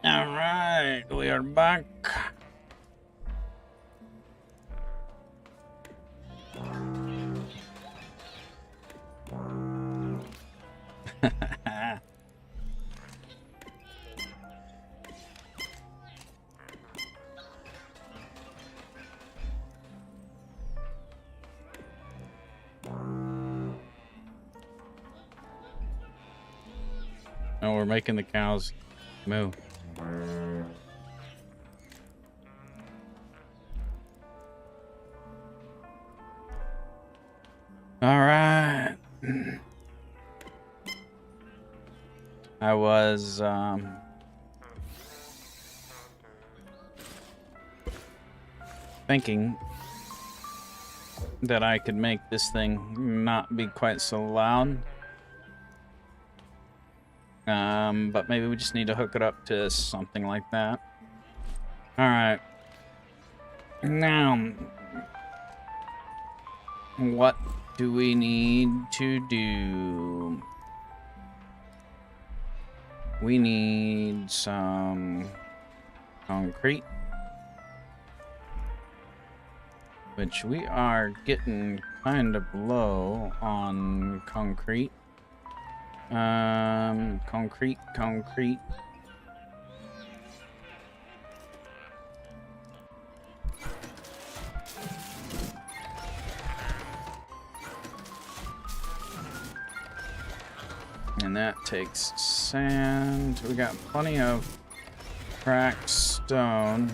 Alright, we are back. Oh, we're making the cows moo. All right. I was thinking that I could make this thing not be quite so loud. But maybe we just need to hook it up to something like that. All right. Now, what do we need to do? We need some concrete, which we are getting kind of low on concrete. Concrete. And that takes sand. We got plenty of cracked stone.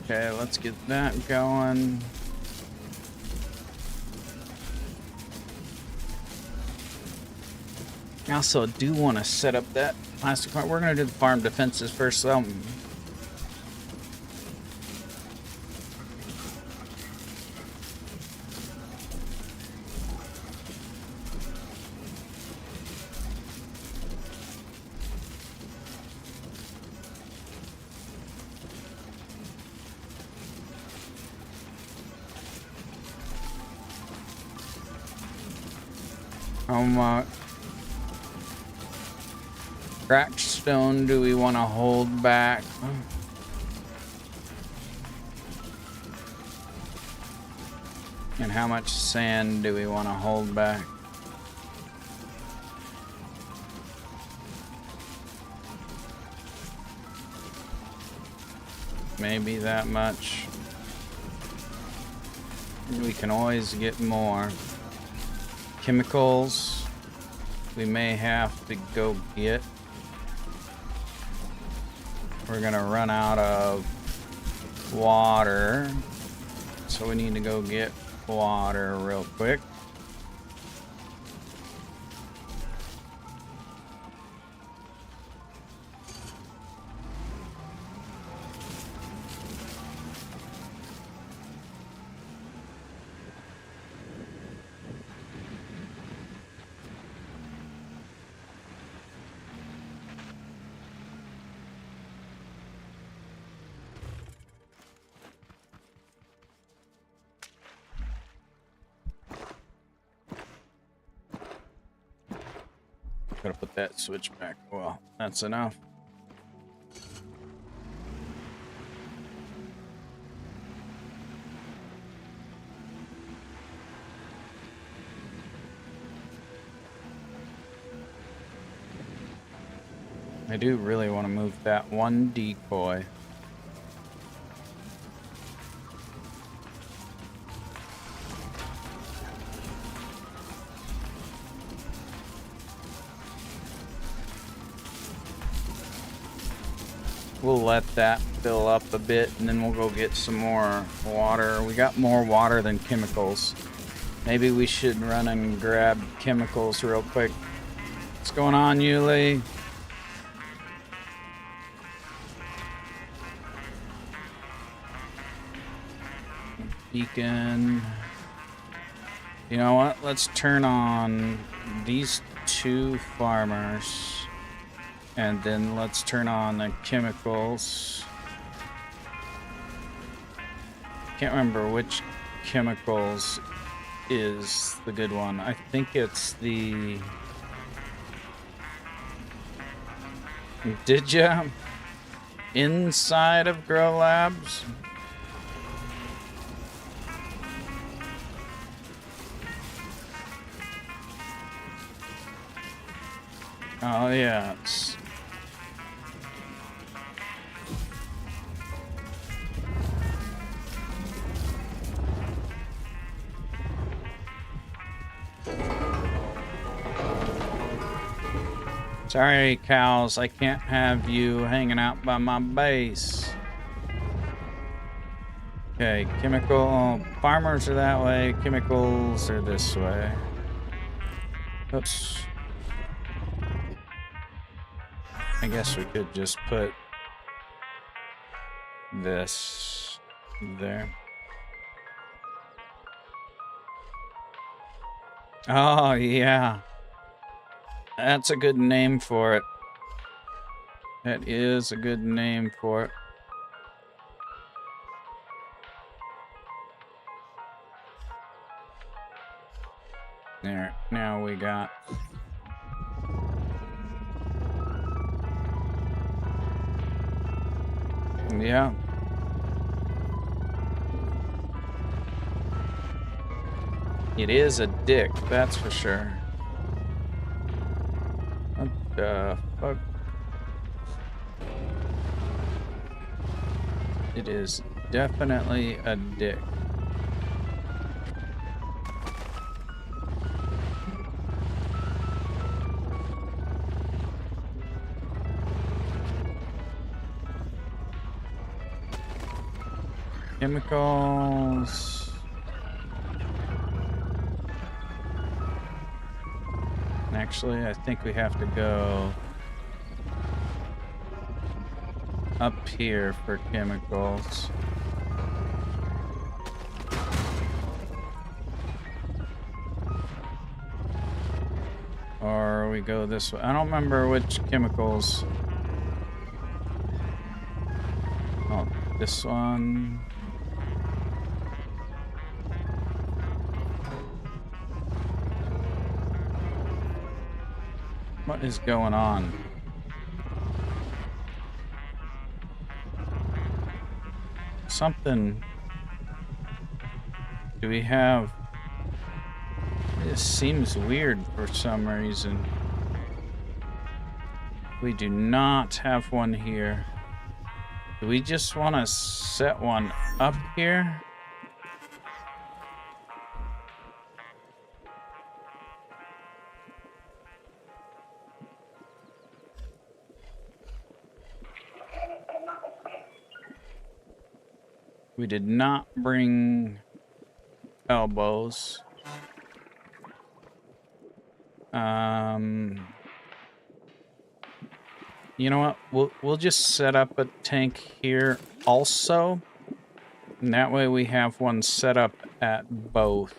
Okay, let's get that going. I also do want to set up that plastic farm. We're going to do the farm defenses first, so how much cracked stone do we want to hold back? And how much sand do we want to hold back? Maybe that much. We can always get more. Chemicals we may have to go get. We're gonna run out of water, so we need to go get water real quick. Gotta put that switch back. Well, that's enough. I do really want to move that one decoy. We'll let that fill up a bit, and then we'll go get some more water. We got more water than chemicals. Maybe we should run and grab chemicals real quick. What's going on, Yuli? beacon. You know what? Let's turn on these 2 farmers. And then let's turn on the chemicals. Can't remember which chemicals is the good one. I think it's the... Did ya? Inside of Grow Labs? Oh yeah, it's... Sorry, cows, I can't have you hanging out by my base. Okay, chemical... Farmers are that way, chemicals are this way. Oops. I guess we could just put this there. Oh, yeah. That's a good name for it. That is a good name for it. There, now we got... Yeah. It is a dick, that's for sure. What the fuck? It is definitely a dick. Chemicals. Actually, I think we have to go up here for chemicals. Or we go this way. I don't remember which chemicals. Oh, this one. What is going on? Something. Do we have... This seems weird for some reason. We do not have one here. Do we just want to set one up here? We did not bring elbows. You know what? We'll just set up a tank here also. And that way we have one set up at both.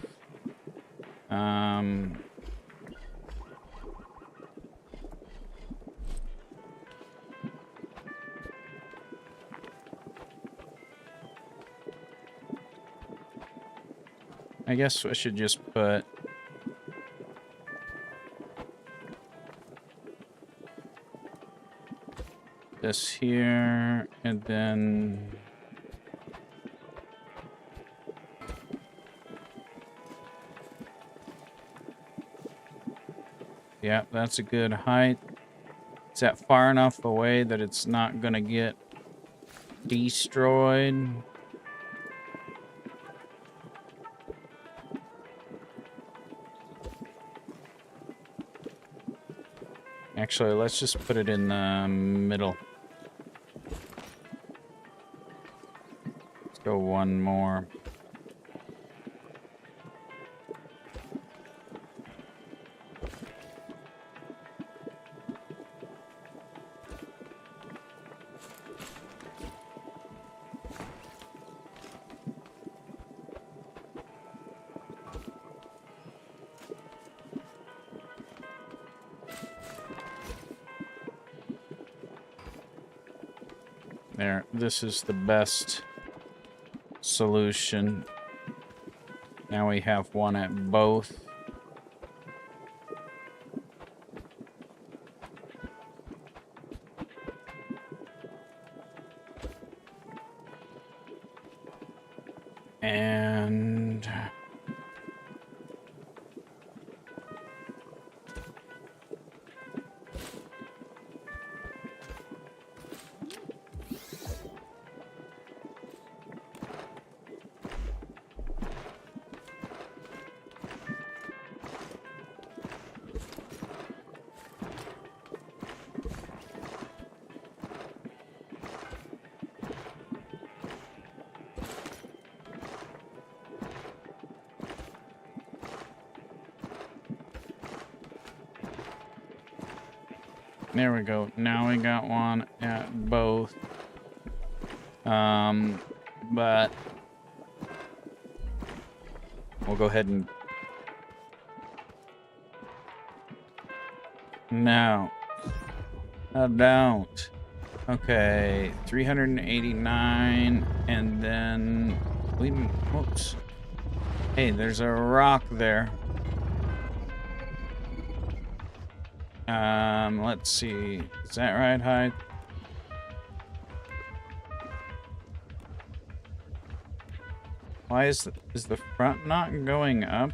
I guess I should just put this here, and then yeah, that's a good height. Is that far enough away that it's not gonna get destroyed? Actually, let's just put it in the middle. Let's go one more. There, this is the best solution. Now we have one at both. And there we go. Now we got one at both. But we'll go ahead and... No. I don't. Okay, 389, and then we... Whoops. Hey, there's a rock there. Let's see. Is that right height? Why is the front not going up?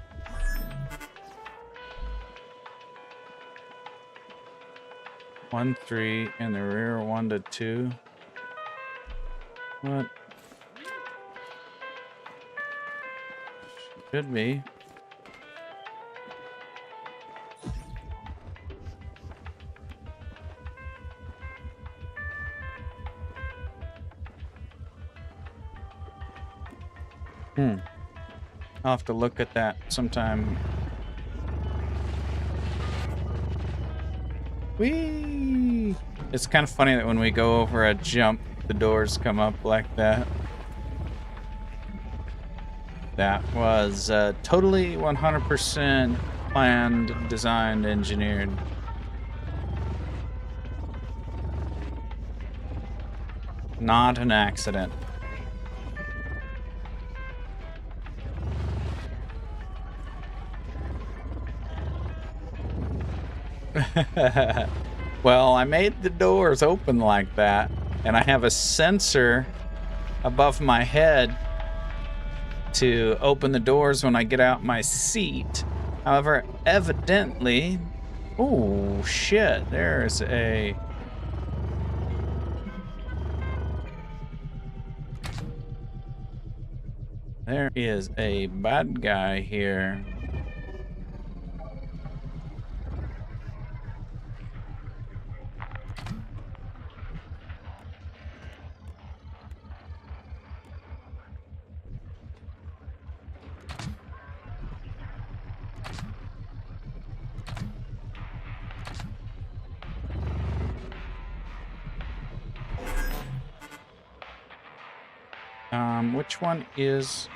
One, 3, and the rear 1 to 2. What? Should be. I'll have to look at that sometime. Whee! It's kind of funny that when we go over a jump, the doors come up like that. That was totally 100% planned, designed, engineered. Not an accident. Well, I made the doors open like that, and I have a sensor above my head to open the doors when I get out my seat. However, evidently... Oh, shit, there's a... There is a bad guy here. Which one is...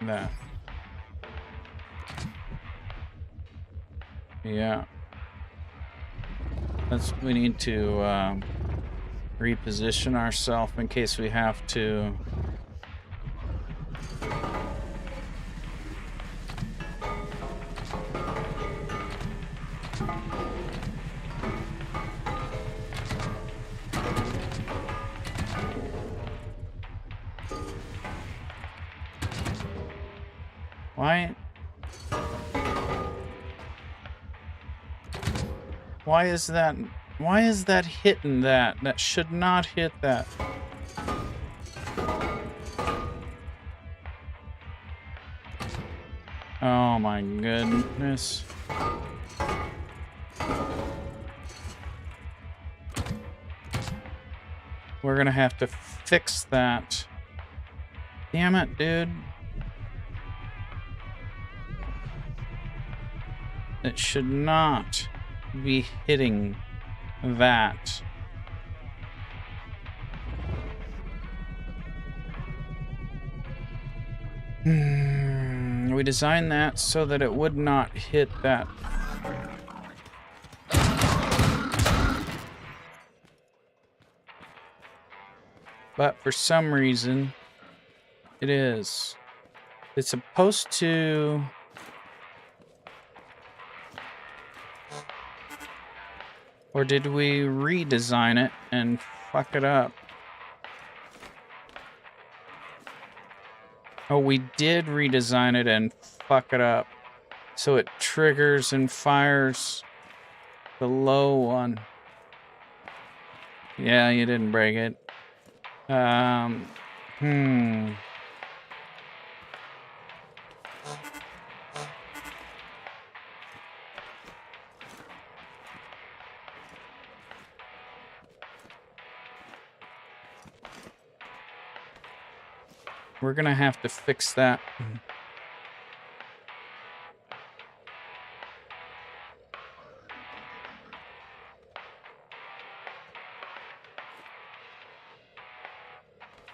that? Yeah. We need to reposition ourselves in case we have to. Why is that hitting that? That should not hit that. Oh my goodness. We're gonna have to fix that. Damn it, dude. It should not be hitting that. We designed that so that it would not hit that. But for some reason, it is. It's supposed to... Or did we redesign it and fuck it up? Oh, we did redesign it and fuck it up. So it triggers and fires the low one. Yeah, you didn't break it. We're gonna have to fix that.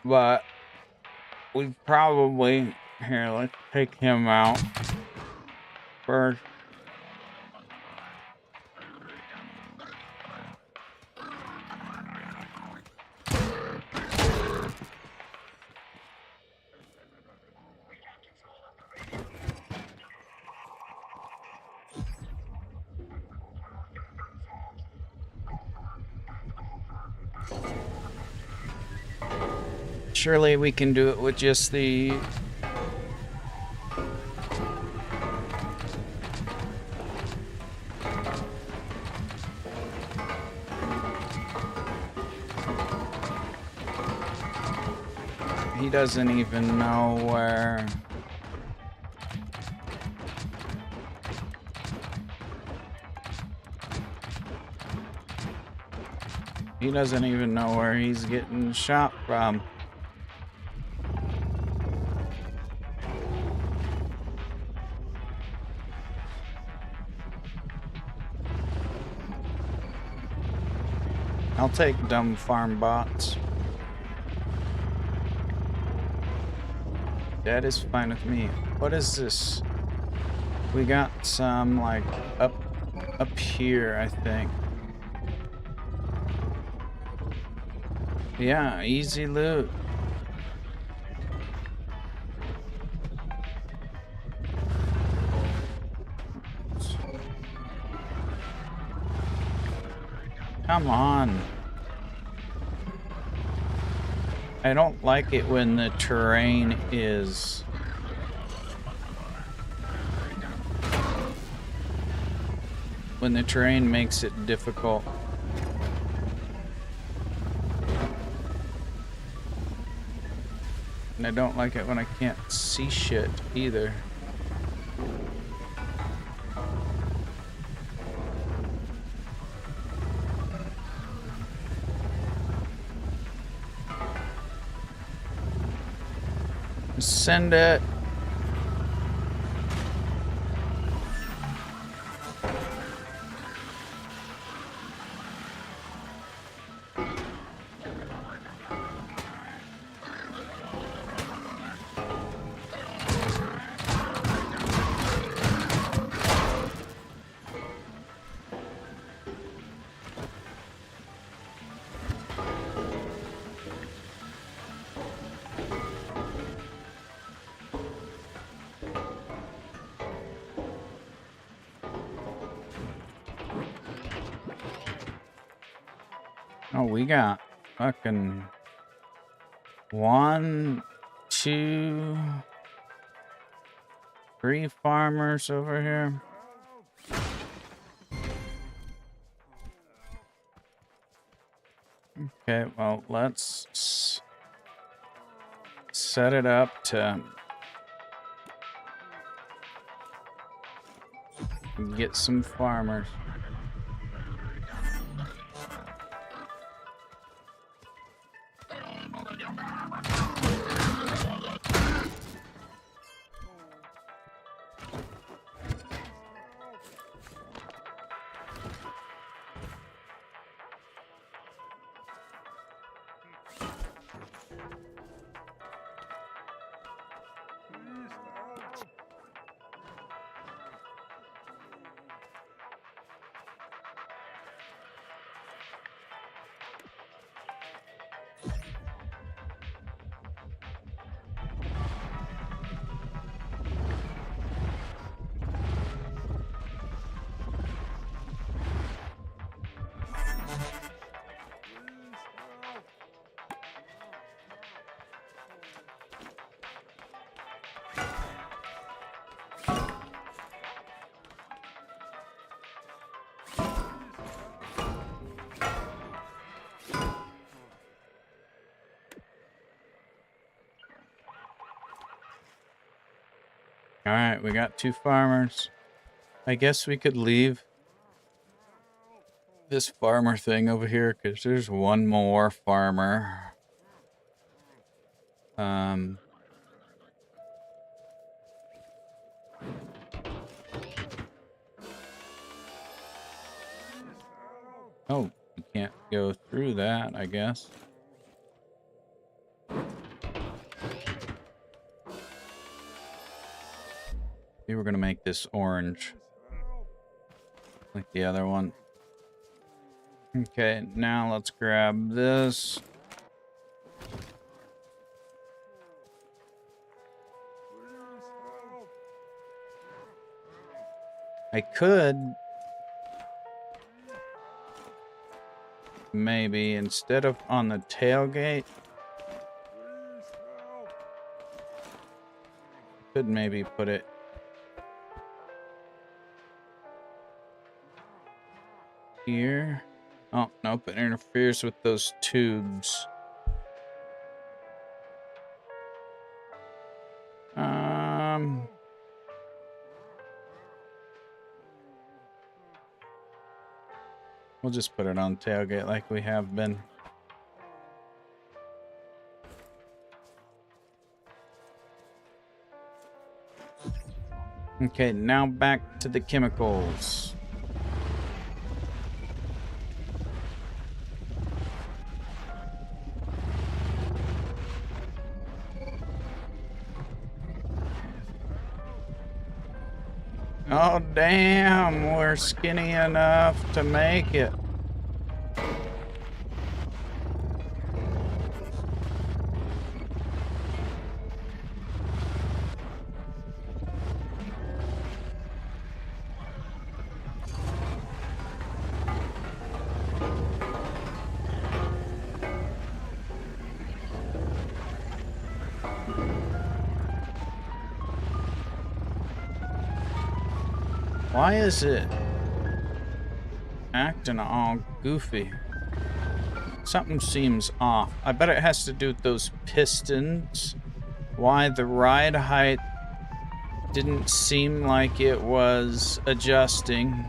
But we probably... Here, let's take him out first. Surely we can do it with just the... He doesn't even know where... He doesn't even know where he's getting shot from. I'll take dumb farm bots. That is fine with me. What is this? We got some like up here, I think. Yeah, easy loot. Come on. I don't like it when the terrain is... When the terrain makes it difficult. And I don't like it when I can't see shit either. Send it. Oh, we got fucking 1, 2, 3 farmers over here. Okay, well, let's set it up to get some farmers. All right, we got 2 farmers. I guess we could leave this farmer thing over here because there's 1 more farmer. Oh, you can't go through that, I guess. Maybe we're gonna make this orange, like the other one. Okay, now let's grab this. I could maybe, instead of on the tailgate, could maybe put it here. Oh, nope, it interferes with those tubes. We'll just put it on tailgate like we have been. Okay, now back to the chemicals. Oh, damn, we're skinny enough to make it. Why is it acting all goofy? Something seems off. I bet it has to do with those pistons. Why the ride height didn't seem like it was adjusting.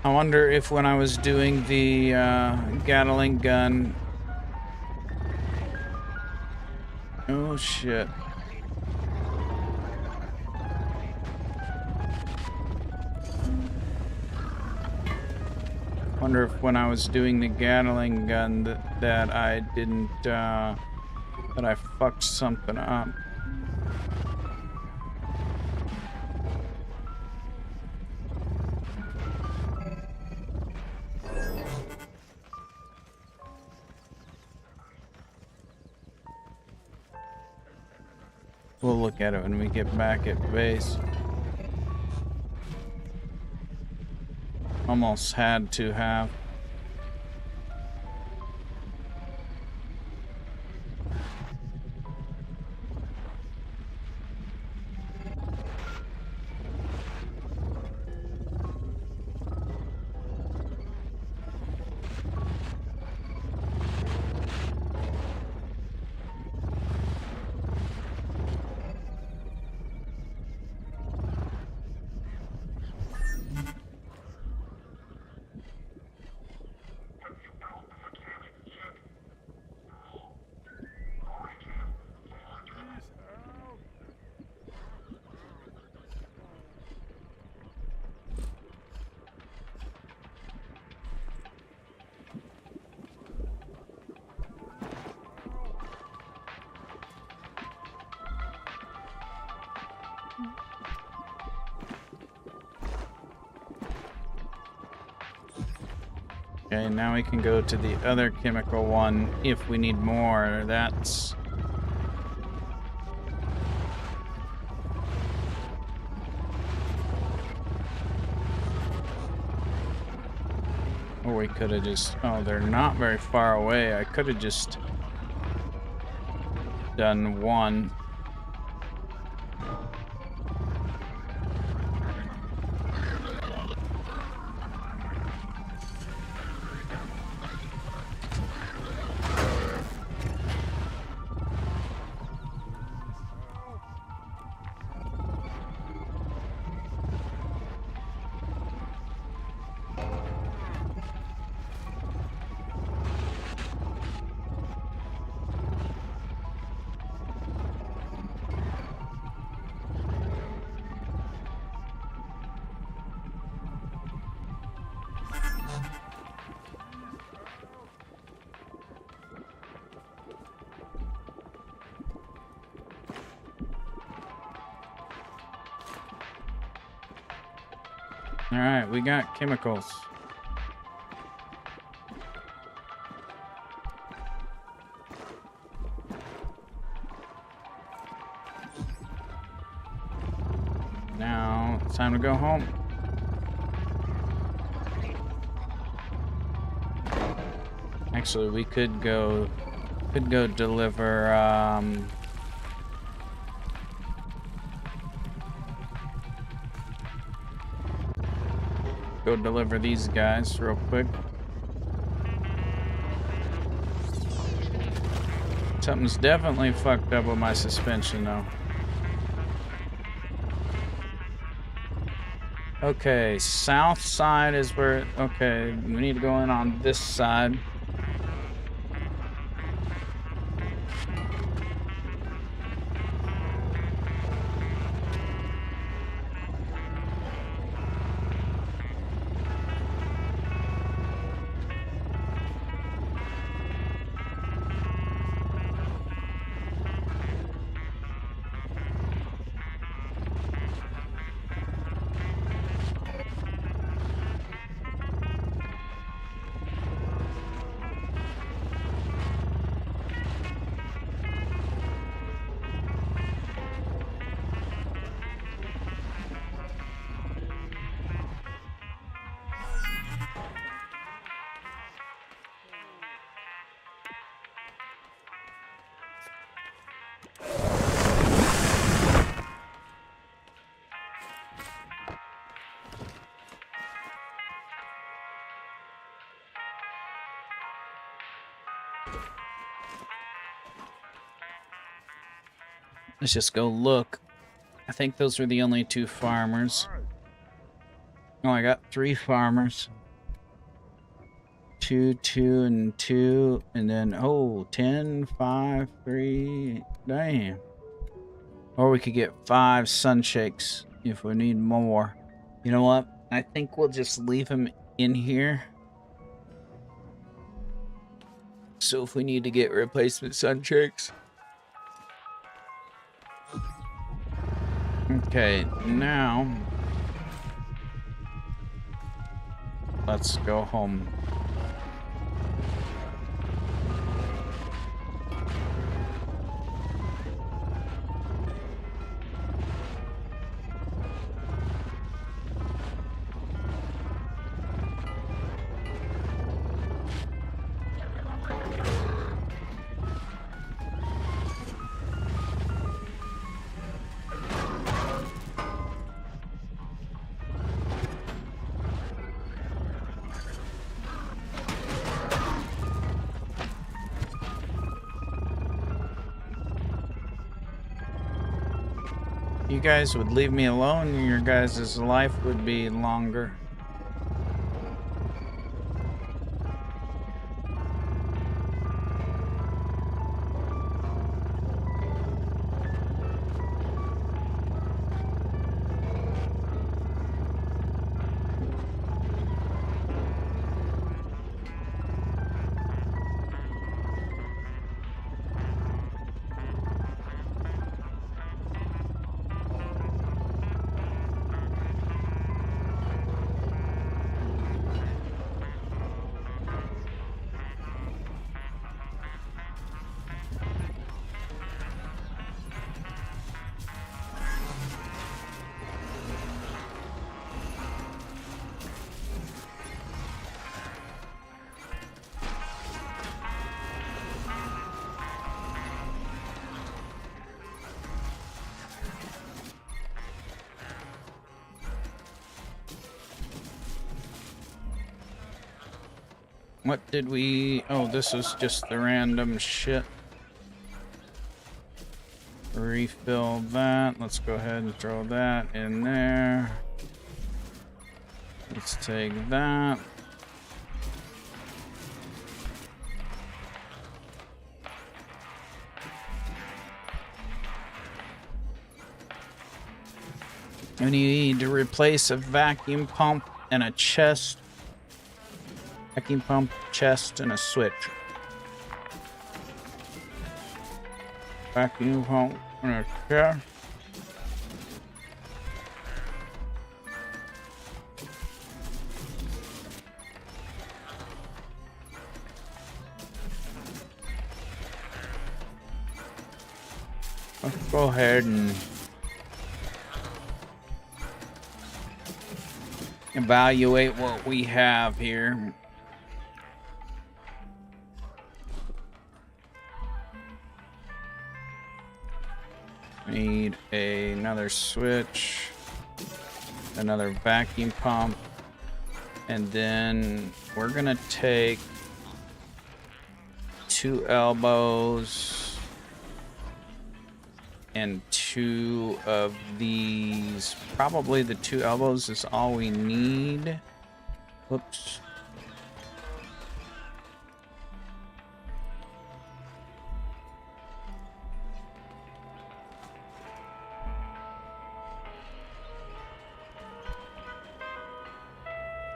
I wonder if when I was doing the Gatling gun... Oh shit. Wonder if when I was doing the Gatling gun that I didn't that I fucked something up. We'll look at it when we get back at base. Almost had to have. Okay, now we can go to the other chemical one if we need more. That's... Or we could have just... Oh, they're not very far away. I could have just done one. Alright, we got chemicals. Now it's time to go home. Actually, we could go deliver go deliver these guys real quick. Something's definitely fucked up with my suspension though. Okay, south side is where, okay, we need to go in on this side. Let's just go look. I think those are the only 2 farmers. Oh, I got 3 farmers. 2, 2, and 2. And then, oh, 10, 5, 3. Damn. Or we could get 5 sunshakes if we need more. You know what? I think we'll just leave them in here. So if we need to get replacement sunshakes. Okay, now let's go home. You guys would leave me alone, your guys' life would be longer. What did we... Oh, this is just the random shit. Refill that. Let's go ahead and throw that in there. Let's take that. We need to replace a vacuum pump and a chest. Vacuum pump, chest, and a switch. Vacuum pump and a chest. Let's go ahead and evaluate what we have here. Need another switch, another vacuum pump, and then we're gonna take 2 elbows and 2 of these. Probably the 2 elbows is all we need. Whoops.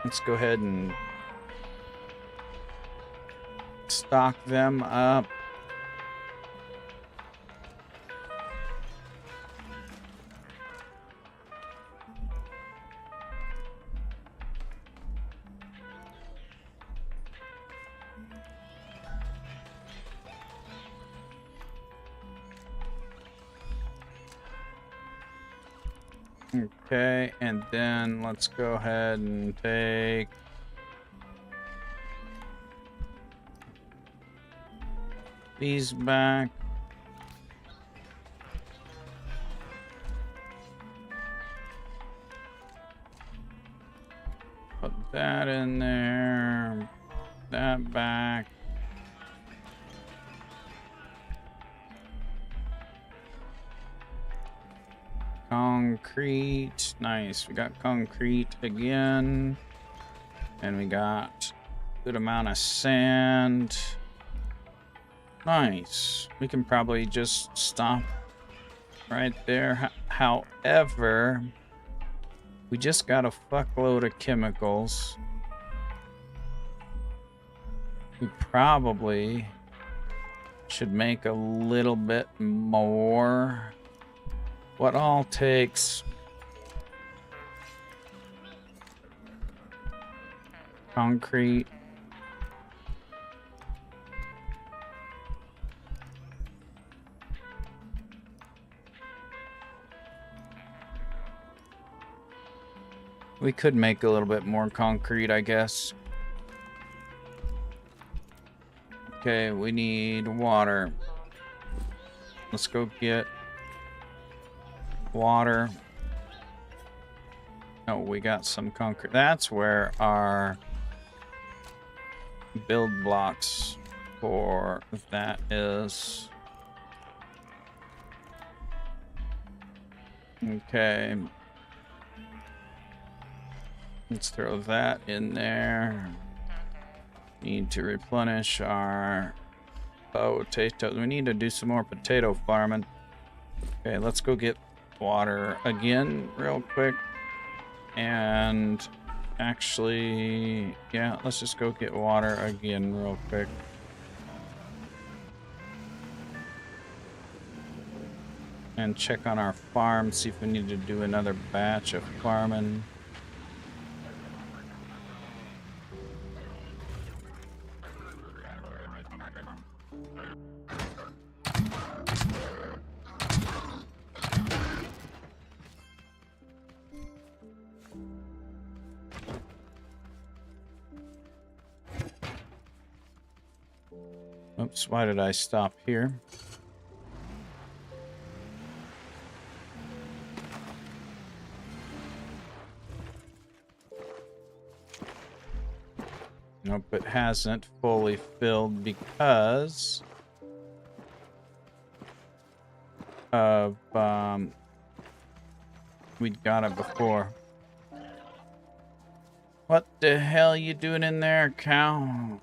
Let's go ahead and stock them up. Okay, and then let's go ahead and take these back. Put that in there, that back. Concrete, nice. We got concrete again, and we got a good amount of sand. Nice. We can probably just stop right there. However, we just got a fuckload of chemicals. We probably should make a little bit more. What all takes concrete, we could make a little bit more concrete, I guess. Okay, we need water. Let's go get water. Oh, we got some concrete. That's where our build blocks for that is. Okay. Let's throw that in there. Need to replenish our potatoes. We need to do some more potato farming. Okay, let's go get water again real quick. And actually, yeah, let's just go get water again real quick. And check on our farm, see if we need to do another batch of farming. Oops, why did I stop here? Nope, it hasn't fully filled because of we'd got it before. What the hell you doing in there, cow?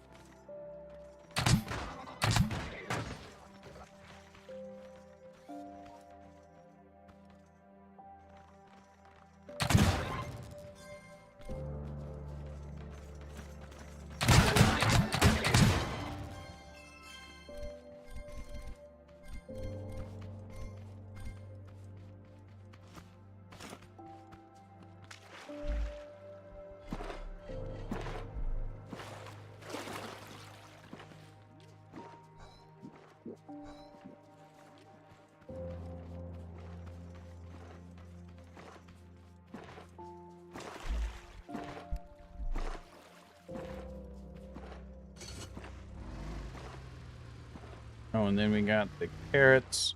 Oh, and then we got the carrots.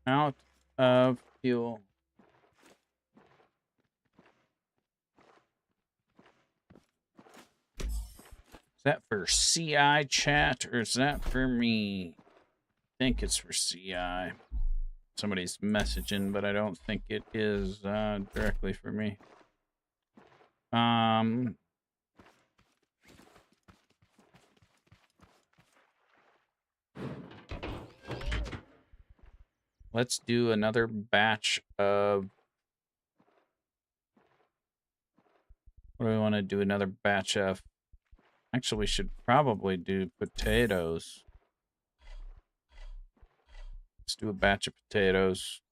Out of fuel. Is that for CI chat or is that for me? I think it's for CI. Somebody's messaging, but I don't think it is directly for me. Let's do another batch of... What do we want to do another batch of? Actually, we should probably do potatoes. Let's do a batch of potatoes.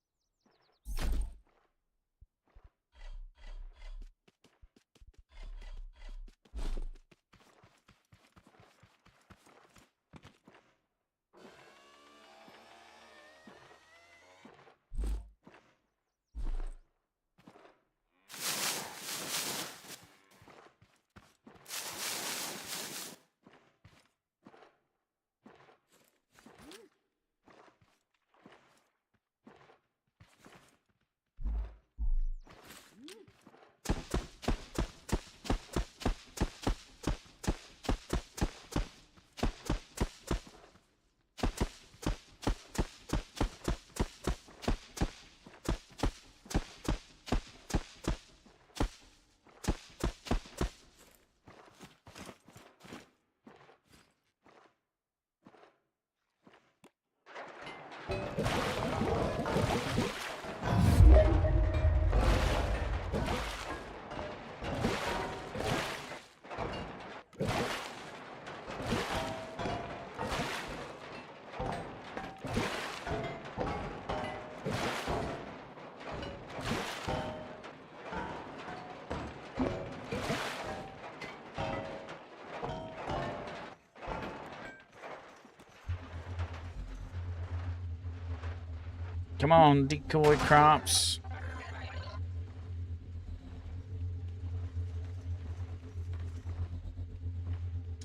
Come on, decoy crops.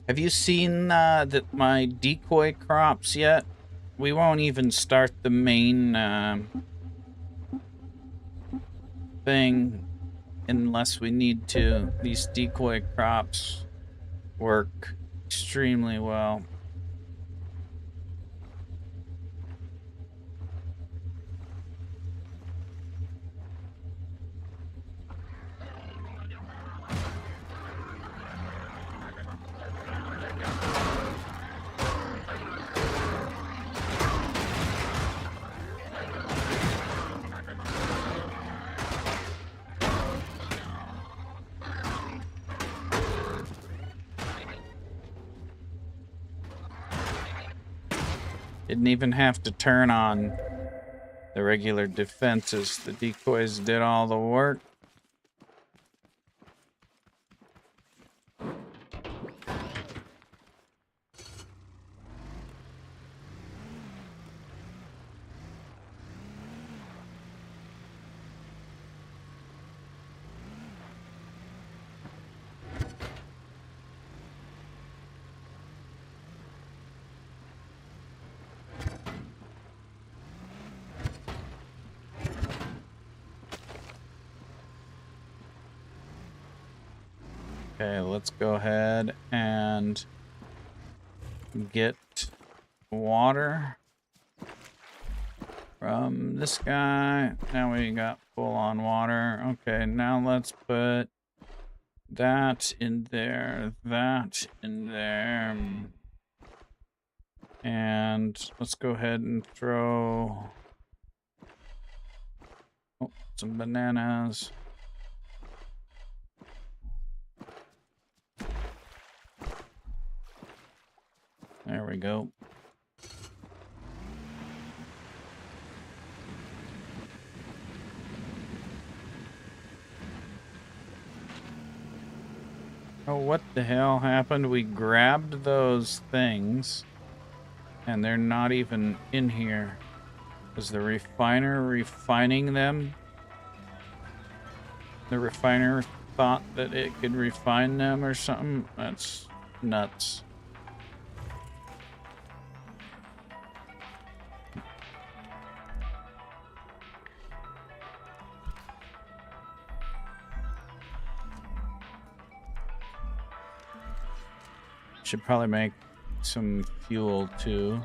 Have you seen my decoy crops yet? We won't even start the main thing unless we need to. These decoy crops work extremely well. Didn't even have to turn on the regular defenses. The decoys did all the work. Okay, let's go ahead and get water from this guy. Now we got full on water. Okay, now let's put that in there, that in there. And let's go ahead and throw some bananas. There we go. Oh, what the hell happened? We grabbed those things, and they're not even in here. Was the refiner refining them? The refiner thought that it could refine them or something? That's nuts. should probably make some fuel too.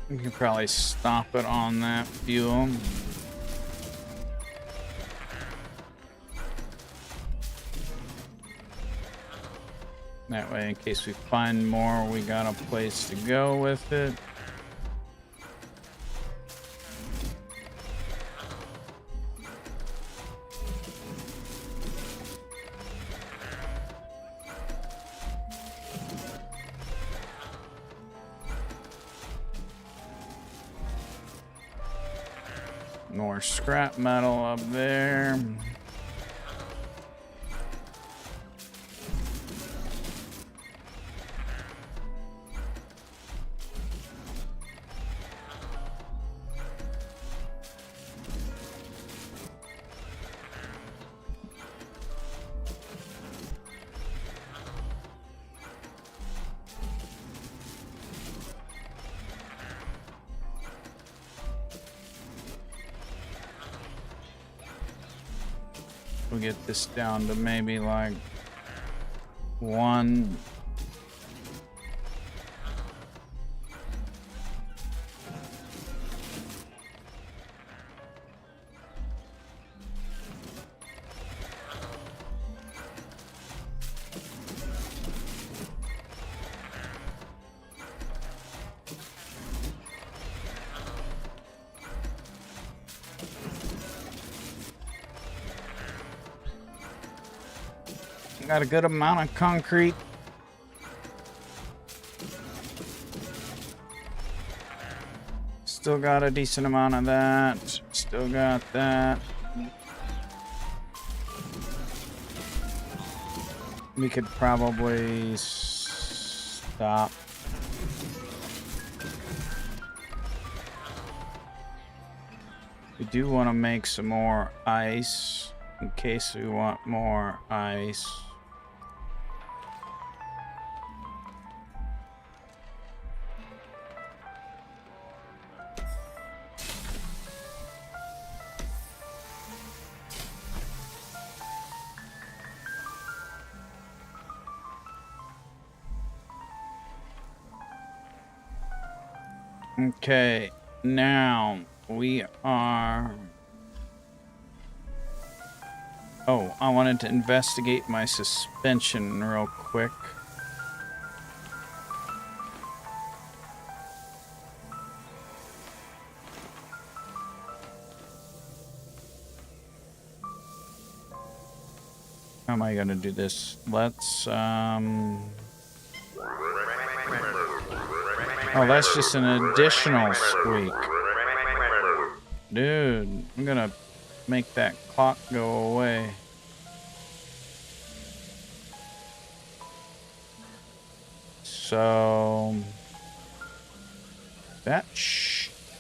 We can probably stop it on that fuel. That way, in case we find more, we got a place to go with it. More scrap metal up there. We'll get this down to maybe like 1. Got a good amount of concrete. Still got a decent amount of that. Still got that. We could probably stop. We do want to make some more ice in case we want more ice. Okay, now we are... Oh, I wanted to investigate my suspension real quick. How am I gonna do this? Let's, Oh, that's just an additional squeak. Dude, I'm gonna make that clock go away. So... that shouldn't...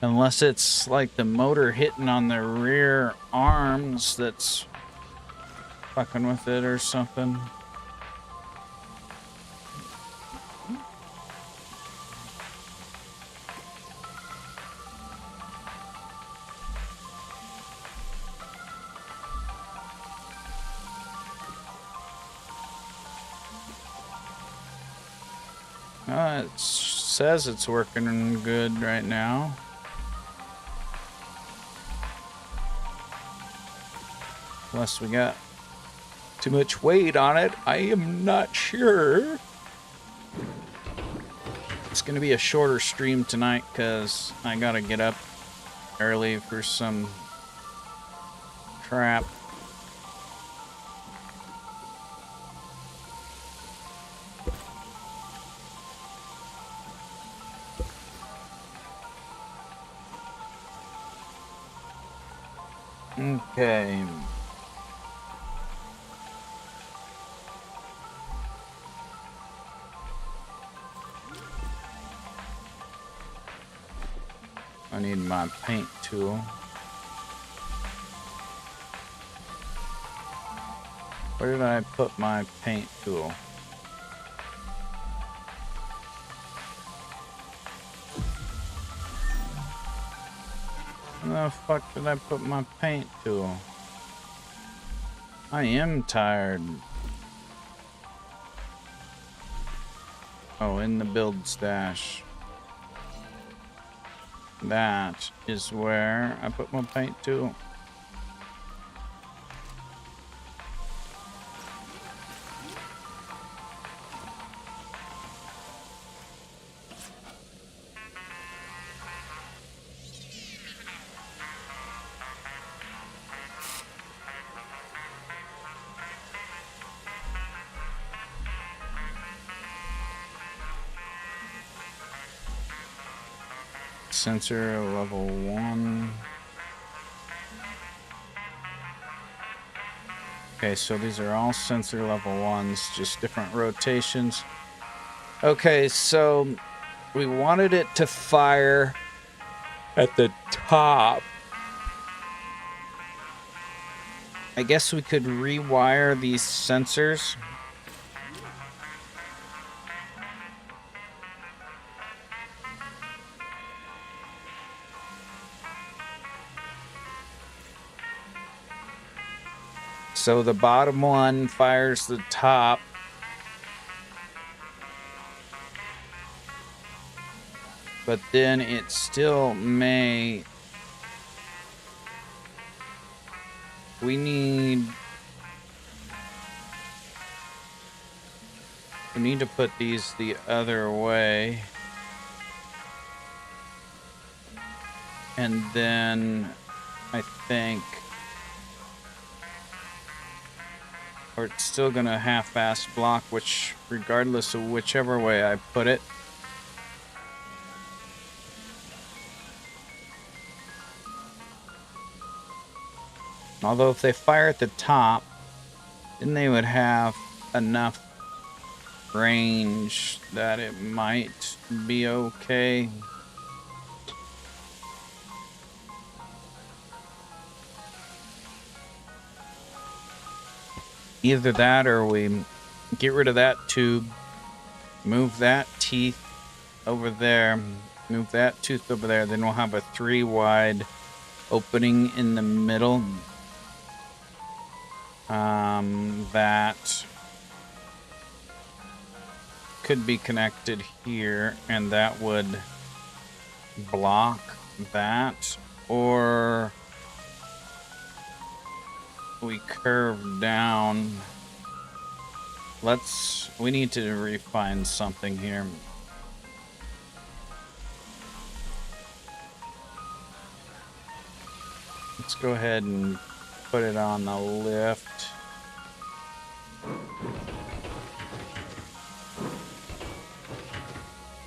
Unless it's like the motor hitting on the rear arms that's fucking with it or something. It says it's working good right now. Unless we got too much weight on it, I am not sure. It's gonna be a shorter stream tonight because I gotta get up early for some crap. Okay. I need my paint tool. Where did I put my paint tool? Where the fuck did I put my paint tool? I am tired. Oh, in the build stash. That is where I put my paint tool. Sensor level 1. Okay, so these are all sensor level 1s, just different rotations. Okay, so we wanted it to fire at the top. I guess we could rewire these sensors. So the bottom one fires the top. But then it still may... We need to put these the other way. And then I think... Or it's still gonna half-ass block, which, regardless of whichever way I put it. Although if they fire at the top, then they would have enough range that it might be okay. Either that or we get rid of that tube, move that teeth over there, move that tooth over there, then we'll have a 3-wide opening in the middle. That could be connected here, and that would block that, or we curve down. We need to refine something here. Let's go ahead and put it on the lift.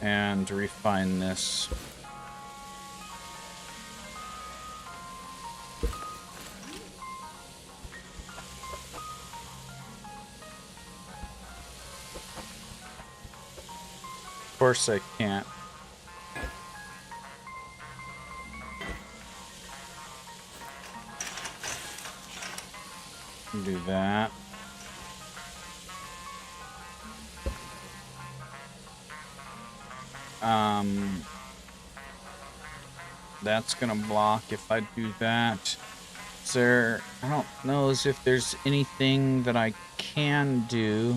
And refine this. Of course I can't. Do that. That's gonna block if I do that. Is there, I don't know as if there's anything that I can do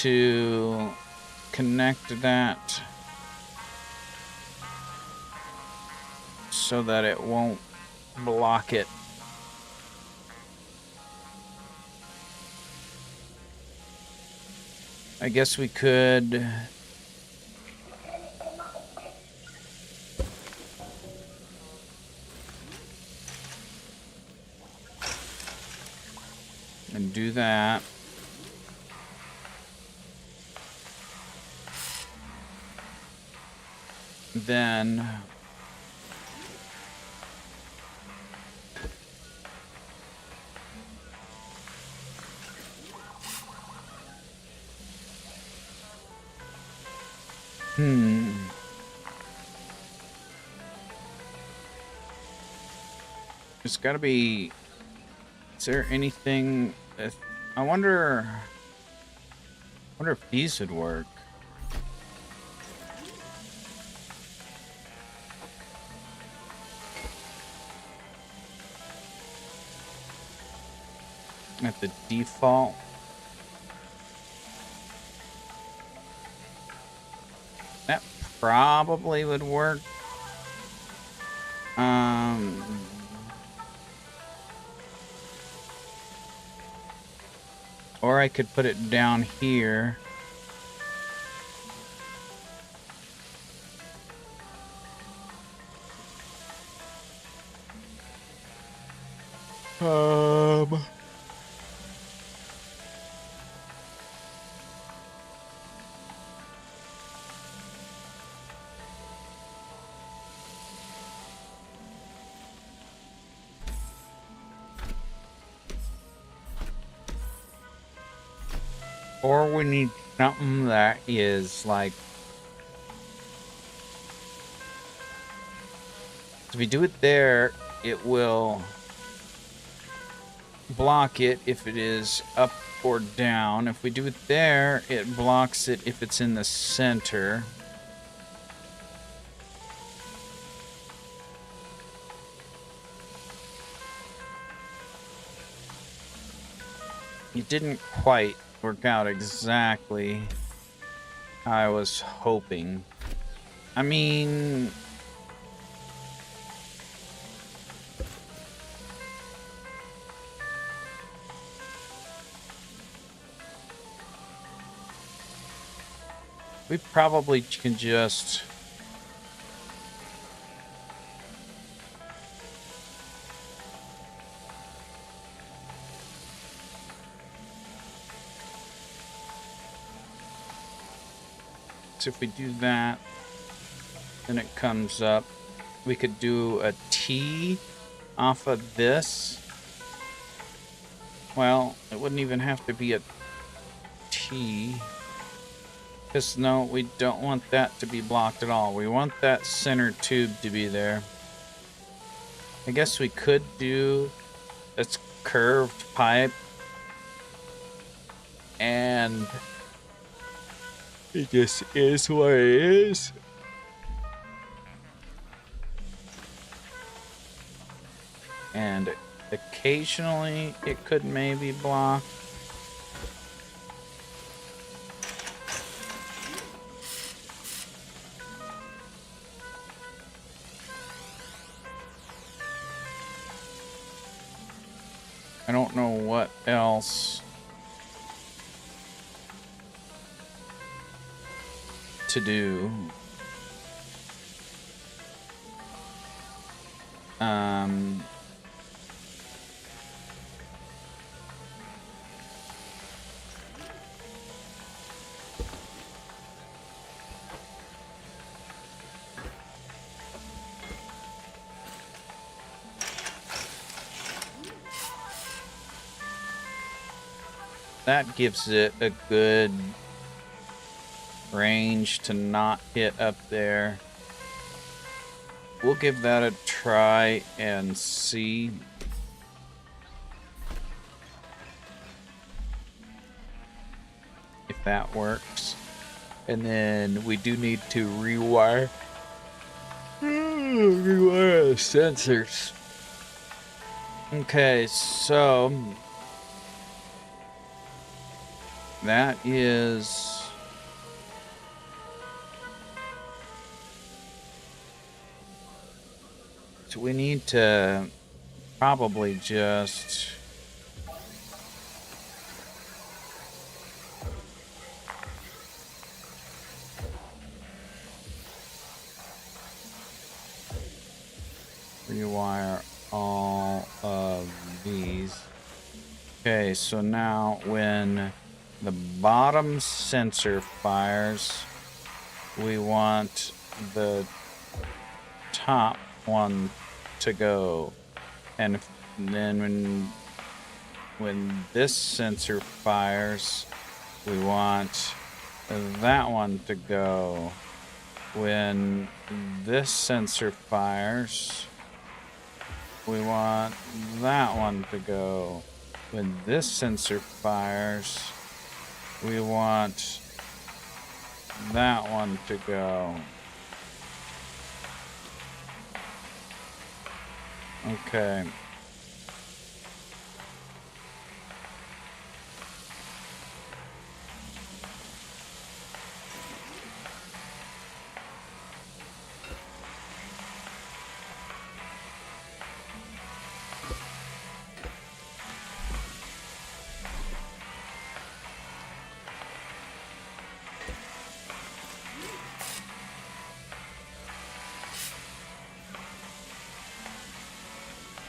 to connect that so that it won't block it. I guess we could and do that. Then there's got to be. Is there anything? I wonder if these would work. At the default. That probably would work. Or I could put it down here. Or we need something that is like, if we do it there, it will block it if it is up or down. If we do it there, it blocks it if it's in the center. It didn't quite work out exactly how I was hoping. I mean, we probably can just if we do that, then it comes up. We could do a T off of this. Well, it wouldn't even have to be a T. Because no, we don't want that to be blocked at all. We want that center tube to be there. I guess we could do this curved pipe. And it just is what it is. And occasionally it could maybe block. I don't know what else to do. That gives it a good range to not hit up there. We'll give that a try and see. that works. And then we do need to rewire the sensors. Okay, so that is so we need to probably just rewire all of these. Okay, so now when the bottom sensor fires, we want the top one to go. And then when this sensor fires, we want that one to go. When this sensor fires, we want that one to go. When this sensor fires, we want that one to go. Okay.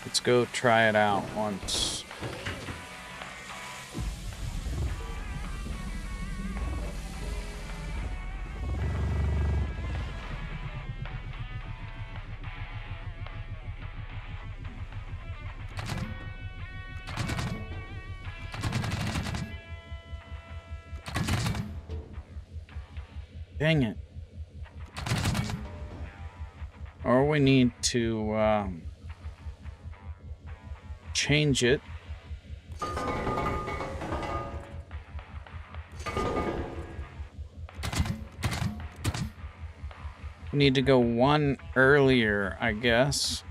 Let's go try it out once. Dang it. Or we need to change it. We need to go one earlier, I guess.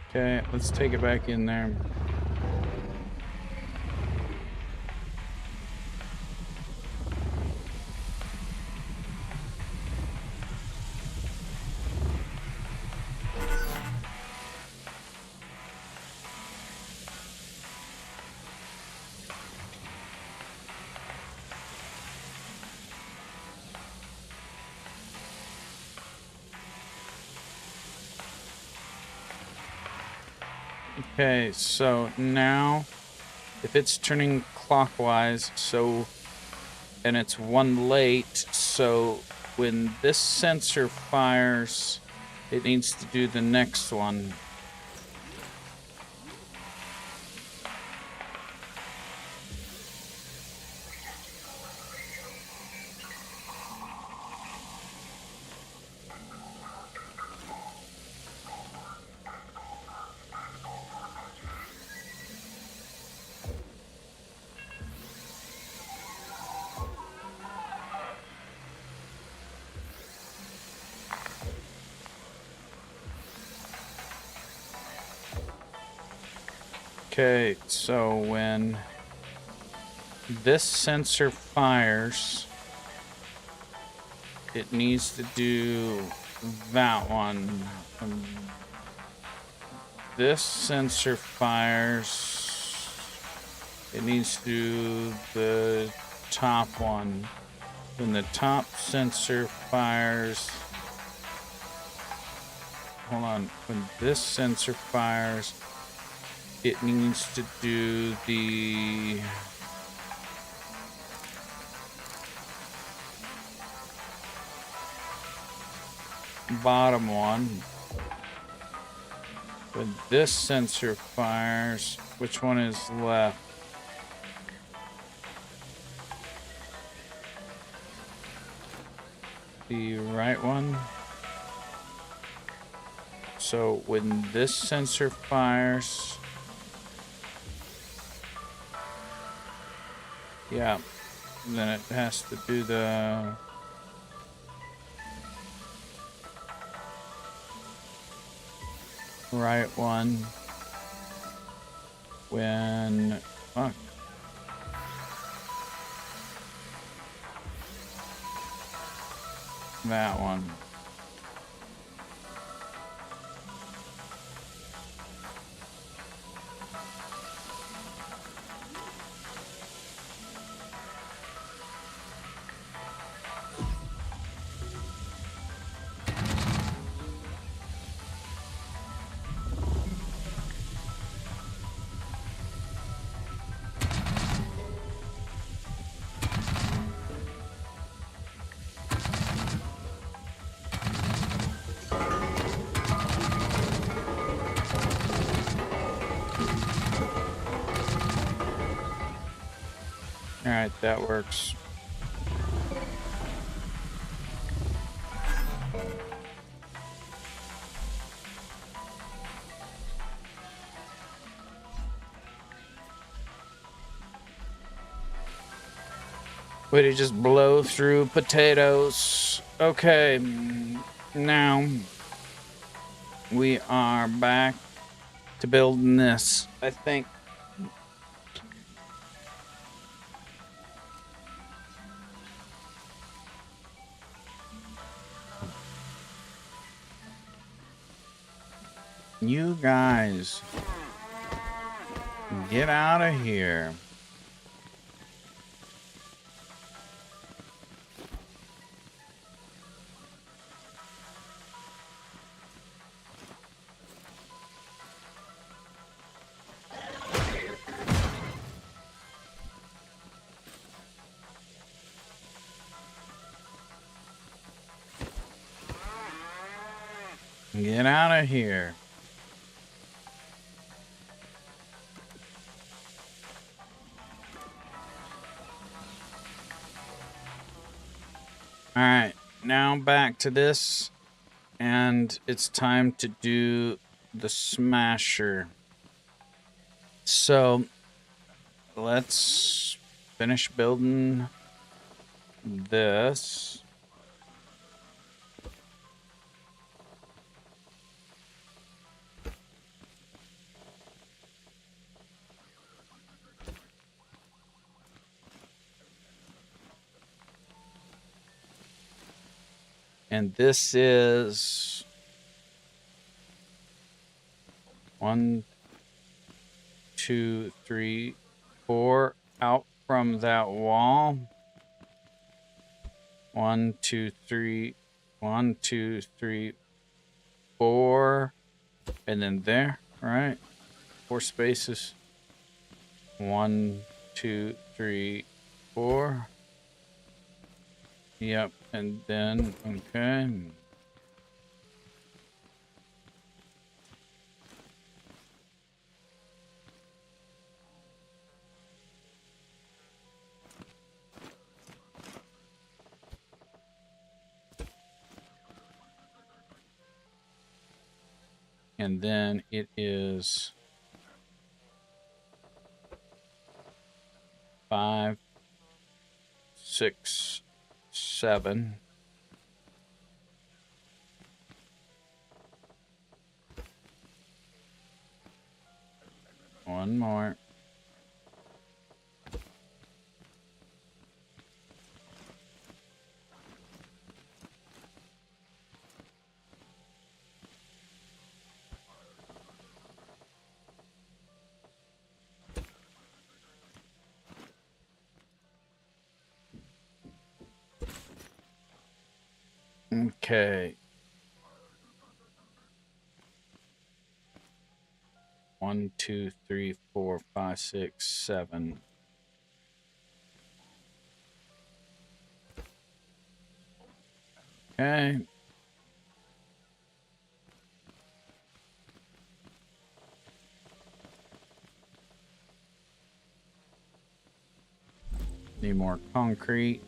Okay, let's take it back in there. Okay, so now if it's turning clockwise, and it's one late, so when this sensor fires, it needs to do the next one. Okay, so when this sensor fires, it needs to do that one. And this sensor fires, it needs to do the top one. When the top sensor fires, hold on, when this sensor fires, it needs to do the bottom one. When this sensor fires, which one is left? the right one. So when this sensor fires, yeah, then it has to do the right one when, fuck. That one. All right, that works. Way to just blow through potatoes. Okay, now we are back to building this, I think. You guys, get out of here. Get out of here. All right, now back to this, and it's time to do the smasher. So let's finish building this. And this is 1, 2, 3, 4 out from that wall. 1, 2, 3, 1, 2, 3, 4, and then there, right? 4 spaces. 1, 2, 3, 4. Yep, and then, okay. And then it is 5, 6, 7. One more. Okay. 1, 2, 3, 4, 5, 6, 7. Okay. Need more concrete.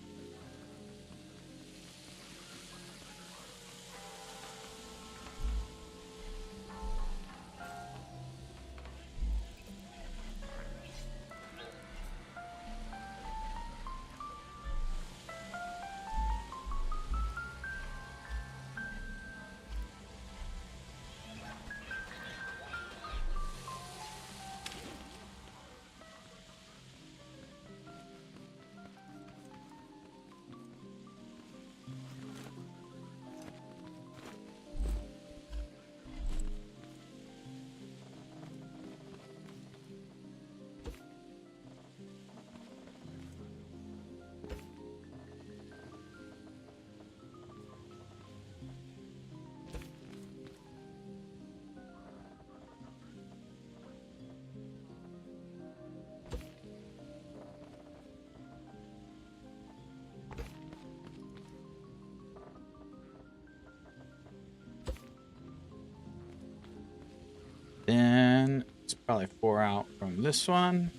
Probably 4 out from this one.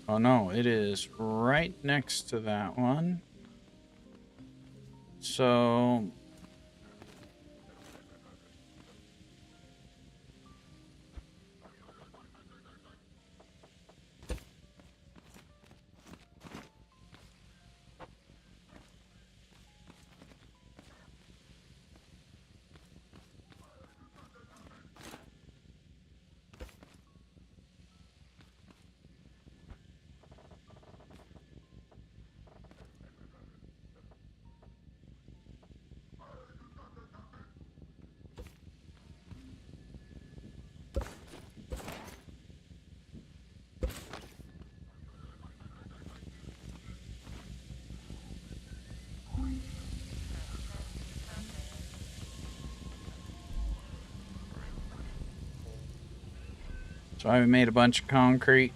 Oh no, it is right next to that one. So I made a bunch of concrete.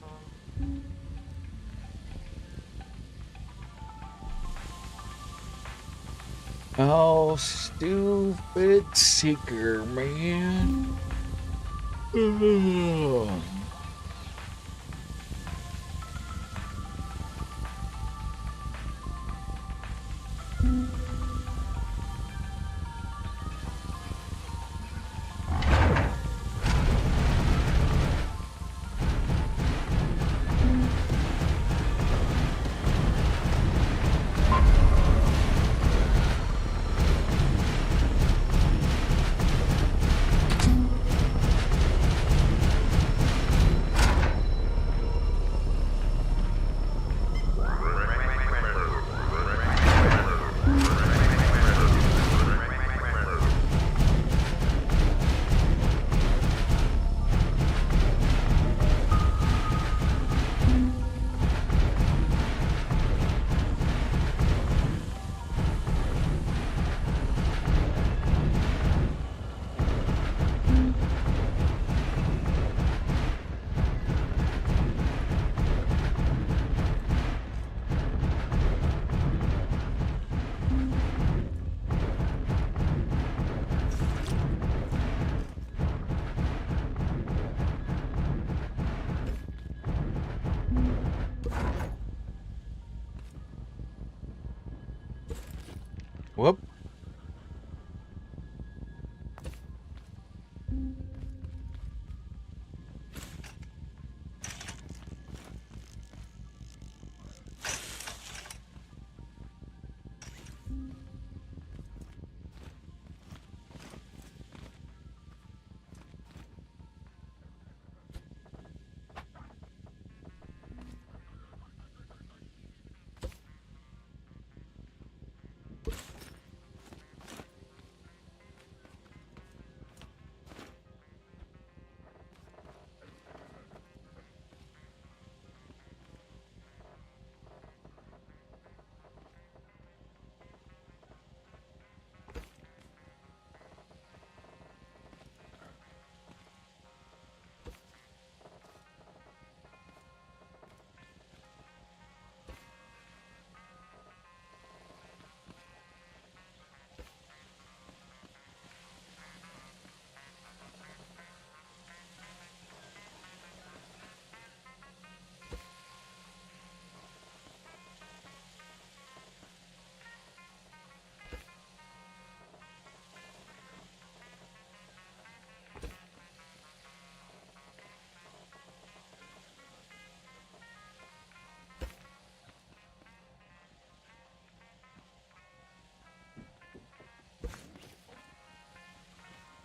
Oh, stupid seeker, man. Ugh. Whoop.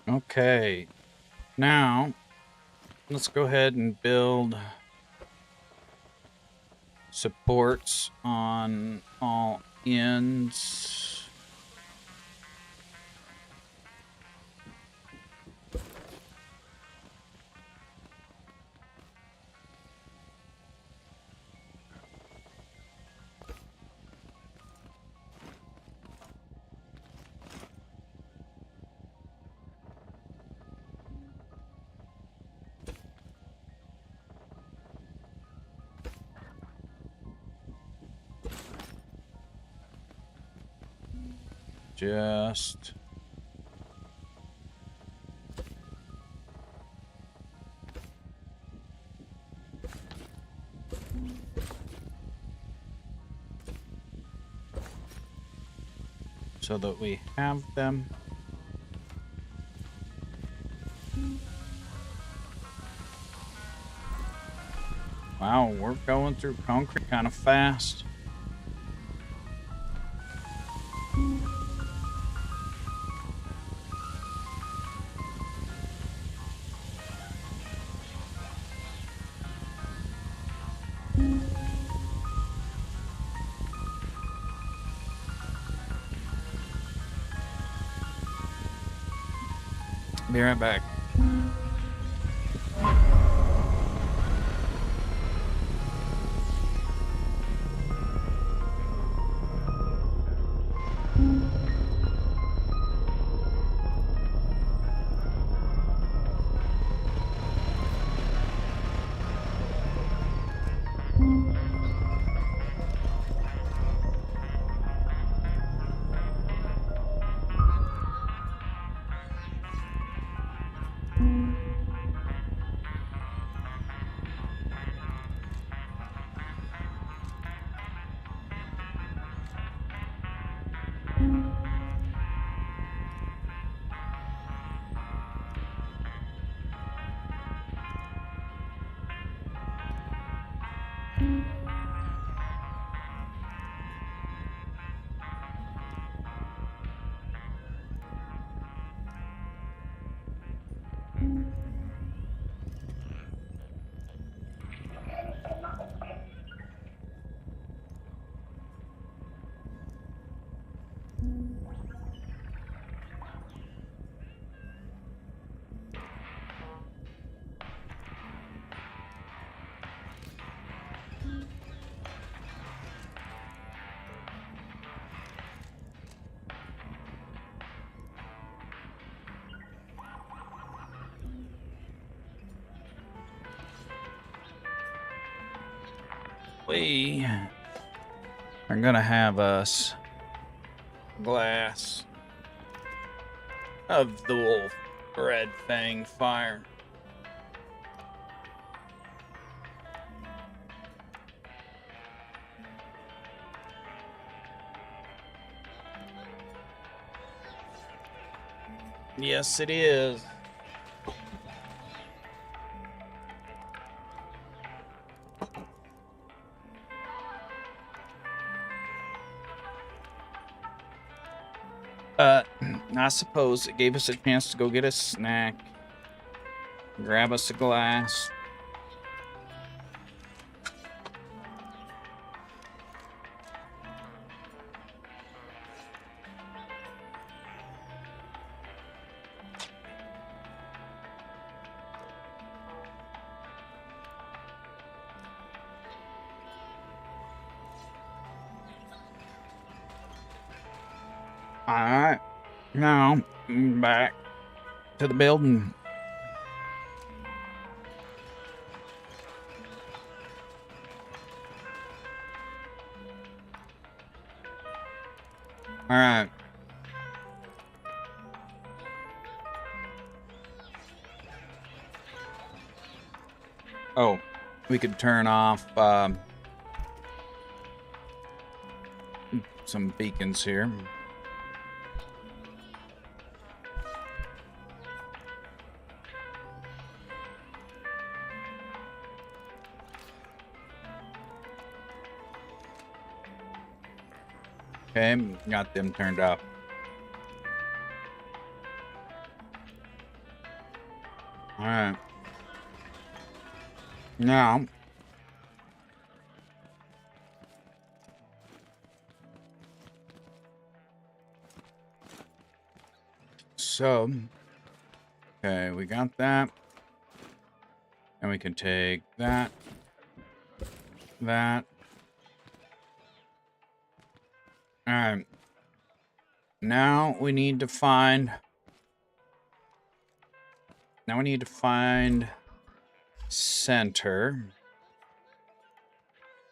Okay. Now, let's go ahead and build supports on all ends. Just so that we have them. Wow, we're going through concrete kind of fast. Be right back. We are gonna have us glass of the wolf red fang fire. Yes, it is. I suppose it gave us a chance to go get a snack, grab us a glass. All right, now back to the building. All right. Oh, we could turn off some beacons here. Okay, got them turned up. All right. Now, so, okay, we got that. And we can take that, that. All right. Now we need to find center.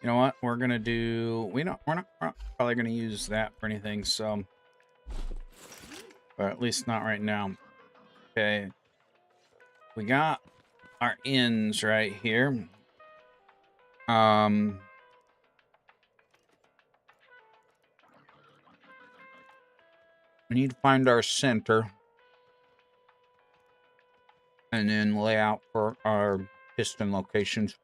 You know what? We're gonna do. We're not probably gonna use that for anything. So, or at least not right now. Okay. We got our ends right here. We need to find our center. And then lay out for our piston locations.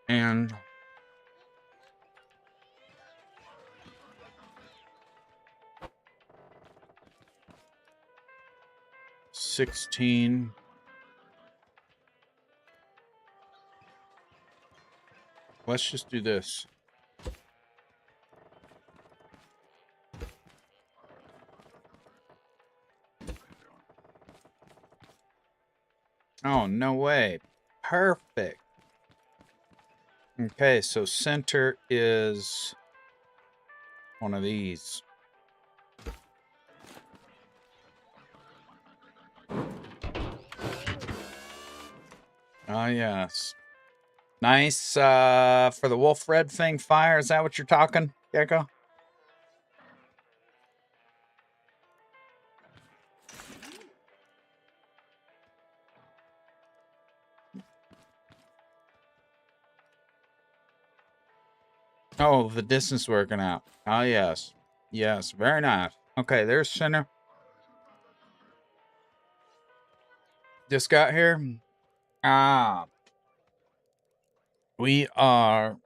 And $16. Let's just do this. Oh, no way. Perfect. Okay, so center is one of these. Oh, yes. Nice for the Wolf Red Fang fire. Is that what you're talking, Gecko? Oh, the distance working out. Oh, yes. Yes, very nice. Okay, there's center. Just got here. Ah. We are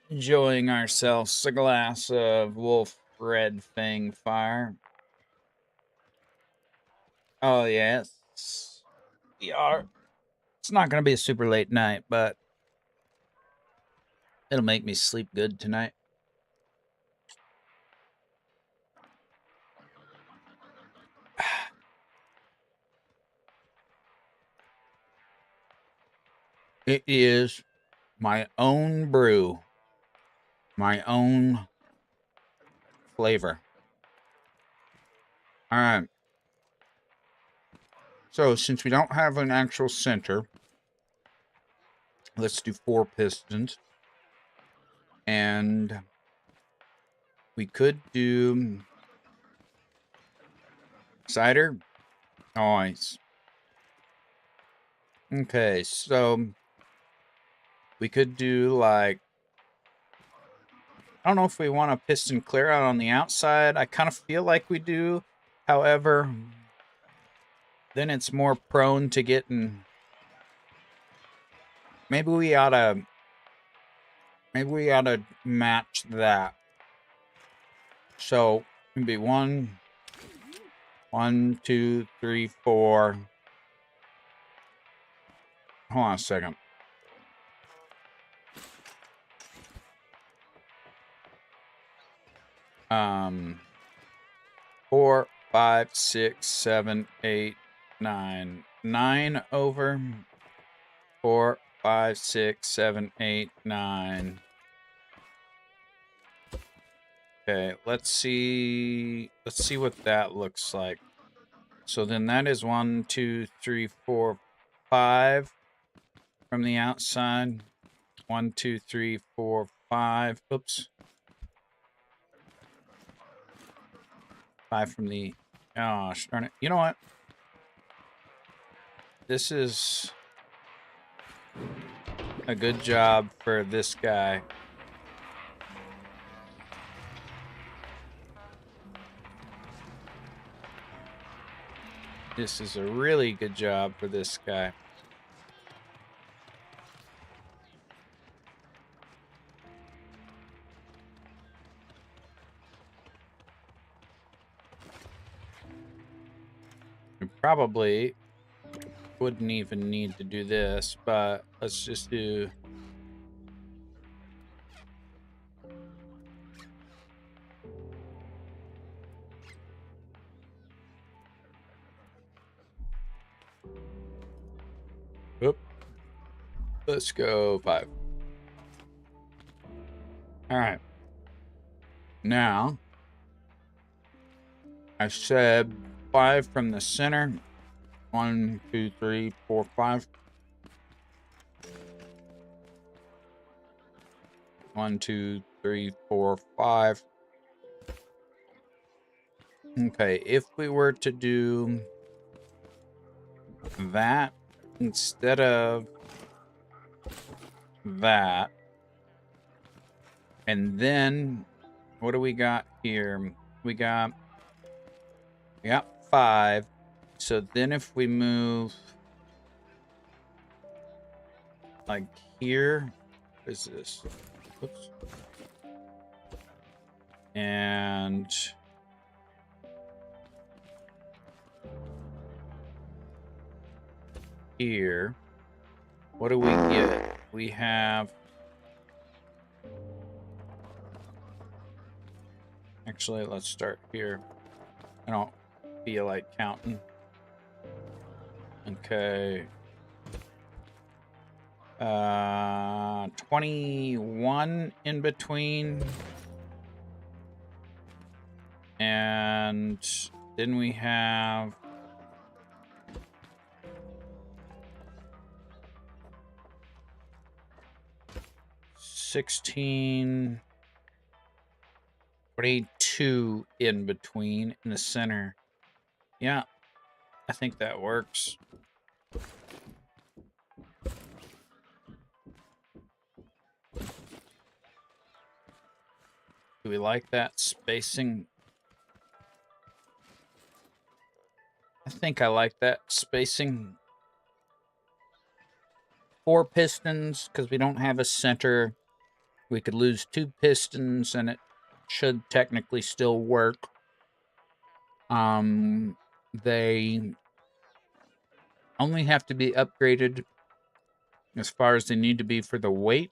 enjoying ourselves a glass of Wolf Red Fang fire. Oh, yes. We are. It's not going to be a super late night, but it'll make me sleep good tonight. It is my own brew, my own flavor. All right. So, since we don't have an actual center, let's do 4 pistons. And we could do cider. Nice. Okay, so we could do like, I don't know if we want a piston clear out on the outside. I kind of feel like we do. However, then it's more prone to getting. Maybe we ought to match that. So it'd be 1, 2, 3, 4. Hold on a second. Um, 4, 5, 6, 7, 8, 9. 9 over 4, 5, 6, 7, 8, 9. Okay, let's see what that looks like. So then that is 1, 2, 3, 4, 5 from the outside. 1, 2, 3, 4, 5. Oops. 5 from the. Oh, darn it. You know what? This is a good job for this guy. This is a really good job for this guy. We probably wouldn't even need to do this, but let's just do. Oop. Let's go 5. All right. Now, I said 5 from the center. 1, 2, 3, 4, 5. 1, 2, 3, 4, 5. Okay, if we were to do that instead of that, And then, what do we got here? We got 5. So then if we move like here, what is this? Oops. And here, what do we get? We have, actually, let's start here. I don't feel like counting. Okay. 21 in between. And then we have 16, 22 in between in the center. Yeah, I think that works. Do we like that spacing? I think I like that spacing. 4 pistons, because we don't have a center. We could lose 2 pistons, and it should technically still work. They only have to be upgraded as far as they need to be for the weight.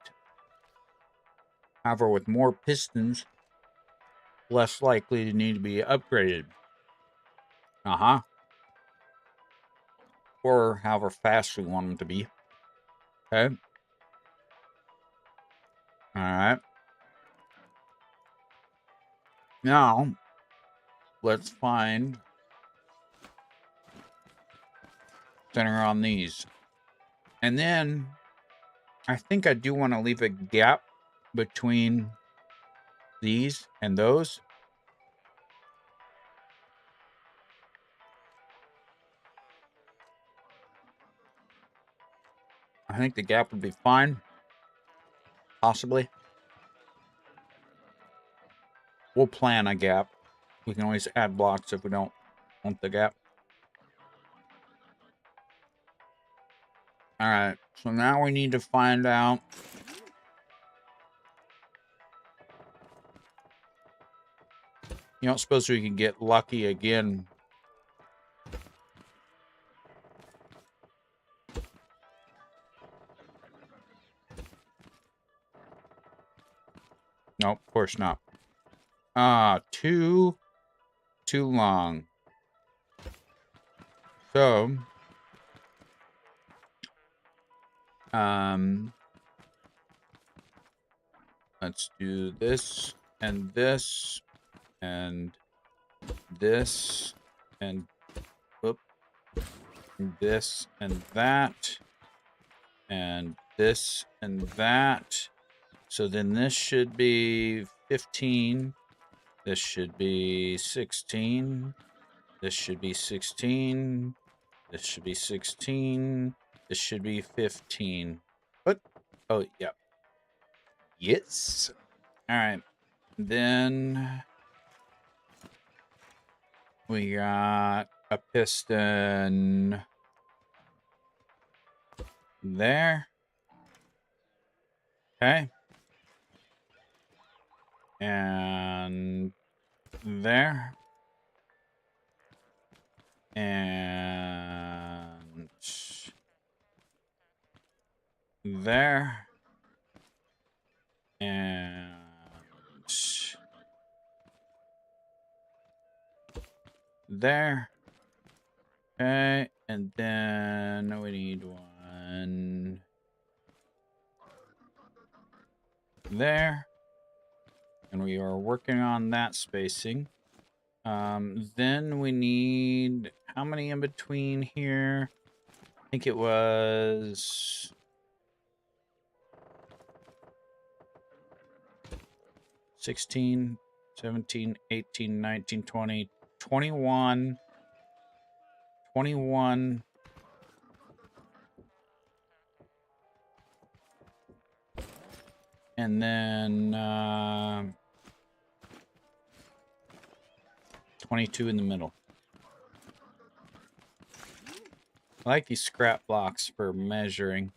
However, with more pistons, less likely to need to be upgraded. Or however fast we want them to be. Okay. Alright. Now, let's find center on these. And then, I think I do want to leave a gap between these and those. I think the gap would be fine. Possibly. We'll plan a gap. We can always add blocks if we don't want the gap. Alright, so now we need to find out you don't suppose we can get lucky again. Nope, of course not. Too long. So, let's do this and this and this and this and that and this and that. So then this should be 15. This should be 16. This should be 16. This should be 16. This should be 15. What? Oh, yeah. Yes. All right. Then we got a piston there. Okay. And there. And there. And there. Okay, and then we need one there. And we are working on that spacing. Then we need how many in between here? I think it was 16, 17, 18, 19, 20, 21, 21, And then 22 in the middle. I like these scrap blocks for measuring.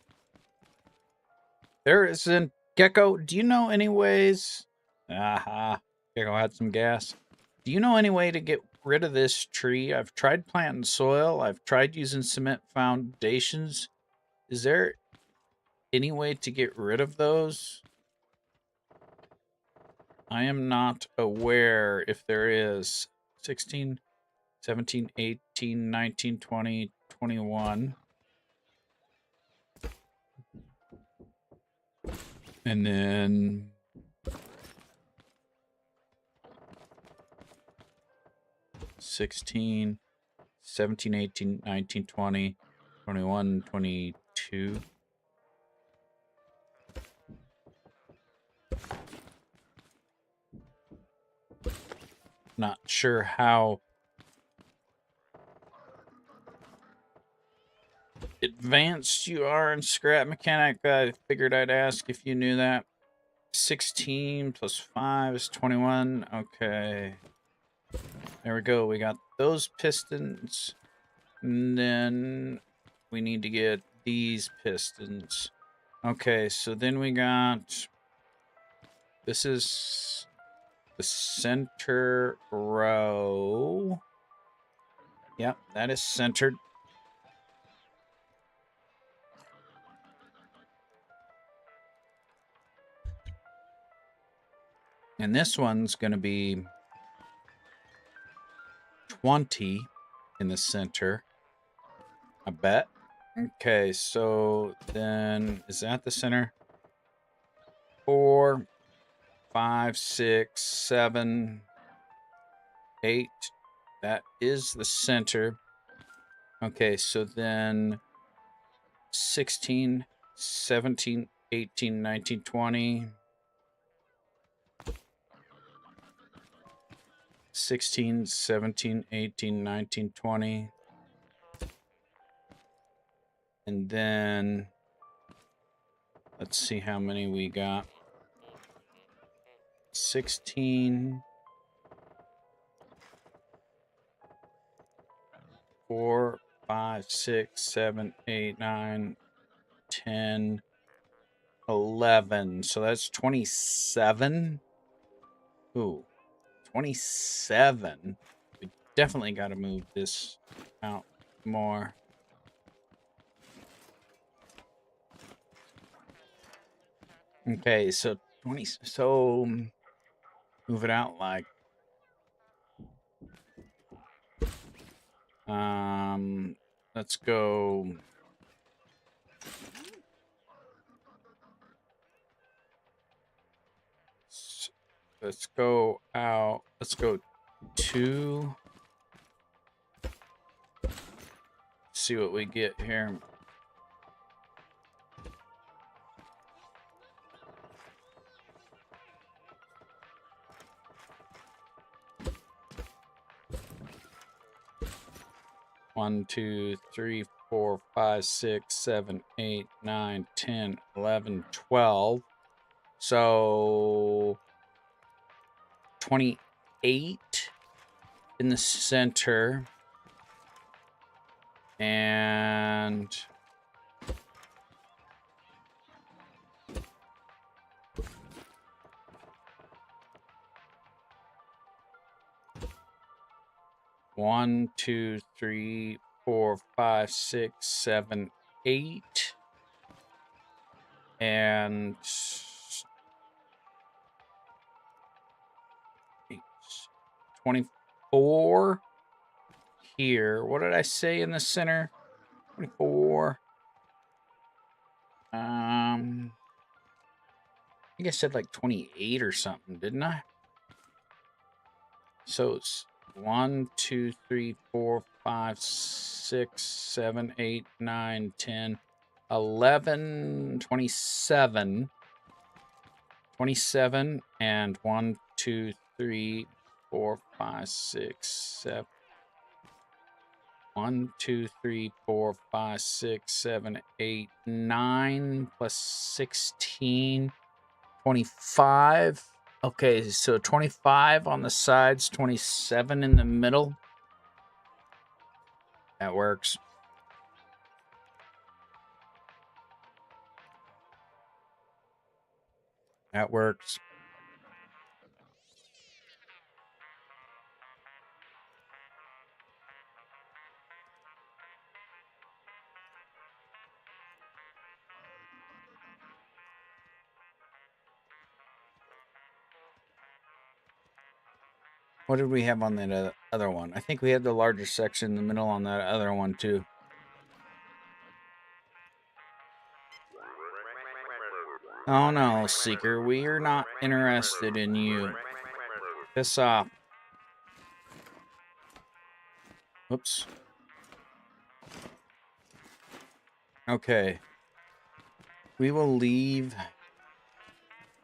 There isn't... Gecko, do you know any ways... Aha. Gecko had some gas. Do you know any way to get rid of this tree? I've tried planting soil. I've tried using cement foundations. Is there any way to get rid of those? I am not aware if there is. 16, 17, 18, 19, 20, 21. And then... 16, 17, 18, 19, 20, 21, 22. Not sure how advanced you are in scrap mechanic. I figured I'd ask if you knew that. 16 plus 5 is 21. Okay. There we go. We got those pistons. And then we need to get these pistons. Okay, so then we got... This is the center row. Yep, that is centered. And this one's going to be 20 in the center, I bet. Okay, so then is that the center? 4, 5, 6, 7, 8. That is the center. Okay, so then 16, 17, 18, 19, 20. 16, 17, 18, 19, 20. And then let's see how many we got. 16, 4, 5, 6, 7, 8, 9, 10, 11. So that's 27. Ooh, 27. We definitely got to move this out more. Okay, so 20. So move it out like let's go. Let's go out. Let's go 2. See what we get here. One, 2, 3, 4, 5, 6, 7, 8, 9, 10, 11, 12. So 28 in the center. And 1, 2, 3, 4, 5, 6, 7, 8. And 24 here. What did I say in the center? 24. I think I said like 28 or something, didn't I? So it's 1, 2, 3, 4, 5, 6, 7, 8, 9, 10, 11, 27. 27 and 1, 2, 3, 4, 5, 6, 7. 1, 2, 3, 4, 5, 6, 7, 8, 9 plus 16. 25. Okay, so 25 on the sides, 27 in the middle. That works. That works. What did we have on that other one? I think we had the larger section in the middle on that other one too. Oh no, Seeker, we are not interested in you. Piss off. Whoops. Okay. We will leave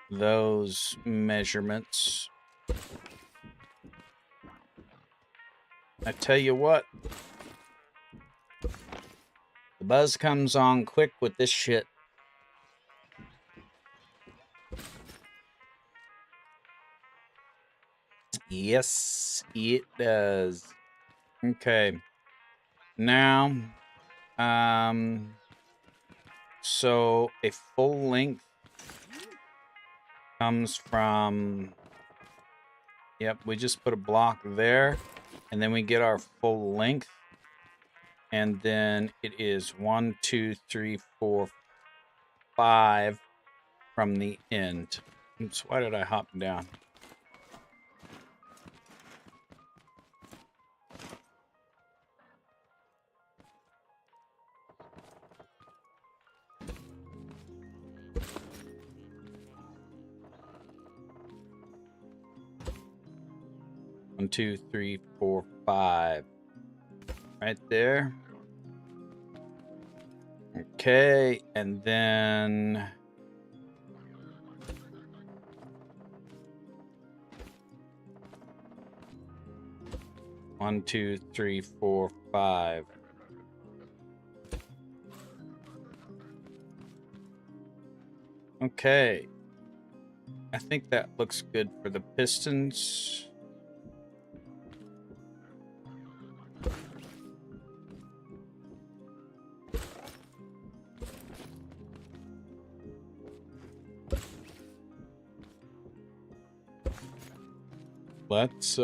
those measurements. I tell you what, the buzz comes on quick with this shit. Yes, it does. Okay. Now, so a full length comes from, yep, we just put a block there, and then we get our full length, and then it is 1, 2, 3, 4, 5 from the end. Oops, why did I hop down? One, 2, 3, 4, 5. Right there. Okay, and then one, 2, 3, 4, 5. Okay. I think that looks good for the pistons. Let's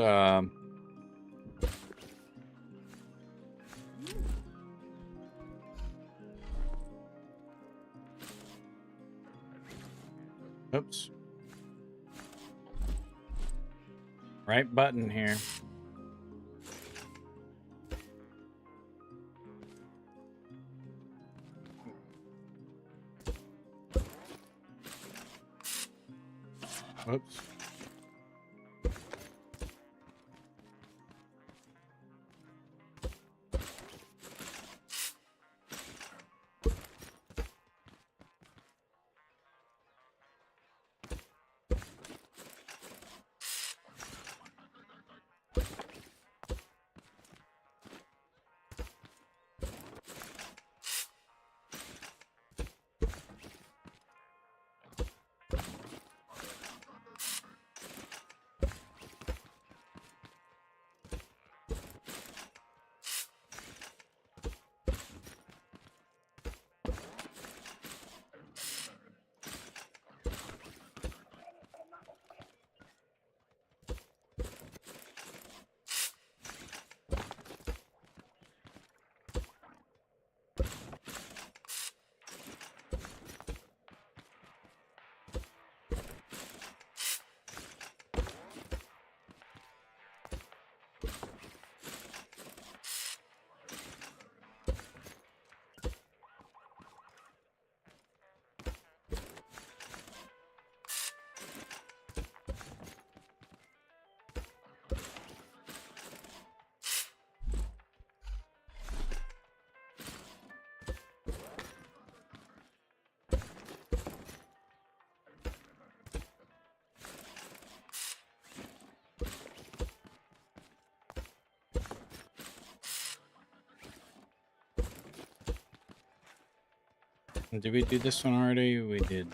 oops. Right button here. Oops. Did we do this one already? We did.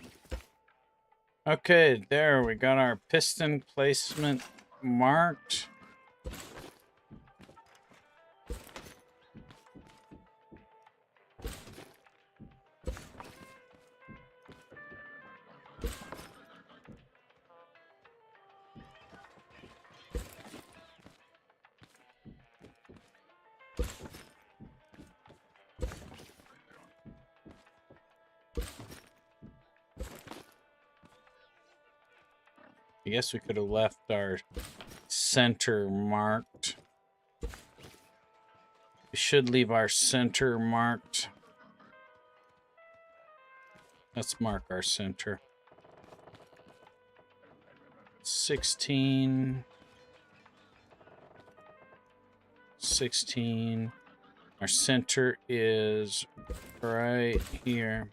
Okay, there we got our piston placement marked. I guess we could have left our center marked. We should leave our center marked. Let's mark our center. 16. 16. Our center is right here.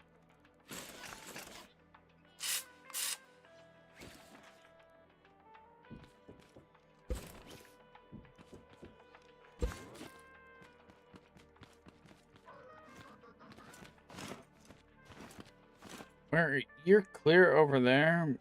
Where you're clear over there.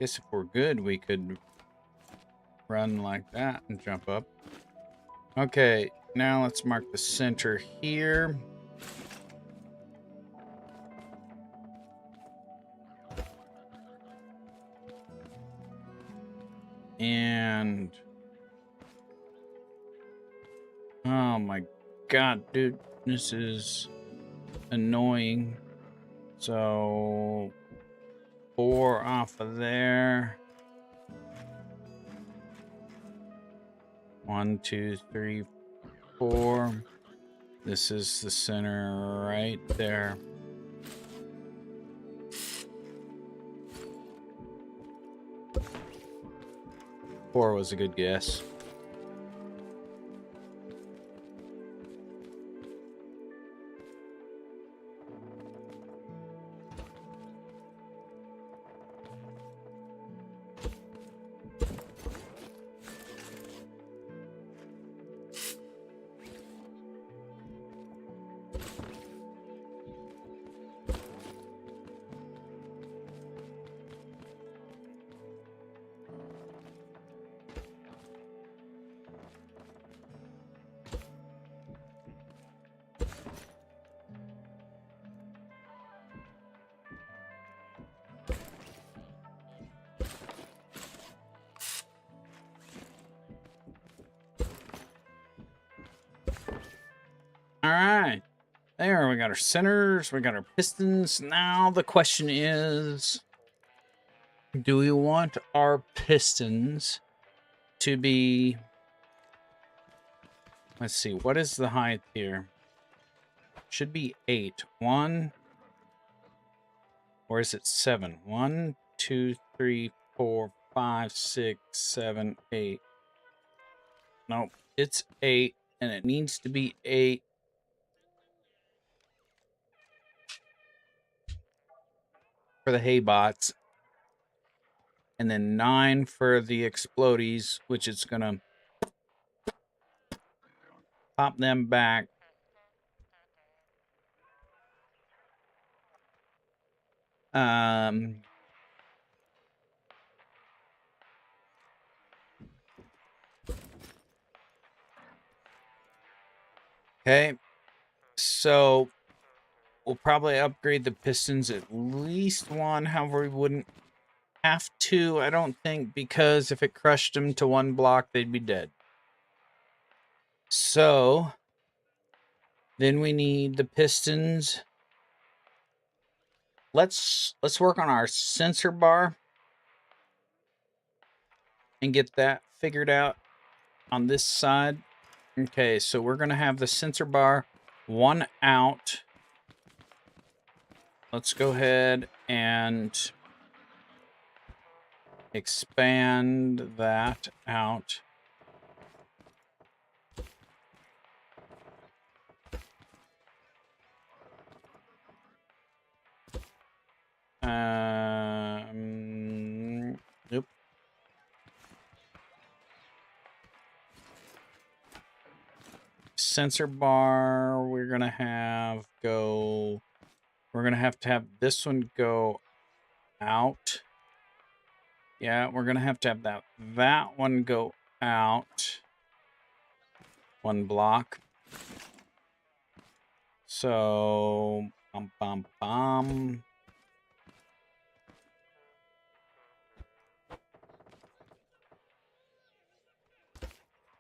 Guess if we're good, we could run like that and jump up. Okay, now let's mark the center here. And oh my god, dude, this is annoying. So 4 off of there. 1, 2, 3, 4. This is the center right there. Four was a good guess. All right, there we got our centers, we got our pistons. Now the question is, do we want our pistons to be, let's see, what is the height here? Should be 8. 1, or is it 7? 1, 2, 3, 4, 5, 6, 7, 8. Nope, it's 8, and it needs to be 8. For the hay bots, and then 9 for the explodies, which it's gonna pop them back. Okay, so we'll probably upgrade the pistons at least 1. However, we wouldn't have to, I don't think, because if it crushed them to 1 block, they'd be dead. So then we need the pistons. Let's work on our sensor bar and get that figured out on this side. Okay, so we're gonna have the sensor bar 1 out. Let's go ahead and expand that out. sensor bar, we're going to have go... We're going to have this one go out. Yeah, we're going to have that one go out. One block. So, bum, bum, bum.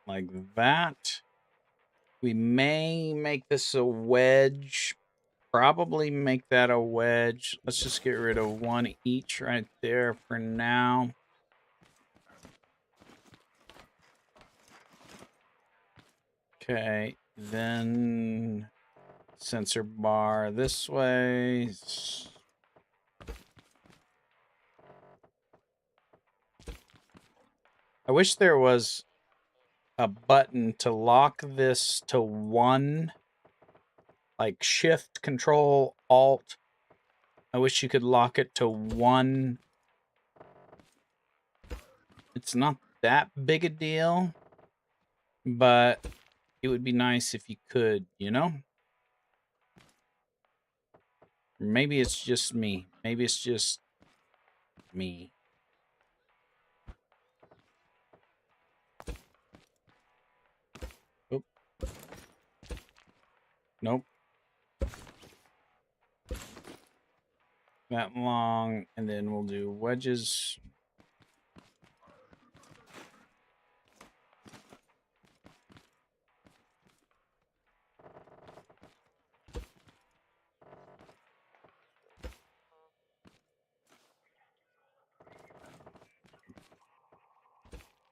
Like that. We may make this a wedge. Probably make that a wedge. Let's just get rid of one each right there for now. Okay, then sensor bar this way. I wish there was a button to lock this to one, like Shift, Control, Alt. I wish you could lock it to one. It's not that big a deal, but it would be nice if you could, you know? Maybe it's just me. Maybe it's just me. Oop. Nope. That long, and then we'll do wedges.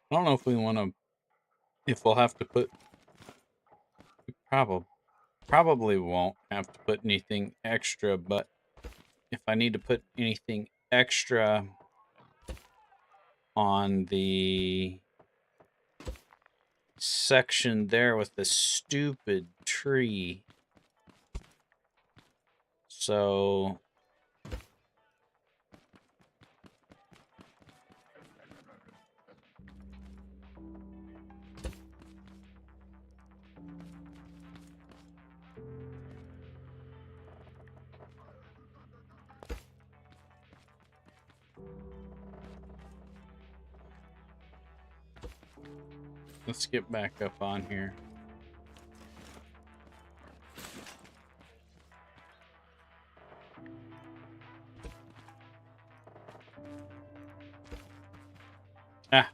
I don't know if we want to, if we'll have to put, probably won't have to put anything extra, but if I need to put anything extra on the section there with the stupid tree. So let's get back up on here. Ah.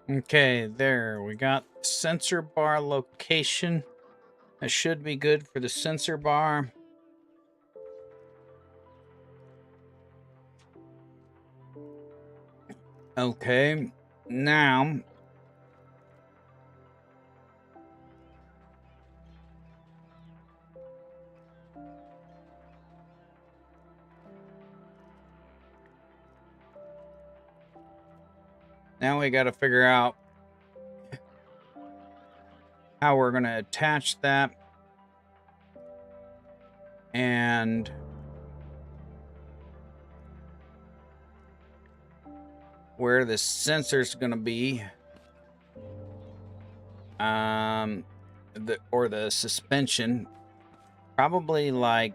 Okay, there, we got sensor bar location. That should be good for the sensor bar. Okay, now we got to figure out how we're going to attach that and where the sensor's going to be. The suspension, probably like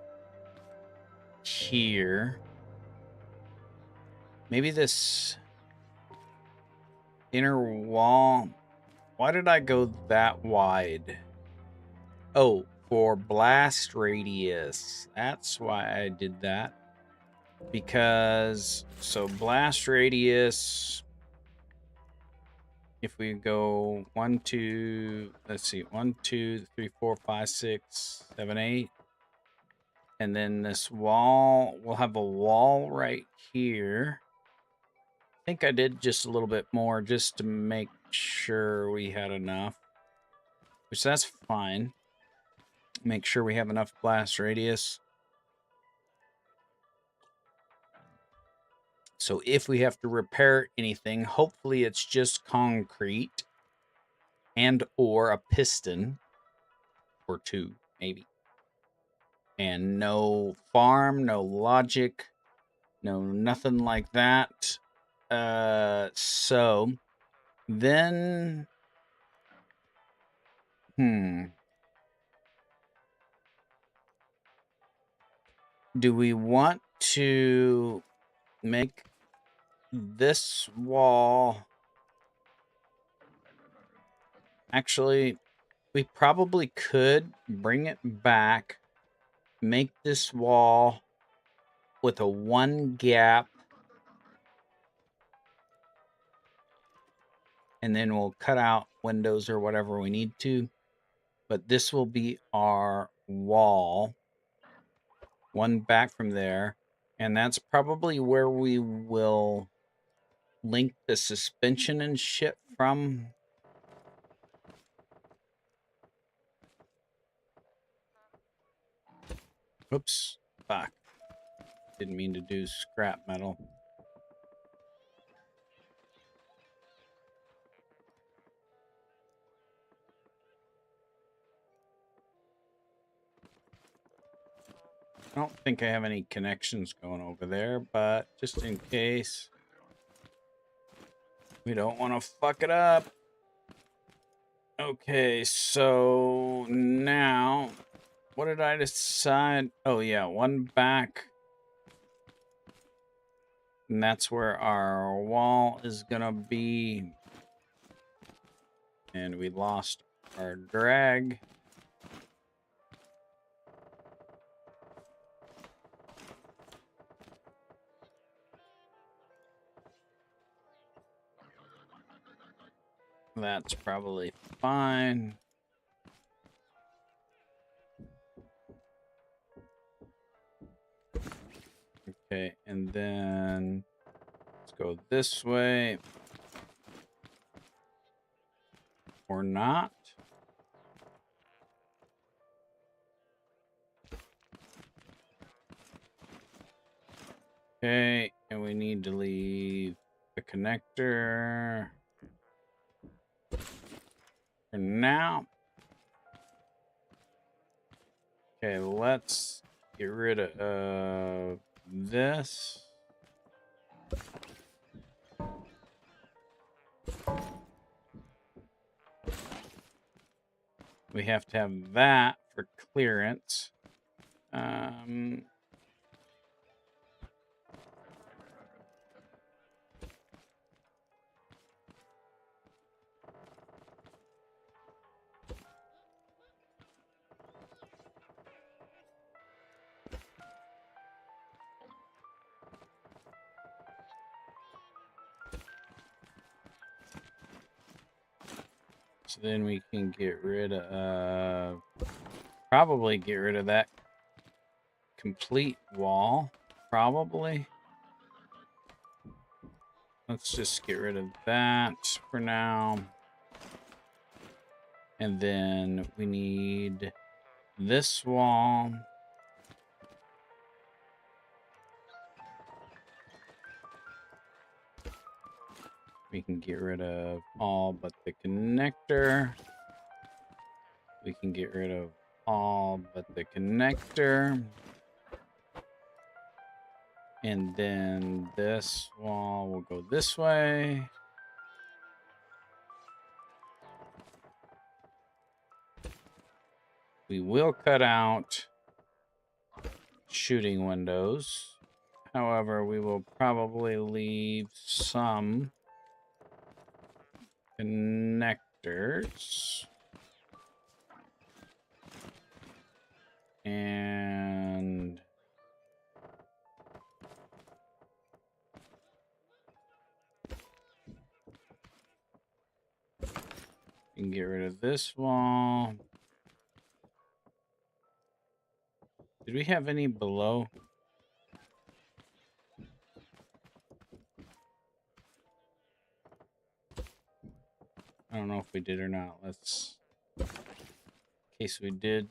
here. Maybe this inner wall. Why did I go that wide? Oh, for blast radius. That's why I did that. Because, so blast radius, if we go 1, 2, let's see, 1, 2, 3, 4, 5, 6, 7, 8. And then this wall, we'll have a wall right here. I think I did just a little bit more just to make sure we had enough. which that's fine. Make sure we have enough blast radius. So if we have to repair anything, hopefully it's just concrete and or a piston or two, maybe. And no farm, no logic, no nothing like that. So then, do we want to make this wall? Actually, we probably could bring it back, make this wall with a 1 gap, and then we'll cut out windows or whatever we need to. But this will be our wall, 1 back from there, and that's probably where we will link the suspension and shit from. Oops, fuck. Didn't mean to do scrap metal. I don't think I have any connections going over there, but just in case, we don't want to fuck it up. Okay, so now, what did I decide? Oh yeah, 1 back. And that's where our wall is gonna be. And we lost our drag. That's probably fine. Okay, and then let's go this way. Or not. Okay, and we need to leave the connector for now. Okay, let's get rid of this. We have to have that for clearance. So then we can get rid of, probably get rid of that complete wall, probably. Let's just get rid of that for now. And then we need this wall. We can get rid of all but the connector. We can get rid of all but the connector. And then this wall will go this way. We will cut out shooting windows. However, we will probably leave some connectors. And you can get rid of this wall. Did we have any below? I don't know if we did or not. Let's case we did.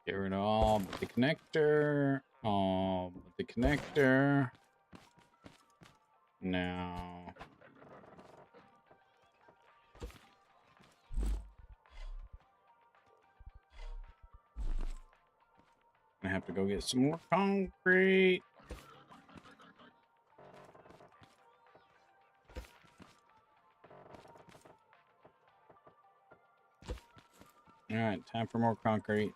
Get rid of all but the connector. All but the connector. Now. I have to go get some more concrete. All right, time for more concrete.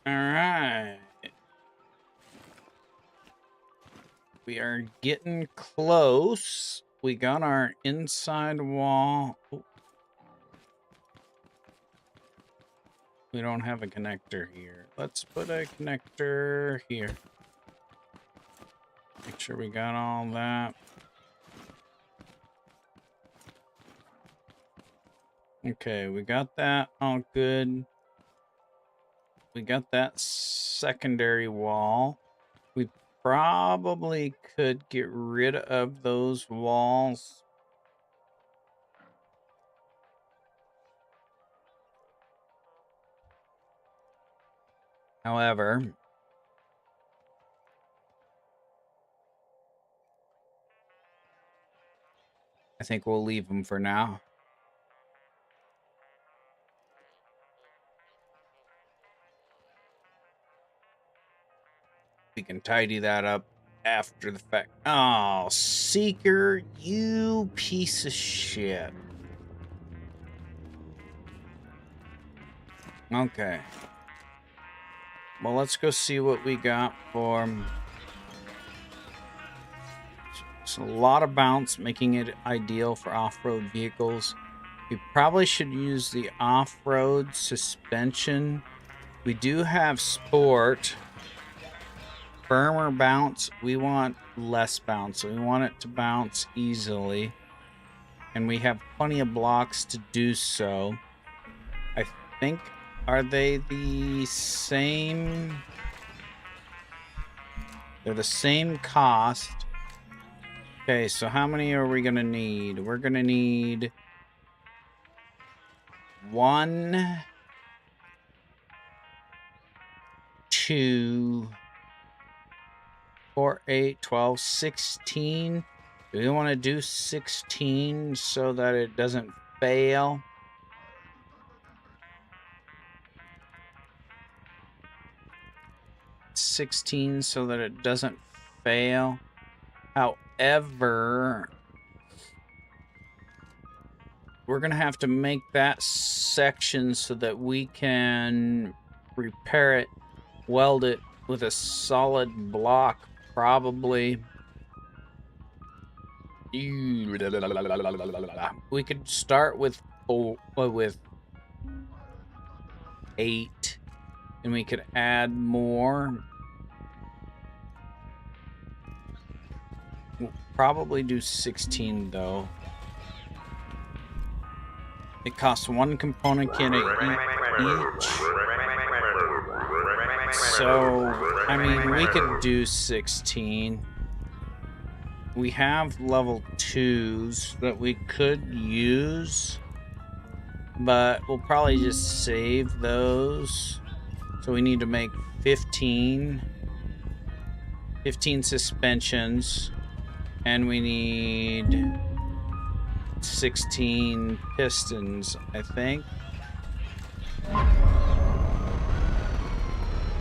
All right. We are getting close. We got our inside wall. Oh. We don't have a connector here. Let's put a connector here. Make sure we got all that. Okay, we got that all good. We got that secondary wall. We probably could get rid of those walls. However, I think we'll leave them for now. We can tidy that up after the fact. Oh, Seeker, you piece of shit. Okay. Well, let's go see what we got for... It's a lot of bounce, making it ideal for off-road vehicles. We probably should use the off-road suspension. We do have sport. Firmer bounce. We want less bounce. So we want it to bounce easily. And we have plenty of blocks to do so. I think... Are they the same? They're the same cost. Okay, so how many are we going to need? We're going to need 1, 2, 4, 8, 12, 16. Do we want to do 16 so that it doesn't fail? $16 so that it doesn't fail. However, we're gonna have to make that section so that we can repair it, weld it with a solid block, probably. We could start with 8. And we could add more. We'll probably do 16 though. It costs 1 component kit each. So, I mean, we could do 16. We have level 2s that we could use, but we'll probably just save those. So we need to make 15 suspensions, and we need 16 pistons, I think.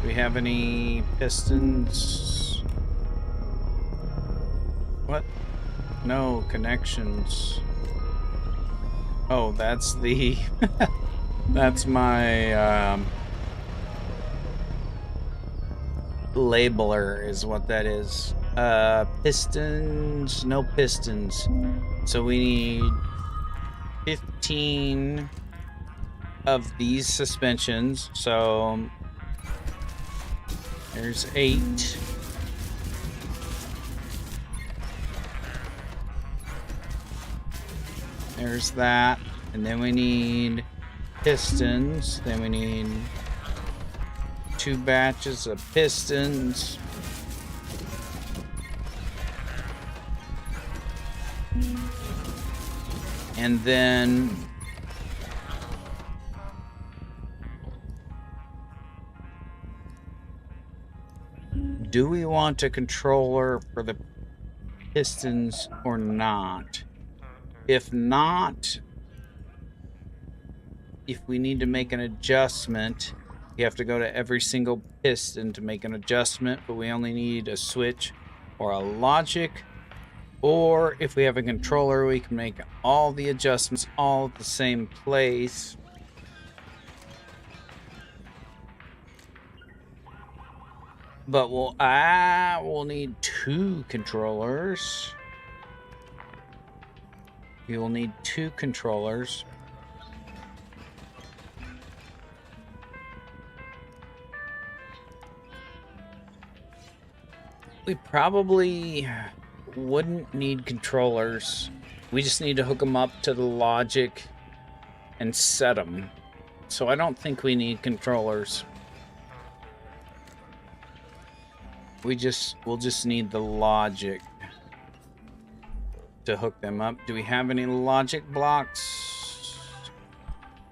Do we have any pistons? What? No connections. Oh, that's the... that's my, labeler is what that is. Pistons, no pistons. So we need 15 of these suspensions. So there's 8. There's that. And then we need pistons. Then we need 2 batches of pistons. And then do we want a controller for the pistons or not? If not, if we need to make an adjustment, you have to go to every single piston to make an adjustment, but we only need a switch or a logic. Or if we have a controller, we can make all the adjustments all at the same place. But we'll need 2 controllers. We will need 2 controllers. We probably wouldn't need controllers. We just need to hook them up to the logic and set them. So I don't think we need controllers. We'll just need the logic to hook them up. Do we have any logic blocks?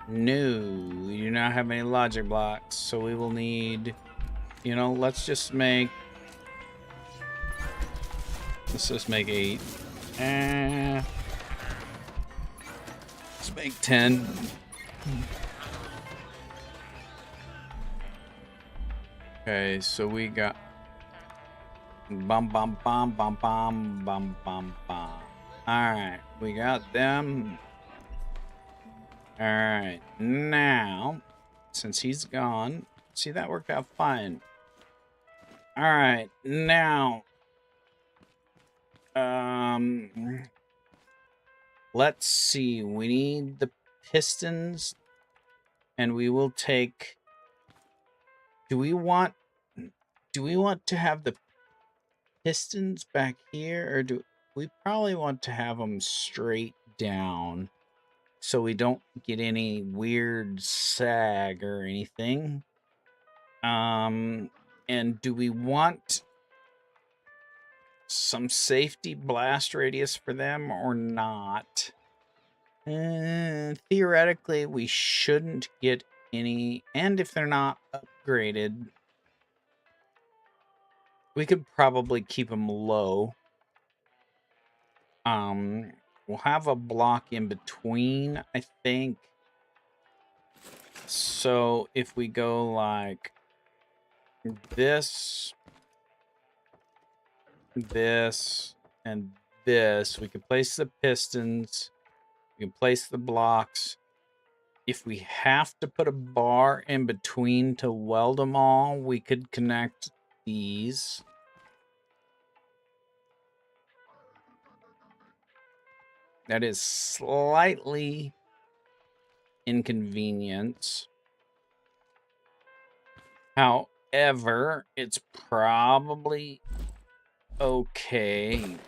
No, we do not have any logic blocks. So we will need, you know, let's just make 8. Let's make 10. Okay, so we got bum bum bum bum bum bum bum bum. Alright, we got them. Alright, now, since he's gone, see, that worked out fine. Alright, now, let's see, we need the pistons, and we will take, do we want to have the pistons back here, or do we probably want to have them straight down so we don't get any weird sag or anything? And do we want some safety blast radius for them or not? Theoretically, we shouldn't get any, and if they're not upgraded, we could probably keep them low. We'll have a block in between, I think. So if we go like this, and this, we can place the pistons, we can place the blocks. If we have to put a bar in between to weld them all, we could connect these. That is slightly inconvenience. However, it's probably okay. You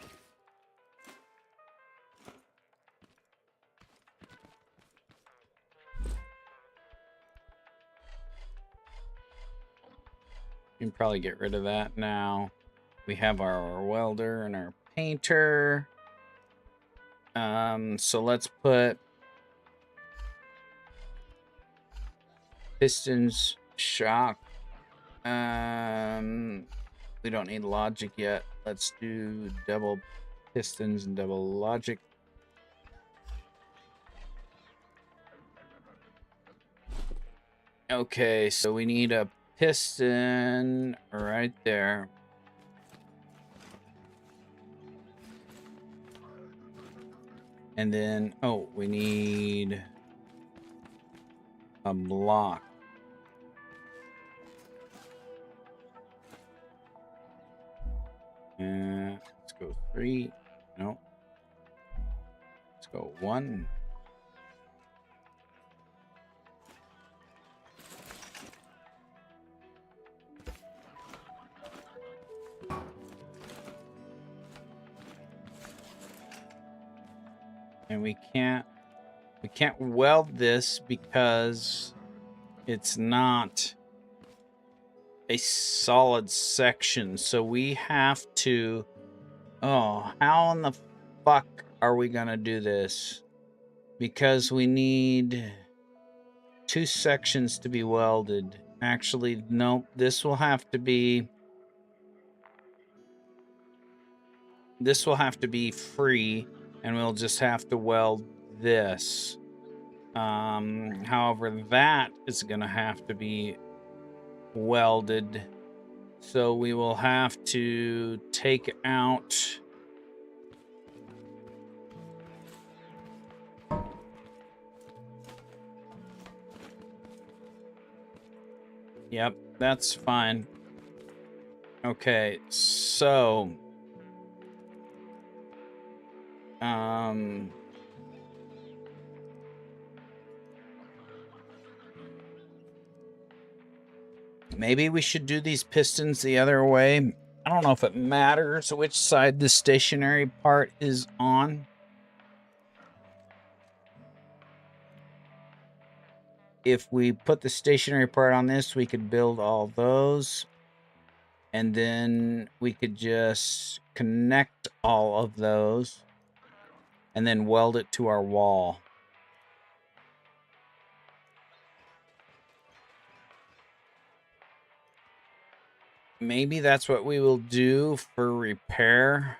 can probably get rid of that now. We have our welder and our painter. So let's put pistons, shock. We don't need logic yet. Let's do double pistons and double logic. Okay, so we need a piston right there. And then, oh, we need a block. And let's go 3. No. Let's go 1. And we can't weld this because it's not a solid section. So we have to, oh, how in the fuck are we gonna do this? Because we need 2 sections to be welded. Actually, nope, this will have to be free, and we'll just have to weld this. However, that is gonna have to be welded, so we will have to take out yep, that's fine. Okay, so maybe we should do these pistons the other way. I don't know if it matters which side the stationary part is on. If we put the stationary part on this, we could build all those. And then we could just connect all of those and then weld it to our wall. Maybe that's what we will do for repair.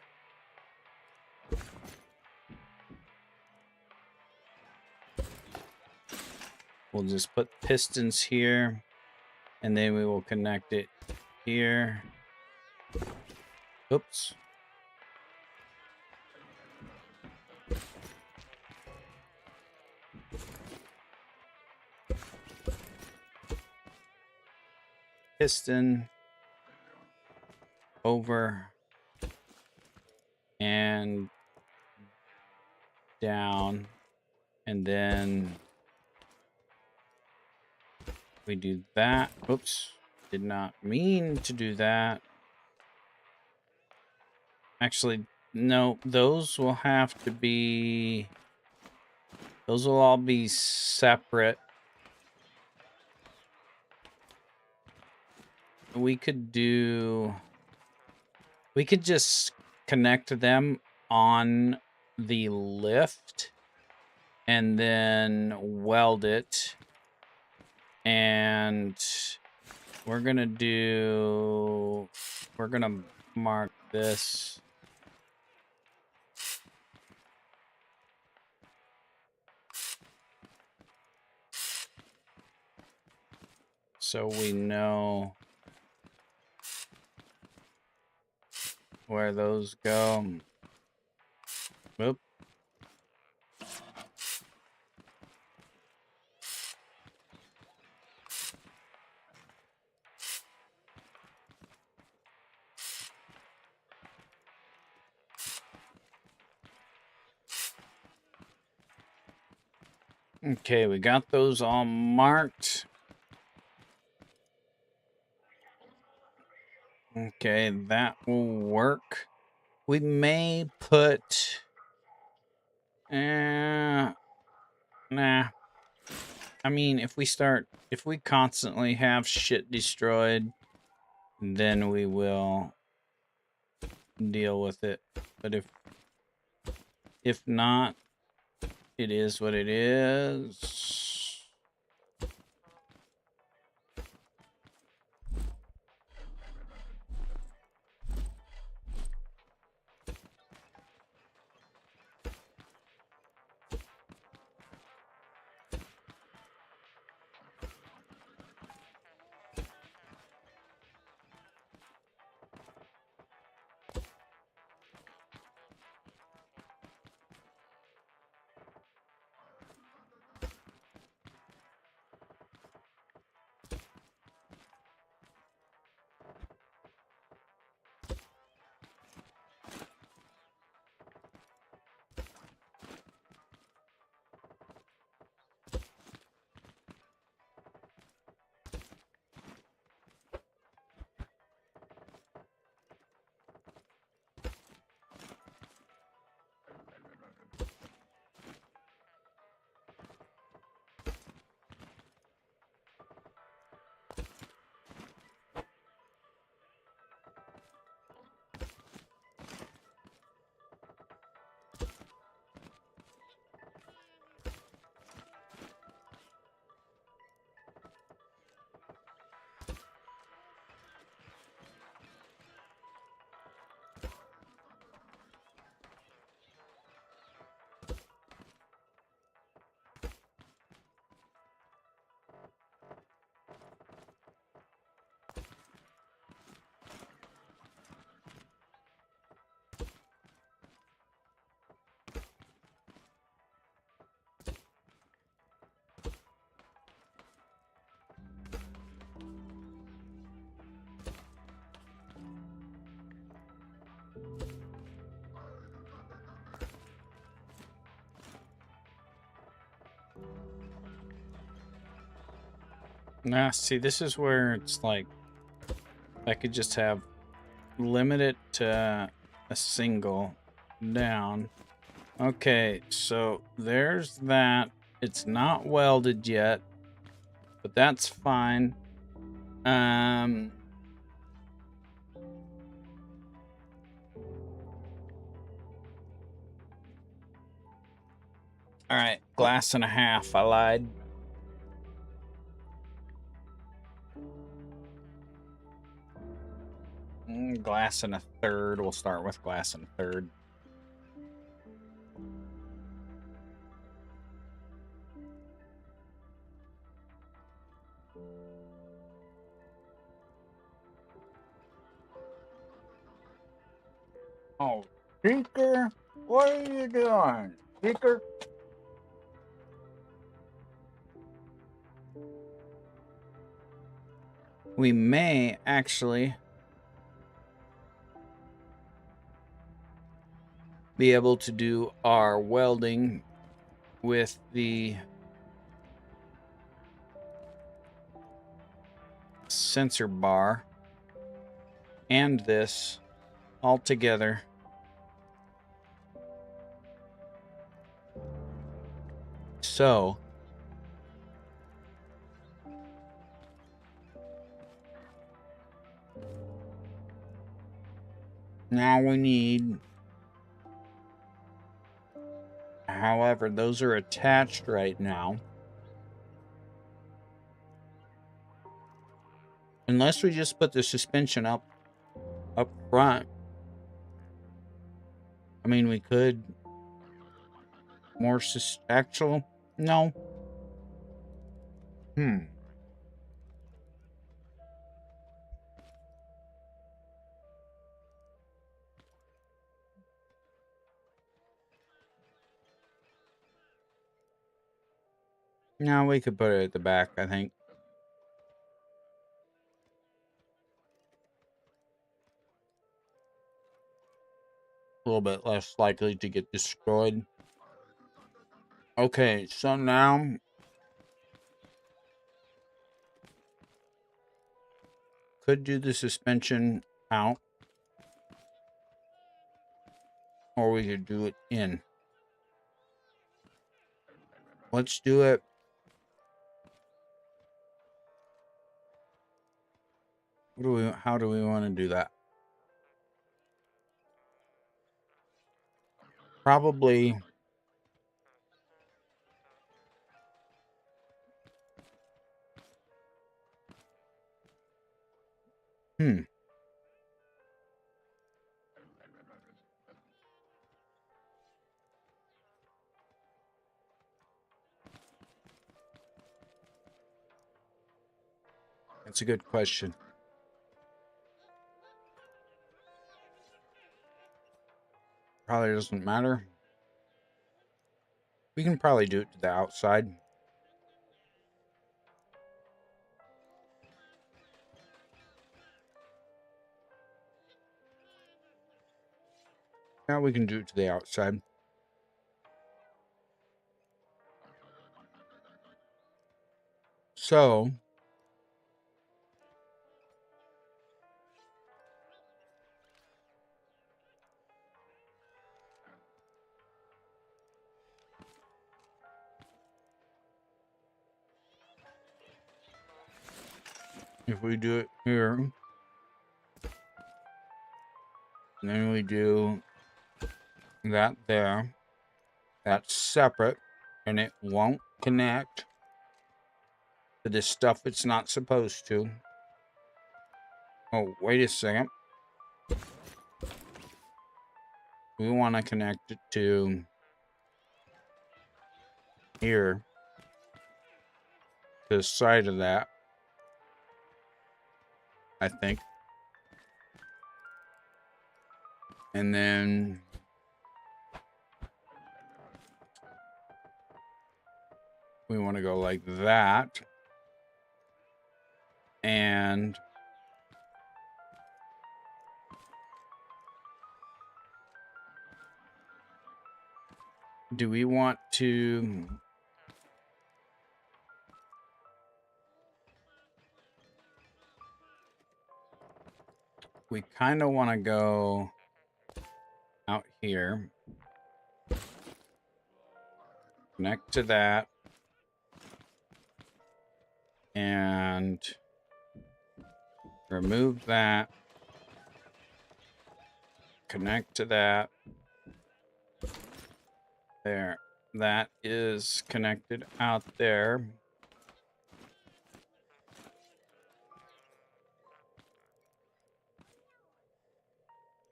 We'll just put pistons here, and then we will connect it here. Oops. Piston over and down, and then we do that. Oops, did not mean to do that. Actually, no, those will have to be, those will all be separate. We could just connect them on the lift and then weld it. And we're gonna mark this. So we know where those go. Oop. Okay, we got those all marked. Okay, that will work. We may put... nah. I mean, if we constantly have shit destroyed, then we will deal with it. But if not, it is what it is. Nah, see, this is where it's like I could just have limit it to a single down. Okay, so there's that. It's not welded yet, but that's fine. All right, glass and a half. I lied. Glass and a third. We'll start with glass and a third. Oh, Seeker, what are you doing? Seeker? We may actually be able to do our welding with the sensor bar and this all together. So now we need, however, those are attached right now. Unless we just put the suspension up front. I mean, we could more actual. No. No, we could put it at the back, I think. A little bit less likely to get destroyed. Okay, so now could do the suspension out, or we could do it in. Let's do it. How do we want to do that? Probably That's a good question. Probably doesn't matter. We can probably do it to the outside. Yeah, we can do it to the outside. So if we do it here, then we do that there, that's separate, and it won't connect to this stuff it's not supposed to. Oh, wait a second. We want to connect it to here, to the side of that, I think. And then we want to go like that. And do we want to we kind of want to go out here. Connect to that. And remove that. Connect to that. There. That is connected out there.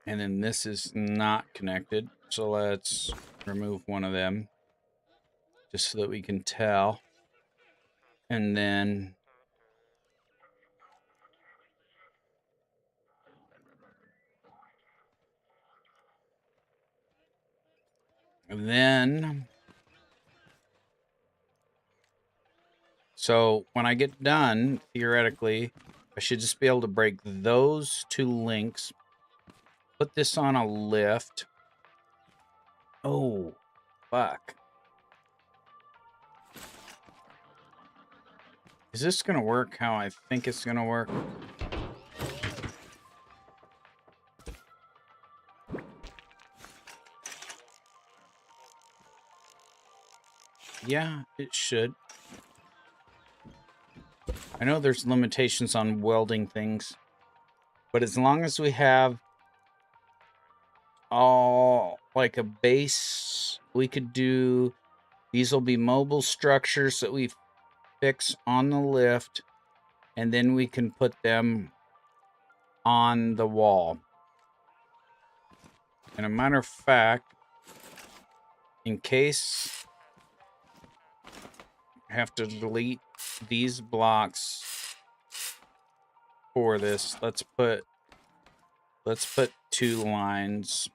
And then this is not connected. So let's remove one of them just so that we can tell. And then so when I get done, theoretically, I should just be able to break those two links, put this on a lift. Oh, fuck. Is this going to work how I think it's going to work? Yeah, it should. I know there's limitations on welding things, but as long as we have all like a base, we could do, these will be mobile structures that we fix on the lift, and then we can put them on the wall. And a matter of fact, in case I have to delete these blocks for this, let's put 2 lines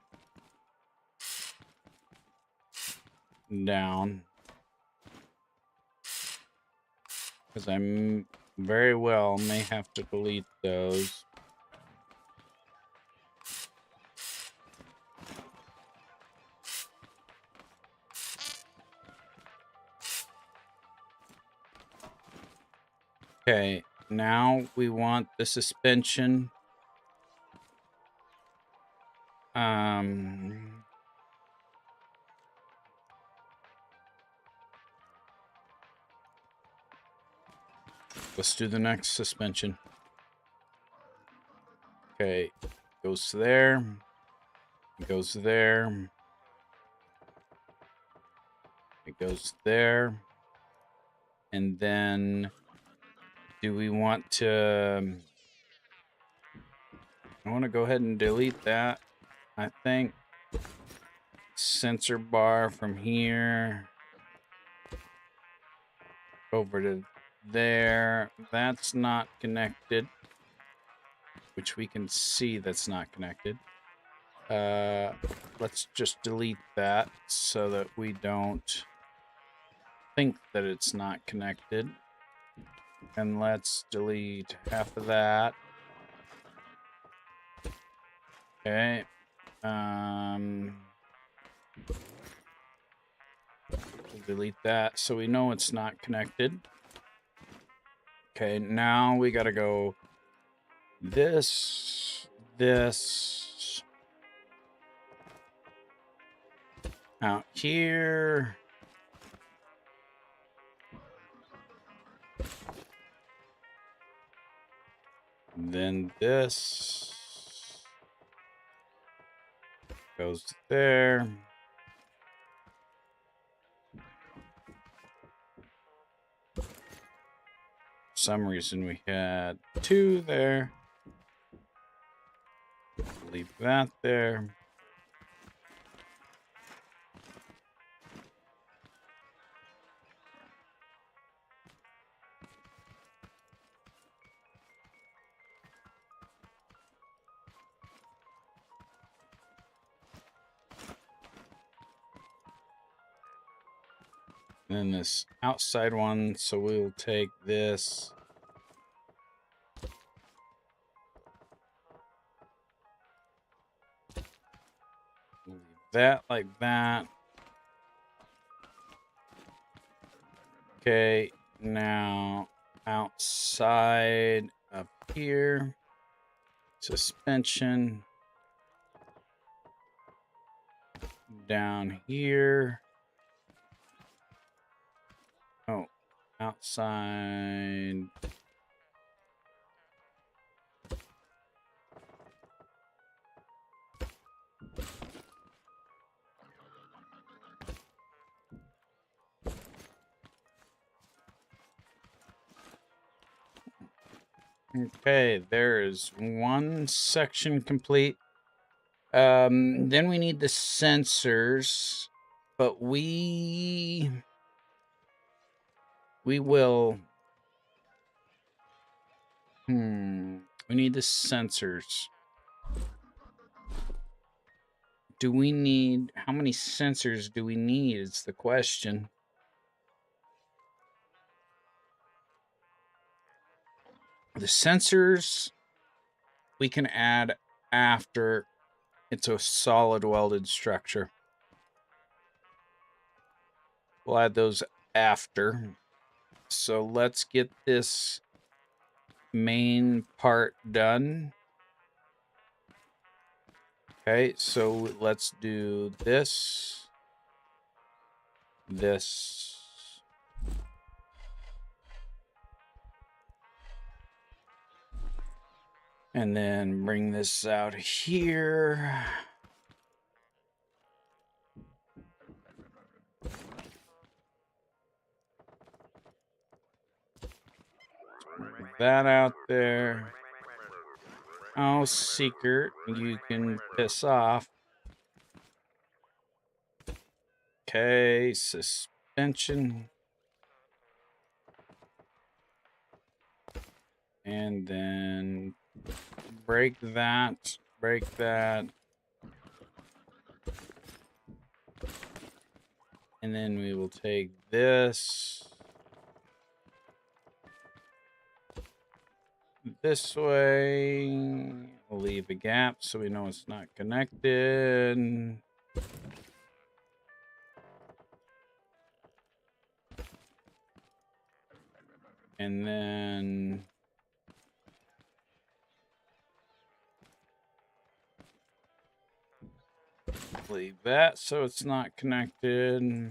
down, because I'm very well may have to delete those. Okay, now we want the suspension. Let's do the next suspension. Okay, goes there. It goes there. It goes there. And then do we want to... I want to go ahead and delete that. I think sensor bar from here over to there. That's not connected, which we can see that's not connected. Let's just delete that so that we don't think that it's not connected. And let's delete half of that. Okay. We'll delete that so we know it's not connected. Okay, now we gotta go this, out here. Then this goes there. For some reason we had 2 there. Leave that there. And then this outside one, so we'll take this. Leave that like that. Okay, now outside up here. Suspension. Down here. Oh, outside. Okay, there is one section complete. Then we need the sensors, but we will. We need the sensors. Do we need, how many sensors do we need is the question. The sensors we can add after it's a solid welded structure. We'll add those after. So let's get this main part done. Okay, so let's do this. This. And then bring this out here. Bring that out there. Oh, Seeker, you can piss off. Okay, suspension. And then break that, break that. And then we will take this way. We'll leave a gap so we know it's not connected. And then leave that so it's not connected.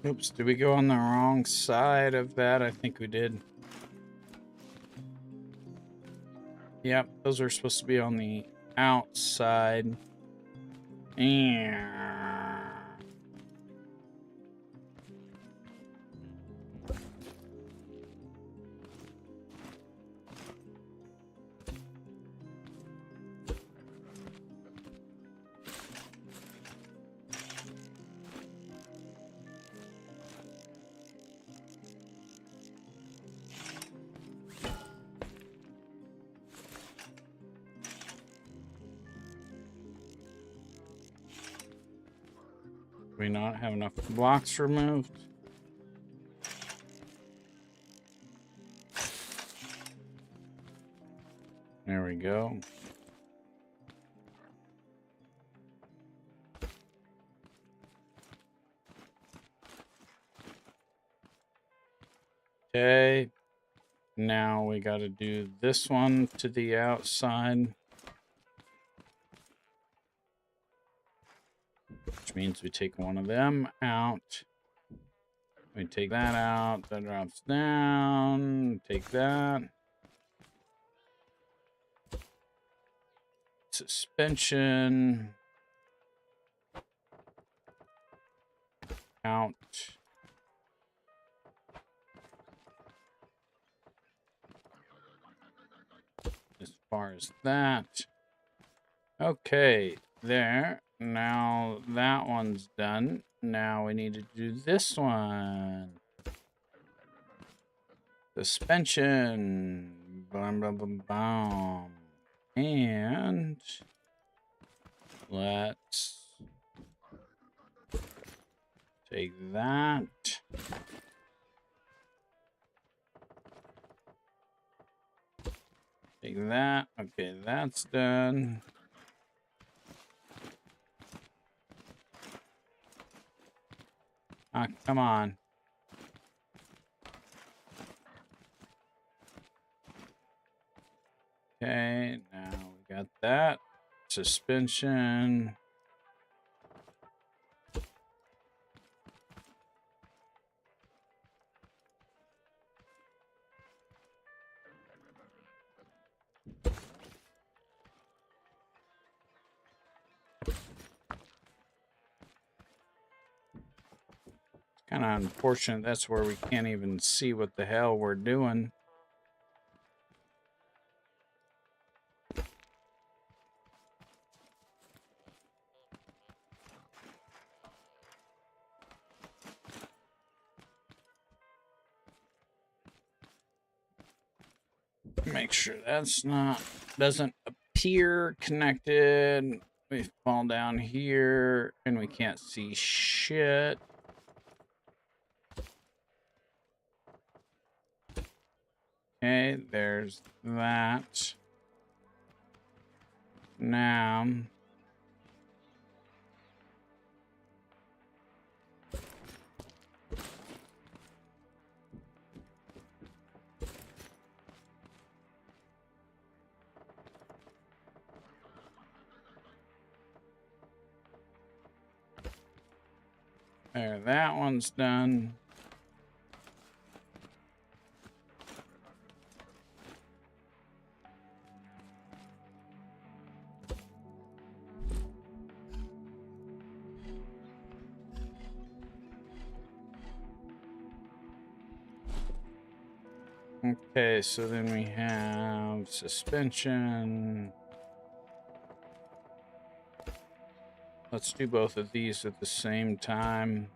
Oops, did we go on the wrong side of that? I think we did. Yep, those are supposed to be on the outside. Do we not have enough blocks removed? There we go. Okay. Now we got to do this one to the outside. Which means we take one of them out. We take that out. That drops down. Take that. Suspension. Out. far as that. Okay, there. Now that one's done. Now we need to do this one. Suspension. Bum, bum, bum, bum. And let's take that. Take that. Okay, that's done. Ah, come on. Okay, now we got that. Suspension. Kind of unfortunate. That's where we can't even see what the hell we're doing. Make sure that's not, doesn't appear connected. We fall down here and we can't see shit. Okay, there's that. Now, there, that one's done. Okay, so then we have suspension. Let's do both of these at the same time.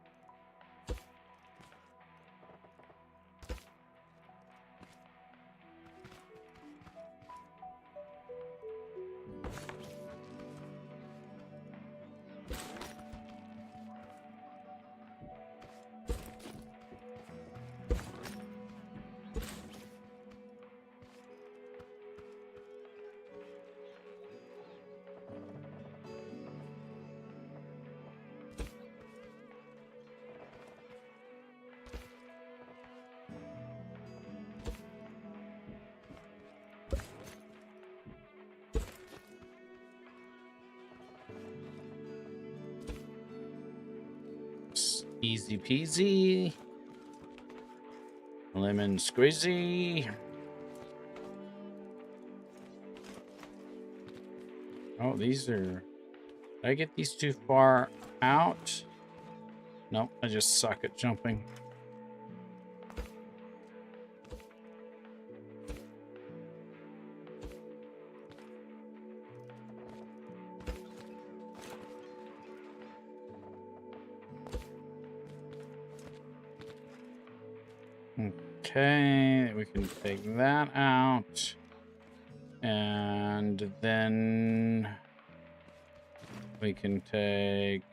Easy peasy. Lemon squeezy. Oh, these are... Did I get these too far out? Nope, I just suck at jumping. Okay, we can take that out. And then we can take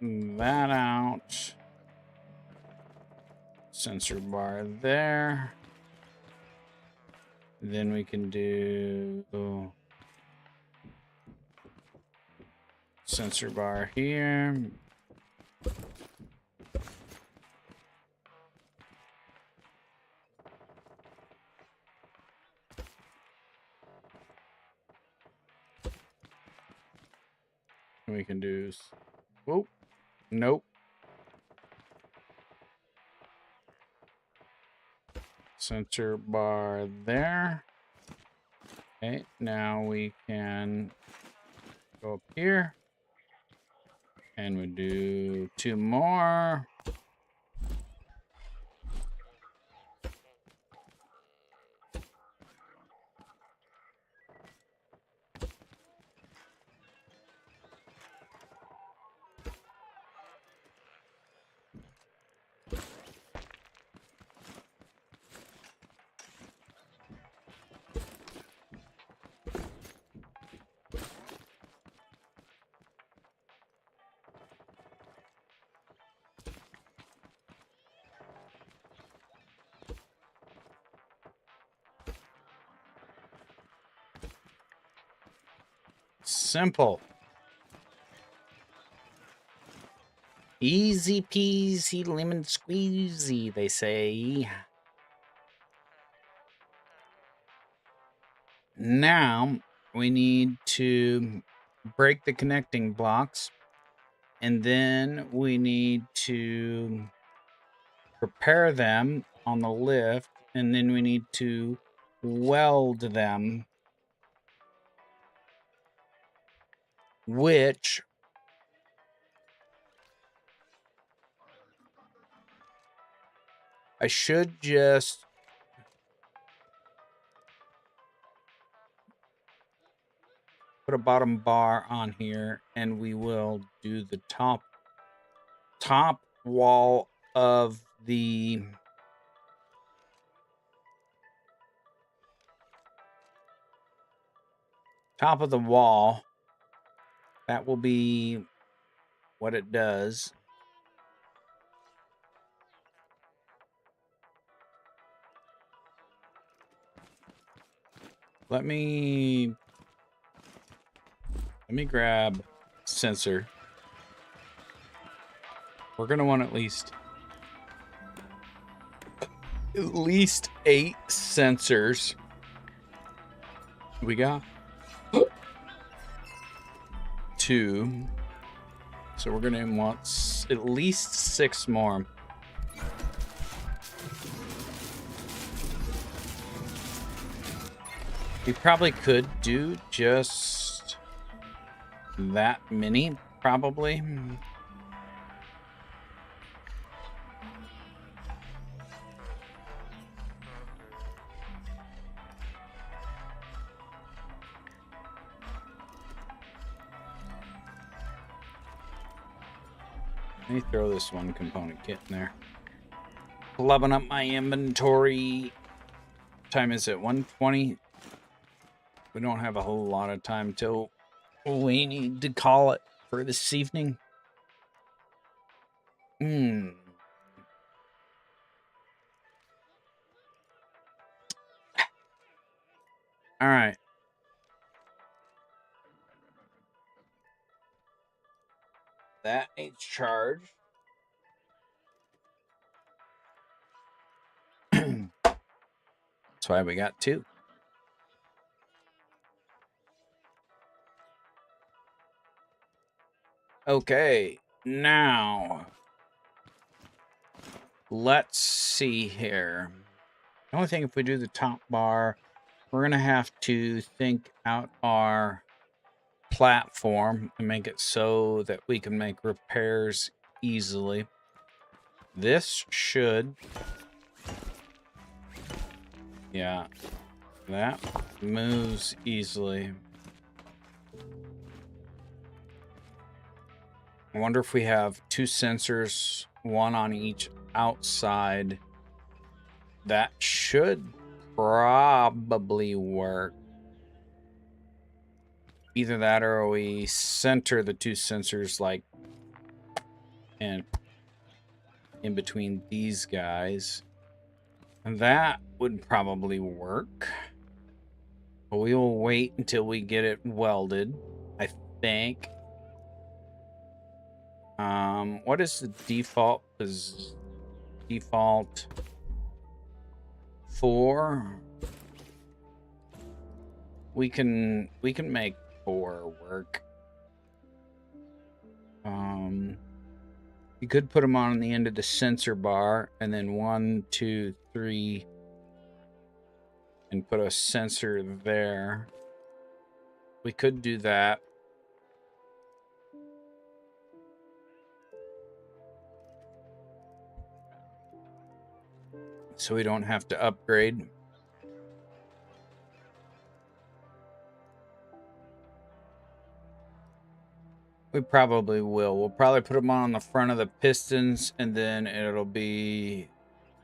that out. Sensor bar there. Then we can do sensor bar here. We can do, whoop, nope. Sensor bar there. Okay, now we can go up here. And we do 2 more. Simple. Easy peasy lemon squeezy, they say. Now we need to break the connecting blocks, and then we need to prepare them on the lift, and then we need to weld them, which I should just put a bottom bar on here, and we will do the top wall of the top of the wall. That will be what it does. Let me grab sensor. We're gonna want at least 8 sensors. We got 2, so we're gonna want at least 6 more. We probably could do just that many, probably. Let me throw this one component kit in there. Clubbing up my inventory. What time is it? 1:20. We don't have a whole lot of time till we need to call it for this evening. All right. That needs charged. That's why we got 2. Okay, now let's see here. The only thing, if we do the top bar, we're gonna have to think out our platform and make it so that we can make repairs easily. This should, yeah, that moves easily. I wonder if we have 2 sensors, 1 on each outside. That should probably work. Either that, or we center the 2 sensors like in between these guys. And that would probably work. But we will wait until we get it welded, I think. What is the default? Is default 4? We can make 4 work. You could put them on the end of the sensor bar, and then 1, 2, 3, and put a sensor there. We could do that. So we don't have to upgrade. We probably will. We'll probably put them on the front of the pistons, and then it'll be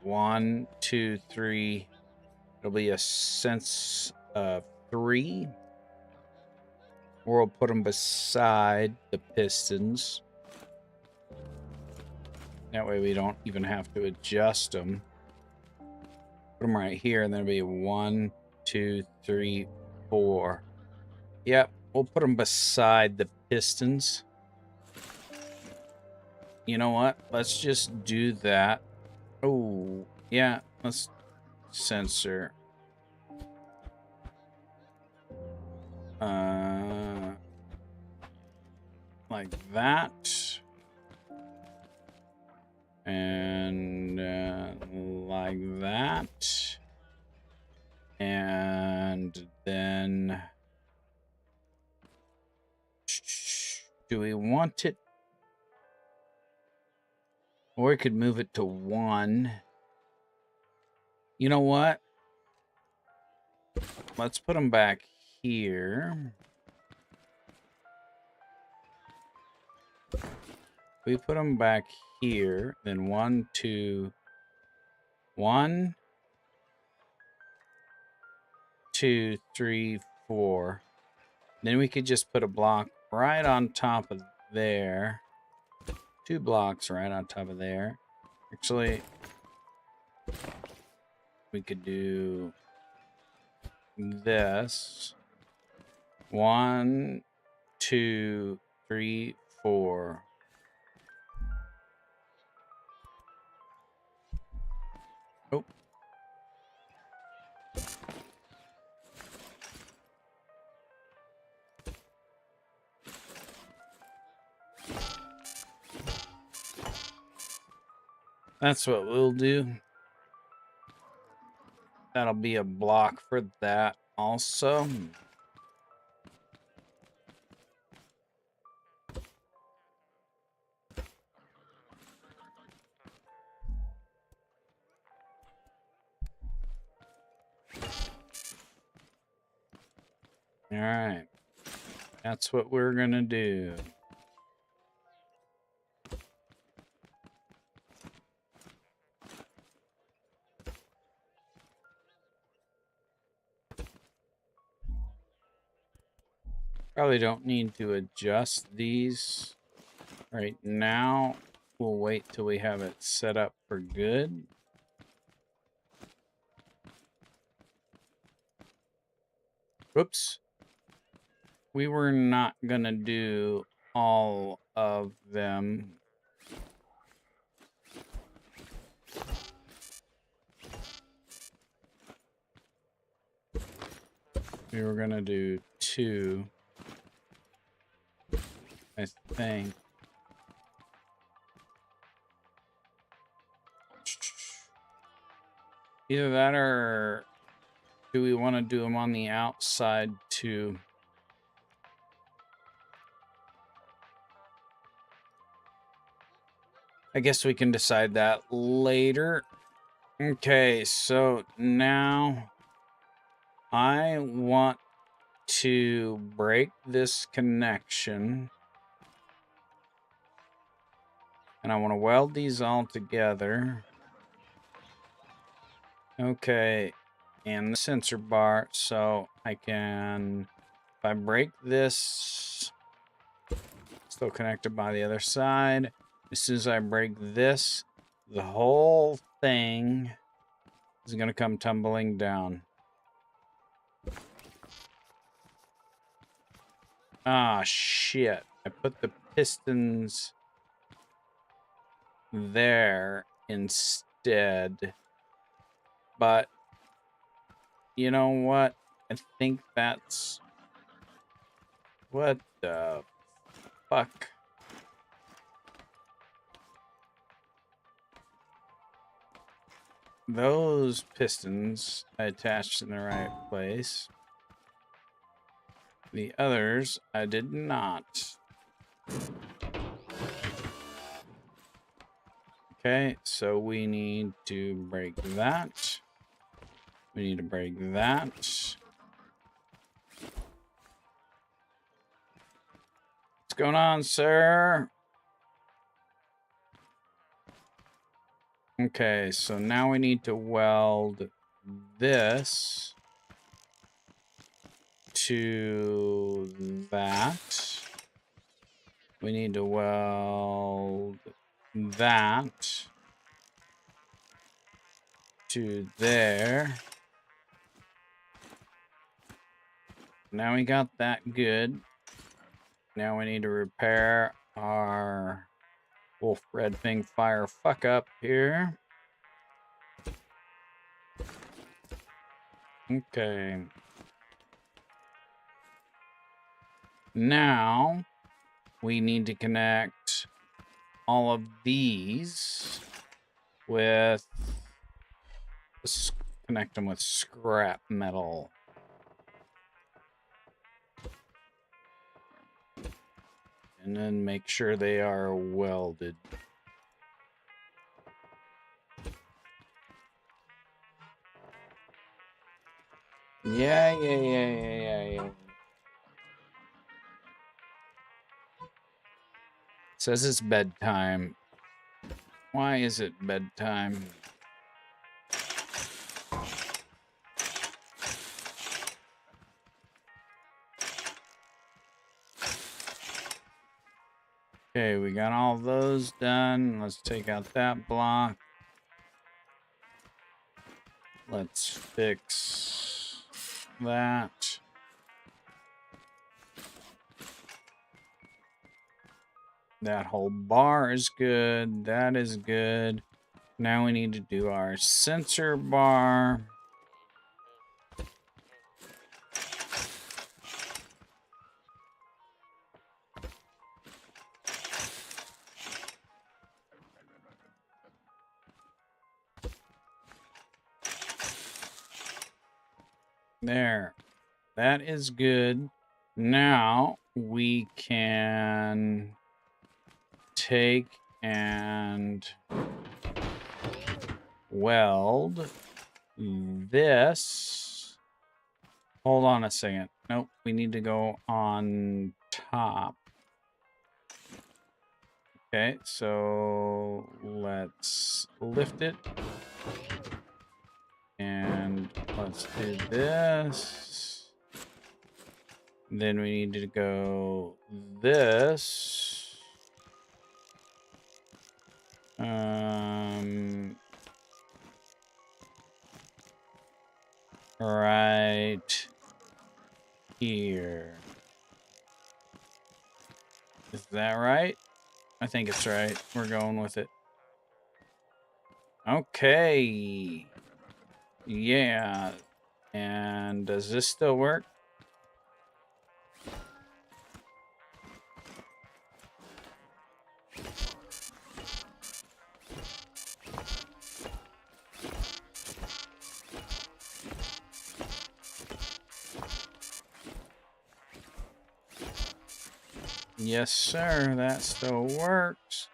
1, 2, 3. It'll be a sense of 3. Or we'll put them beside the pistons. That way we don't even have to adjust them. Put them right here, and then it'll be 1, 2, 3, 4. Yep, We'll put them beside the pistons. You know what? Let's just do that. Oh, yeah. Let's sensor. Like that. And like that. And then... Do we want it? Or we could move it to 1. You know what? Let's put them back here. We put them back here. Then 1, 2, 1, 2, 3, 4. Then we could just put a block right on top of there. 2 blocks right on top of there. Actually, we could do this. 1, 2, 3, 4. Oh. That's what we'll do. That'll be a block for that also. All right. That's what we're going to do. Probably don't need to adjust these right now. We'll wait till we have it set up for good. Whoops. We were not gonna do all of them. We were gonna do 2, I think. Either that or do we want to do them on the outside too? I guess we can decide that later. Okay, so now I want to break this connection. And I want to weld these all together. Okay, and the sensor bar, so I can, if I break this, still connected by the other side. As soon as I break this, the whole thing is going to come tumbling down. Ah, shit. I put the pistons there instead. But, you know what? I think that's... What the fuck? Those pistons I attached in the right place. The others I did not. Okay, so we need to break that. We need to break that. What's going on, sir? Okay, so now we need to weld this to that. We need to weld that to there. now we got that good. Now we need to repair our Wolf Red Fang Fire fuck up here. Okay. Now we need to connect all of these with, let's connect them with scrap metal. And then make sure they are welded. Yeah. It says it's bedtime. Why is it bedtime? Okay, we got all those done. Let's take out that block. Let's fix that. That whole bar is good. That is good. Now we need to do our sensor bar. There. That is good. Now we can take and weld this. Hold on a second. Nope, we need to go on top. Okay, so let's lift it. And let's do this. Then we need to go this. Right here. Is that right? I think it's right. We're going with it. Okay. Yeah. And does this still work? Yes, sir. That still works.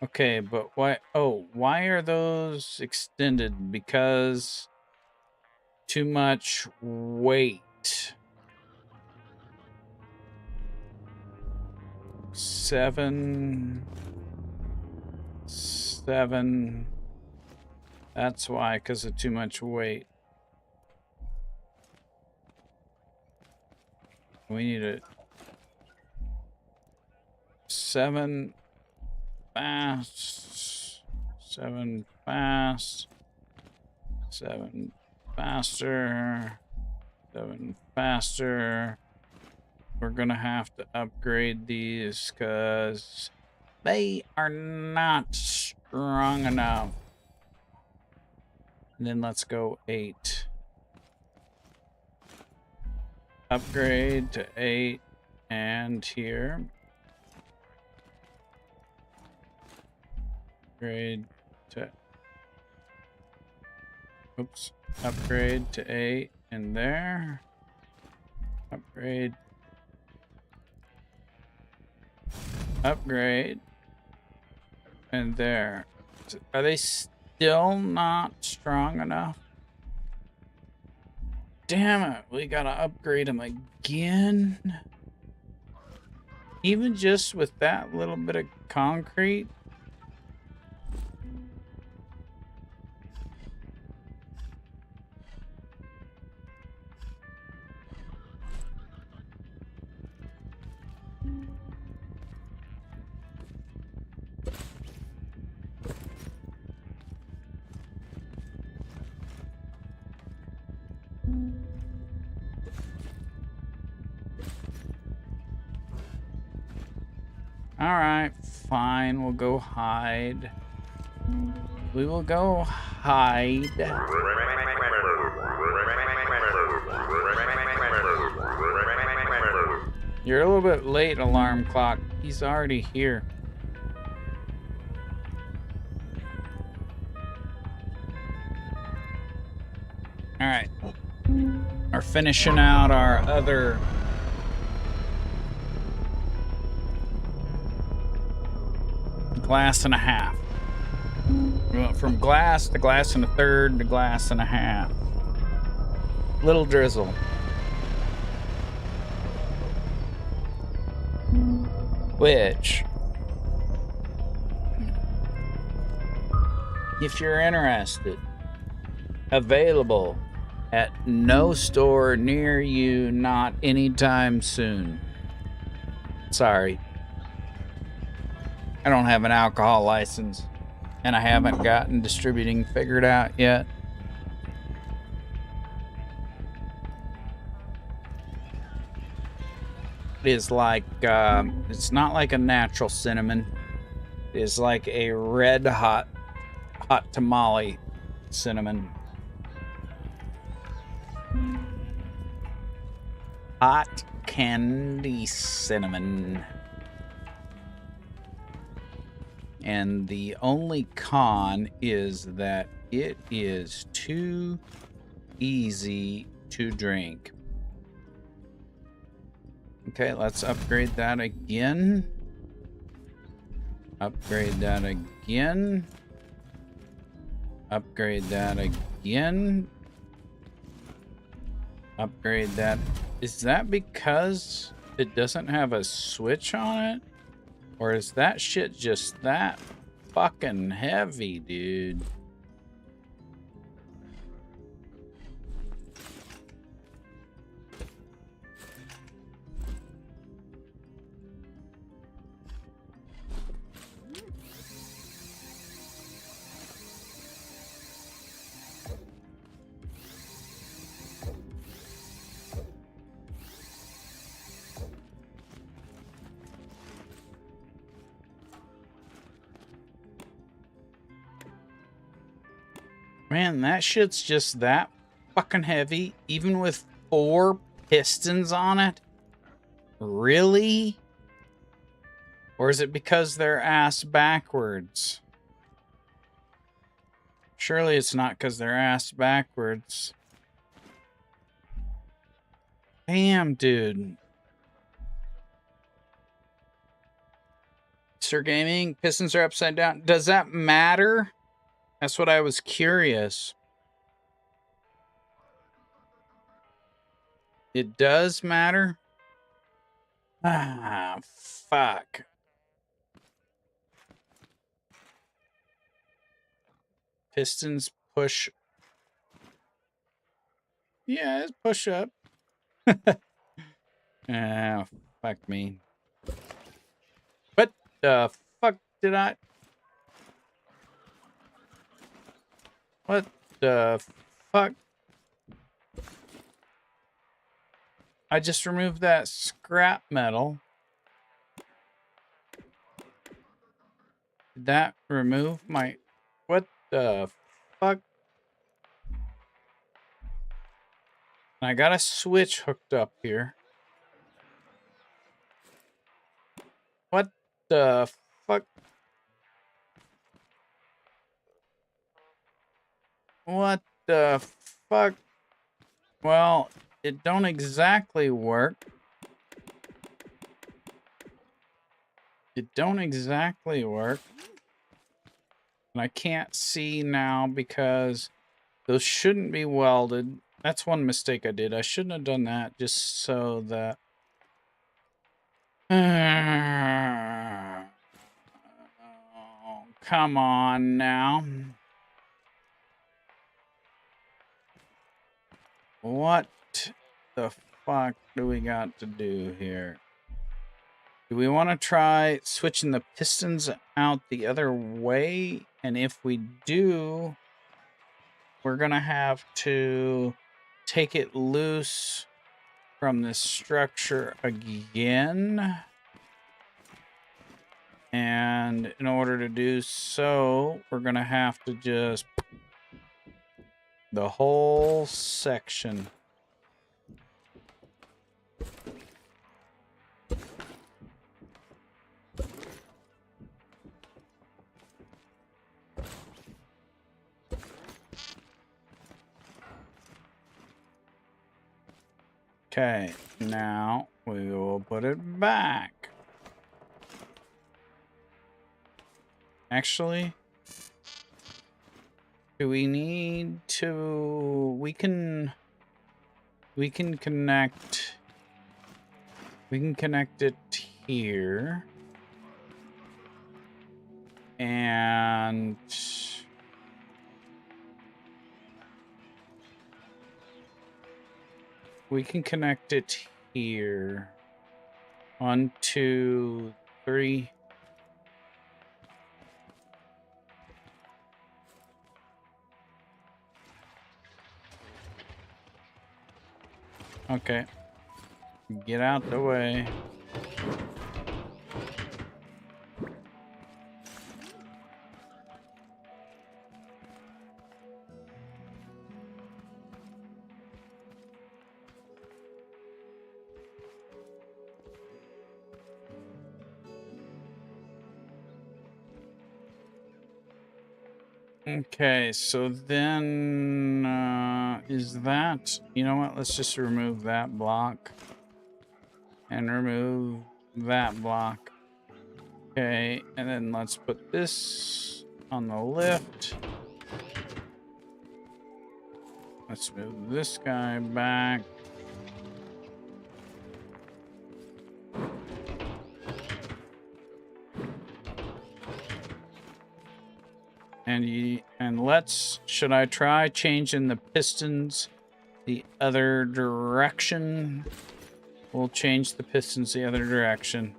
Okay, but why? Oh, why are those extended? Because too much weight. 7. That's why, because of too much weight. We need a 7 fast, 7 fast, 7 faster, 7 faster. We're gonna have to upgrade these because they are not strong enough. And then let's go 8. Upgrade to 8 and here. Upgrade to, oops, upgrade to 8 in there. Upgrade. Upgrade. And there. Are they still not strong enough? Damn it, we gotta upgrade them again. Even just with that little bit of concrete. Alright, fine. We'll go hide. We will go hide. You're a little bit late, alarm clock. He's already here. Alright. We're finishing out our other... glass and a half. We went from glass to glass and a third to glass and a half. Little drizzle. Which, if you're interested, available at no store near you, not anytime soon. Sorry. I don't have an alcohol license, and I haven't gotten distributing figured out yet. It is like, it's not like a natural cinnamon. It is like a red hot tamale cinnamon. Hot candy cinnamon. And the only con is that it is too easy to drink. Okay, let's upgrade that again. Upgrade that again. Upgrade that again. Upgrade that. Is that because it doesn't have a switch on it? Or is that shit just that fucking heavy, dude? Man, that shit's just that fucking heavy, even with 4 pistons on it? Really? Or is it because they're ass backwards? Surely it's not because they're ass backwards. Damn, dude. Sir Gaming, pistons are upside down. Does that matter? That's what I was curious. It does matter? Ah, fuck. Pistons push. Yeah, it's push up. Ah, fuck me. What the fuck did I... What the fuck? I just removed that scrap metal. Did that remove my... What the fuck? I got a switch hooked up here. What the fuck? What the fuck? Well, it don't exactly work. It don't exactly work. And I can't see now because those shouldn't be welded. That's one mistake I did. I shouldn't have done that just so that... Oh, come on now. What the fuck do we got to do here? Do we want to try switching the pistons out the other way? And if we do, we're going to have to take it loose from this structure again. And in order to do so, we're going to have to just the whole section. Okay, now we will put it back. Actually, do we need to... We can connect... We can connect it here. And... we can connect it here. 1, 2, 3. Okay. Get out the way. Okay, so then is that, you know what, let's just remove that block and remove that block. Okay, and then let's put this on the lift. Let's move this guy back. And let's, should I try changing the pistons the other direction? We'll change the pistons the other direction.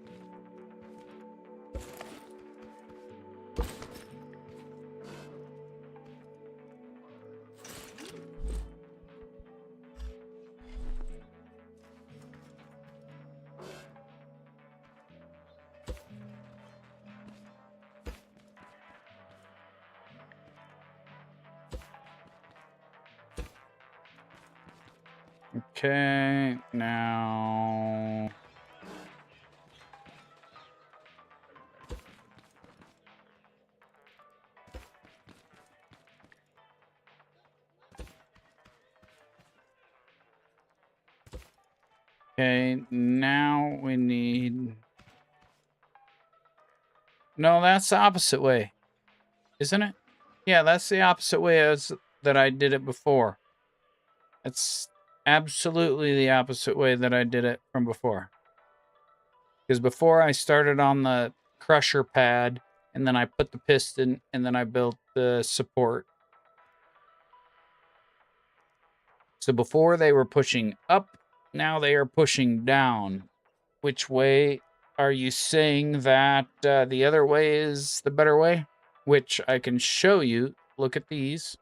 Okay, now... Okay, now we need... No, that's the opposite way, isn't it? Yeah, that's the opposite way as that I did it before. It's absolutely the opposite way that I did it from before. Because before I started on the crusher pad, and then I put the piston, and then I built the support. So before they were pushing up, now they are pushing down. Which way are you saying that the other way is the better way? Which I can show you. Look at these.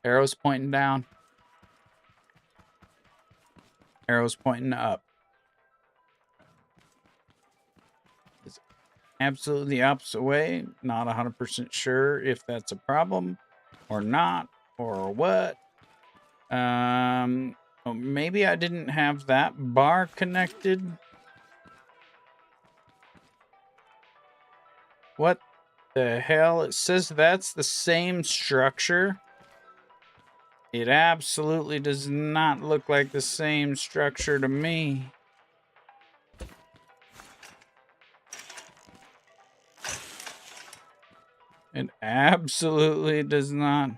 Arrows pointing down. Arrows pointing up. It's absolutely the opposite way. Not 100% sure if that's a problem or not or what. Well, maybe I didn't have that bar connected. What the hell? It says that's the same structure. It absolutely does not look like the same structure to me. It absolutely does not.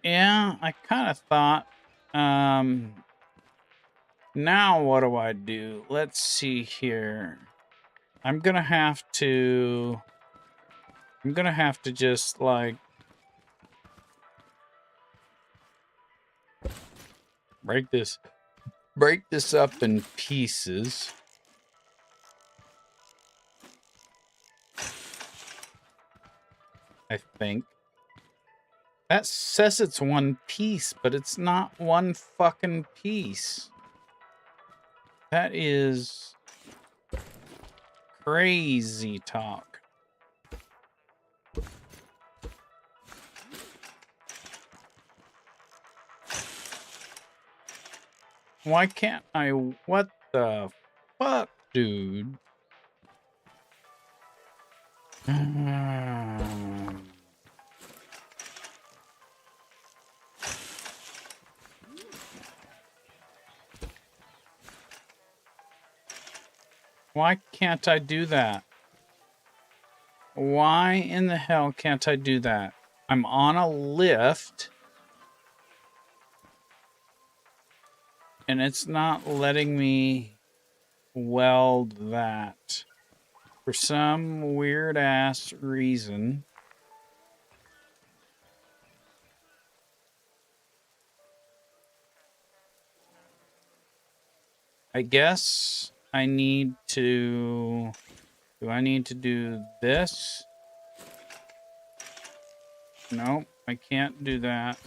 Yeah, I kind of thought, now what do I do? Let's see here. I'm gonna have to just like break this up in pieces. I think. That says it's one piece, but it's not one fucking piece. That is crazy talk. Why can't I? What the fuck, dude? Why can't I do that? Why in the hell can't I do that? I'm on a lift. And it's not letting me weld that. For some weird ass reason. I guess I need to... Do I need to do this? Nope, I can't do that.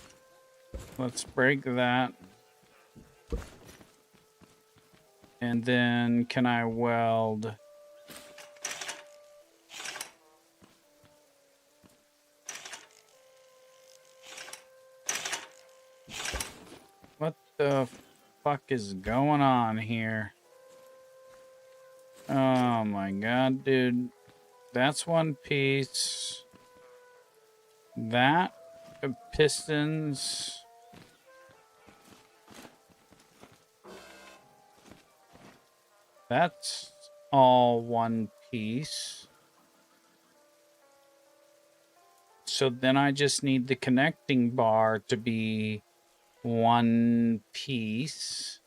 Let's break that. And then can I weld? What the fuck is going on here? Oh my god, dude. That's one piece. That pistons. That's all one piece. So then I just need the connecting bar to be one piece.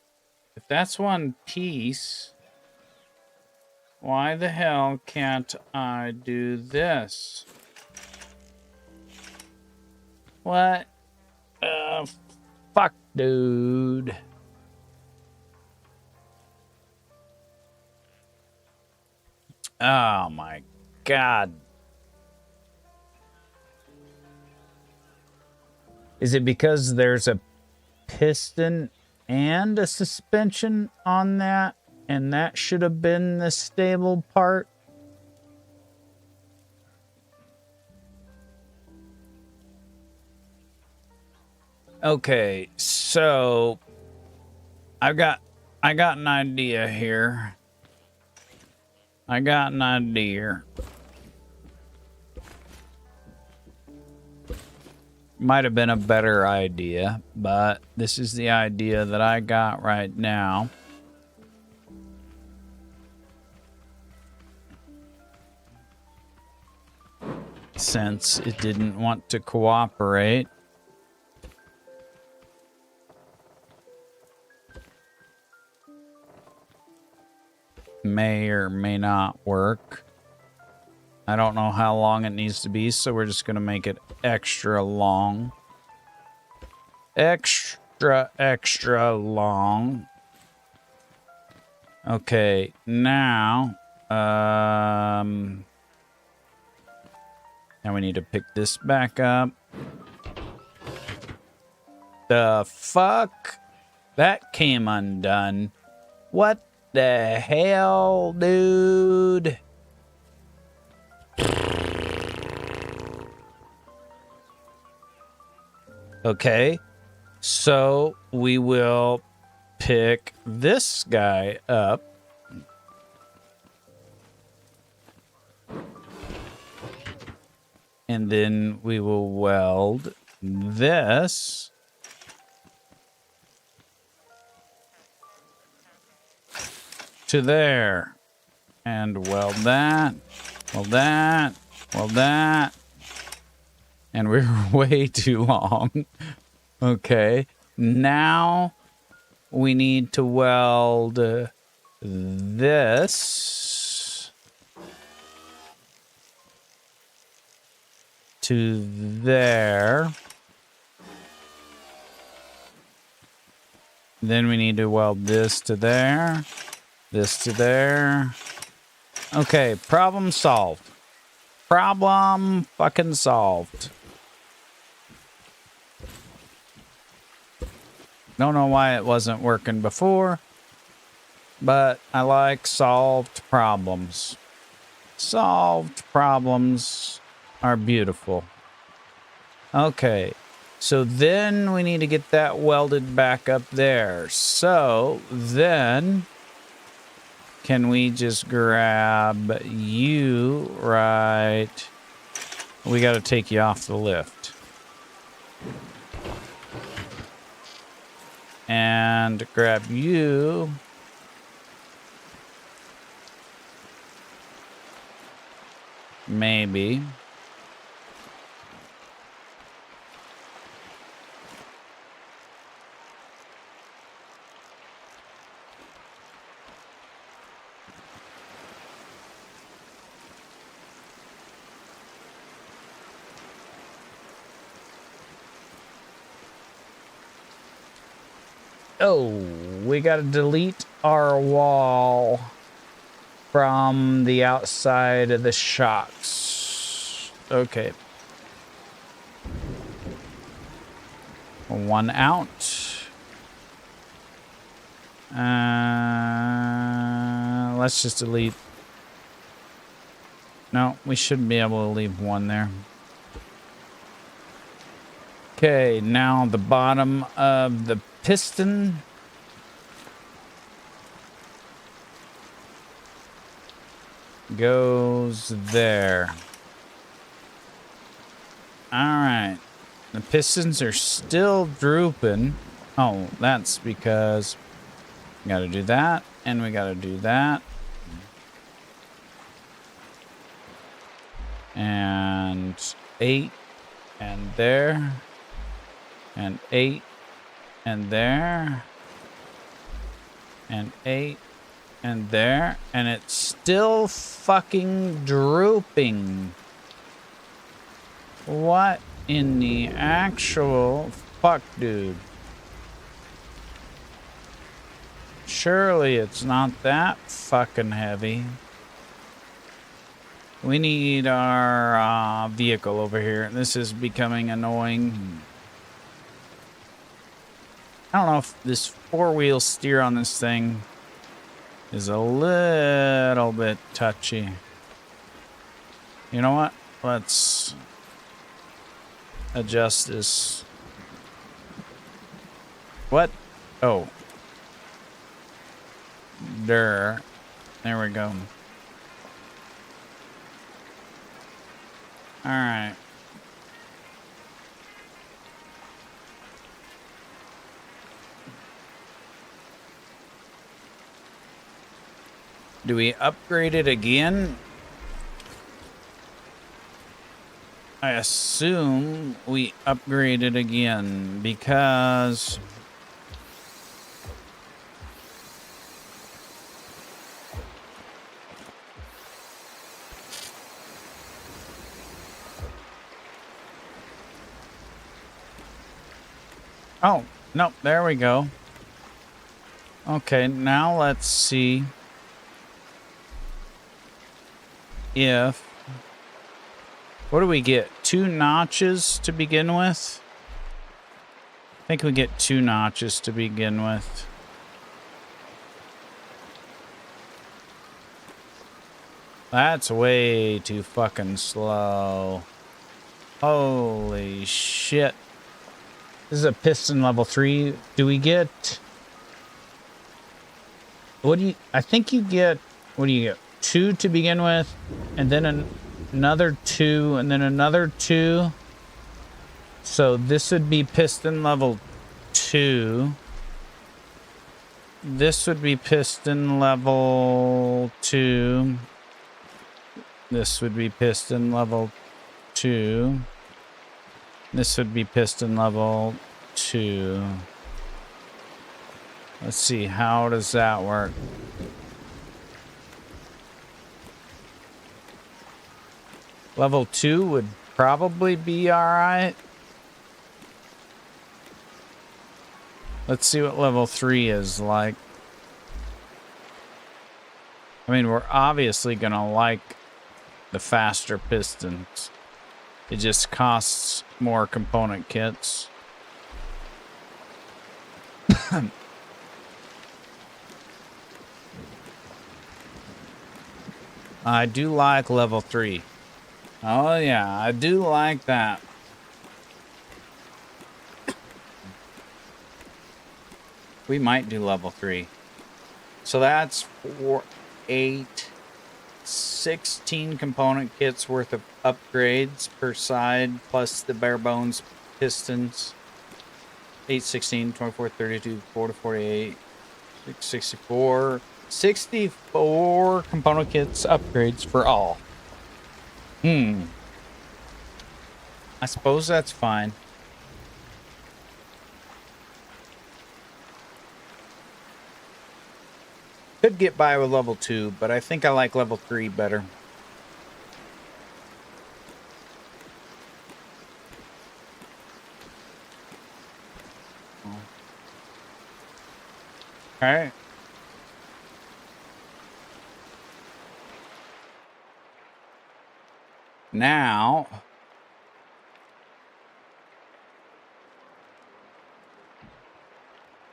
If that's one piece, why the hell can't I do this? What? Fuck, dude. Oh my god. Is it because there's a piston and a suspension on that, and that should have been the stable part? Okay, so I got an idea here. Might have been a better idea, but this is the idea that I got right now. Since it didn't want to cooperate. May or may not work. I don't know how long it needs to be, so we're just going to make it extra long. Extra long. Okay, now... now we need to pick this back up. The fuck? That came undone. What the hell, dude? Okay, so we will pick this guy up. And then we will weld this to there. And weld that, weld that, weld that. And we're way too long. Okay, now we need to weld this to there. Then we need to weld this to there, this to there. Okay, problem solved. Problem fucking solved. Don't know why it wasn't working before. but I like solved problems. Solved problems are beautiful. Okay, so then we need to get that welded back up there. So then, can we just grab you right? We got to take you off the lift. And grab you. Maybe. Oh, we got to delete our wall from the outside of the shocks. Okay. One out. Let's just delete. No, we shouldn't be able to leave one there. Okay, now the bottom of the piston. Goes there. Alright. The pistons are still drooping. Oh, that's because we gotta do that, and we gotta do that. And 8, and there. And 8, and there. And 8, and there. And it's still fucking drooping. What in the actual fuck, dude? Surely it's not that fucking heavy. We need our vehicle over here. This is becoming annoying. I don't know if this four-wheel steer on this thing is a little bit touchy. You know what? Let's adjust this. What? Oh. There we go. All right. Do we upgrade it again? I assume we upgrade it again because oh, no, there we go. Okay, now let's see if... What do we get? 2 notches to begin with? I think we get 2 notches to begin with. That's way too fucking slow. Holy shit. This is a piston level 3. Do we get... What do you... I think you get... What do you get? 2 to begin with, and then another 2, and then another 2. So this would be piston level 2. This would be piston level 2. This would be piston level 2. This would be piston level 2. Let's see, how does that work? Level 2 would probably be alright. Let's see what level 3 is like. I mean, we're obviously gonna like the faster pistons. It just costs more component kits. I do like level 3. Oh yeah, I do like that. We might do level 3. So that's 4, 8, 16 component kits worth of upgrades per side, plus the bare bones pistons. 8, 16, 24, 32, 4 to 48, 64. 64 component kits upgrades for all. I suppose that's fine. Could get by with level 2, but I think I like level 3 better. Alright. Now,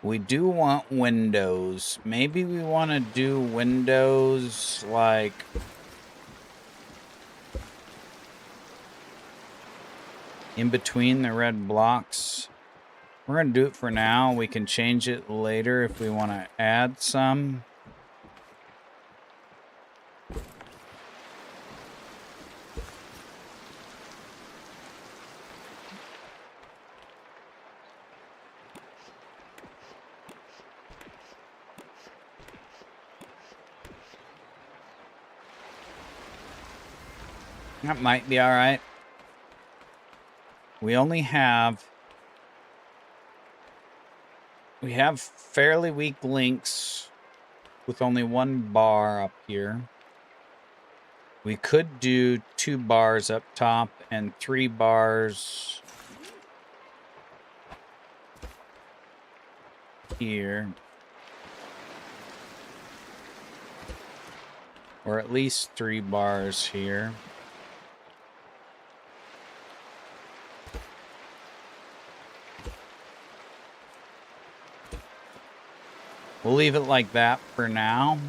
we do want windows. Maybe we want to do windows like in between the red blocks. We're going to do it for now. We can change it later if we want to add some. That might be all right. We only have... We have fairly weak links with only 1 bar up here. We could do 2 bars up top and 3 bars here. Or at least 3 bars here. We'll leave it like that for now.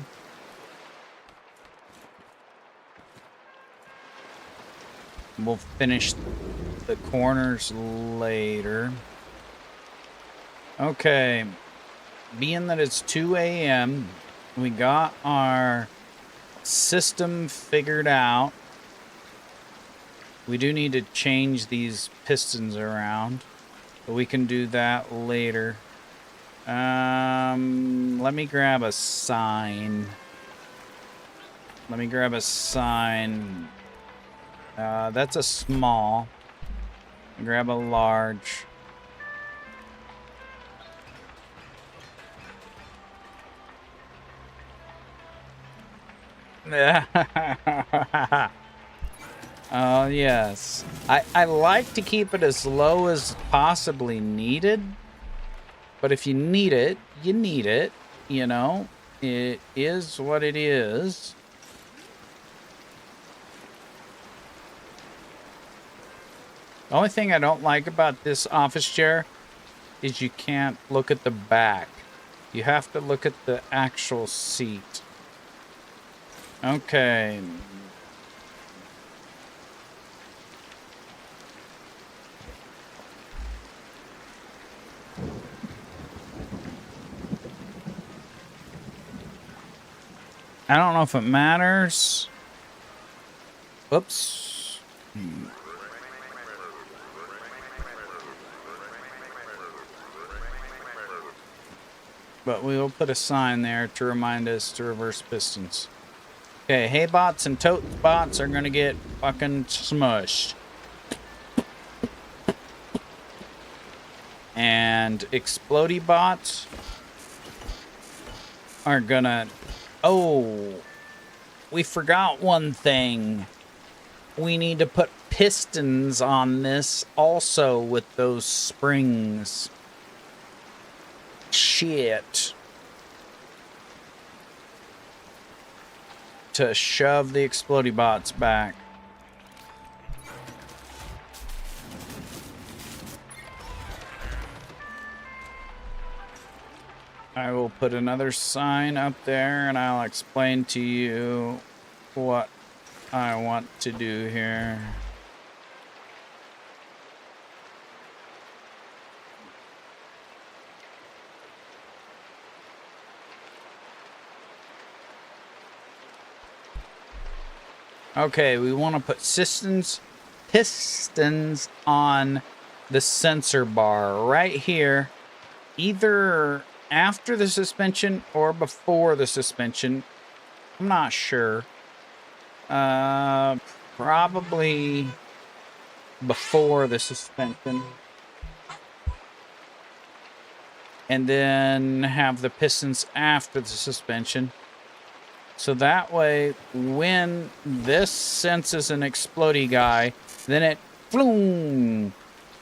We'll finish the corners later. Okay. Being that it's 2 a.m., we got our system figured out. We do need to change these pistons around, but we can do that later. Let me grab a sign. That's a small. Grab a large. Oh, yes. I like to keep it as low as possibly needed. But if you need it, you need it. You know, it is what it is. The only thing I don't like about this office chair is you can't look at the back. You have to look at the actual seat. Okay. I don't know if it matters. Whoops. But we will put a sign there to remind us to reverse pistons. Okay, hay bots and tote bots are gonna get fucking smushed. And explodey bots are gonna... Oh, we forgot one thing. We need to put pistons on this also with those springs. Shit. To shove the explodey bots back. I will put another sign up there and I'll explain to you what I want to do here. Okay, we want to put pistons on the sensor bar right here, either after the suspension or before the suspension. I'm not sure. Probably before the suspension. And then have the pistons after the suspension. So that way, when this senses an explodey guy, then it floom,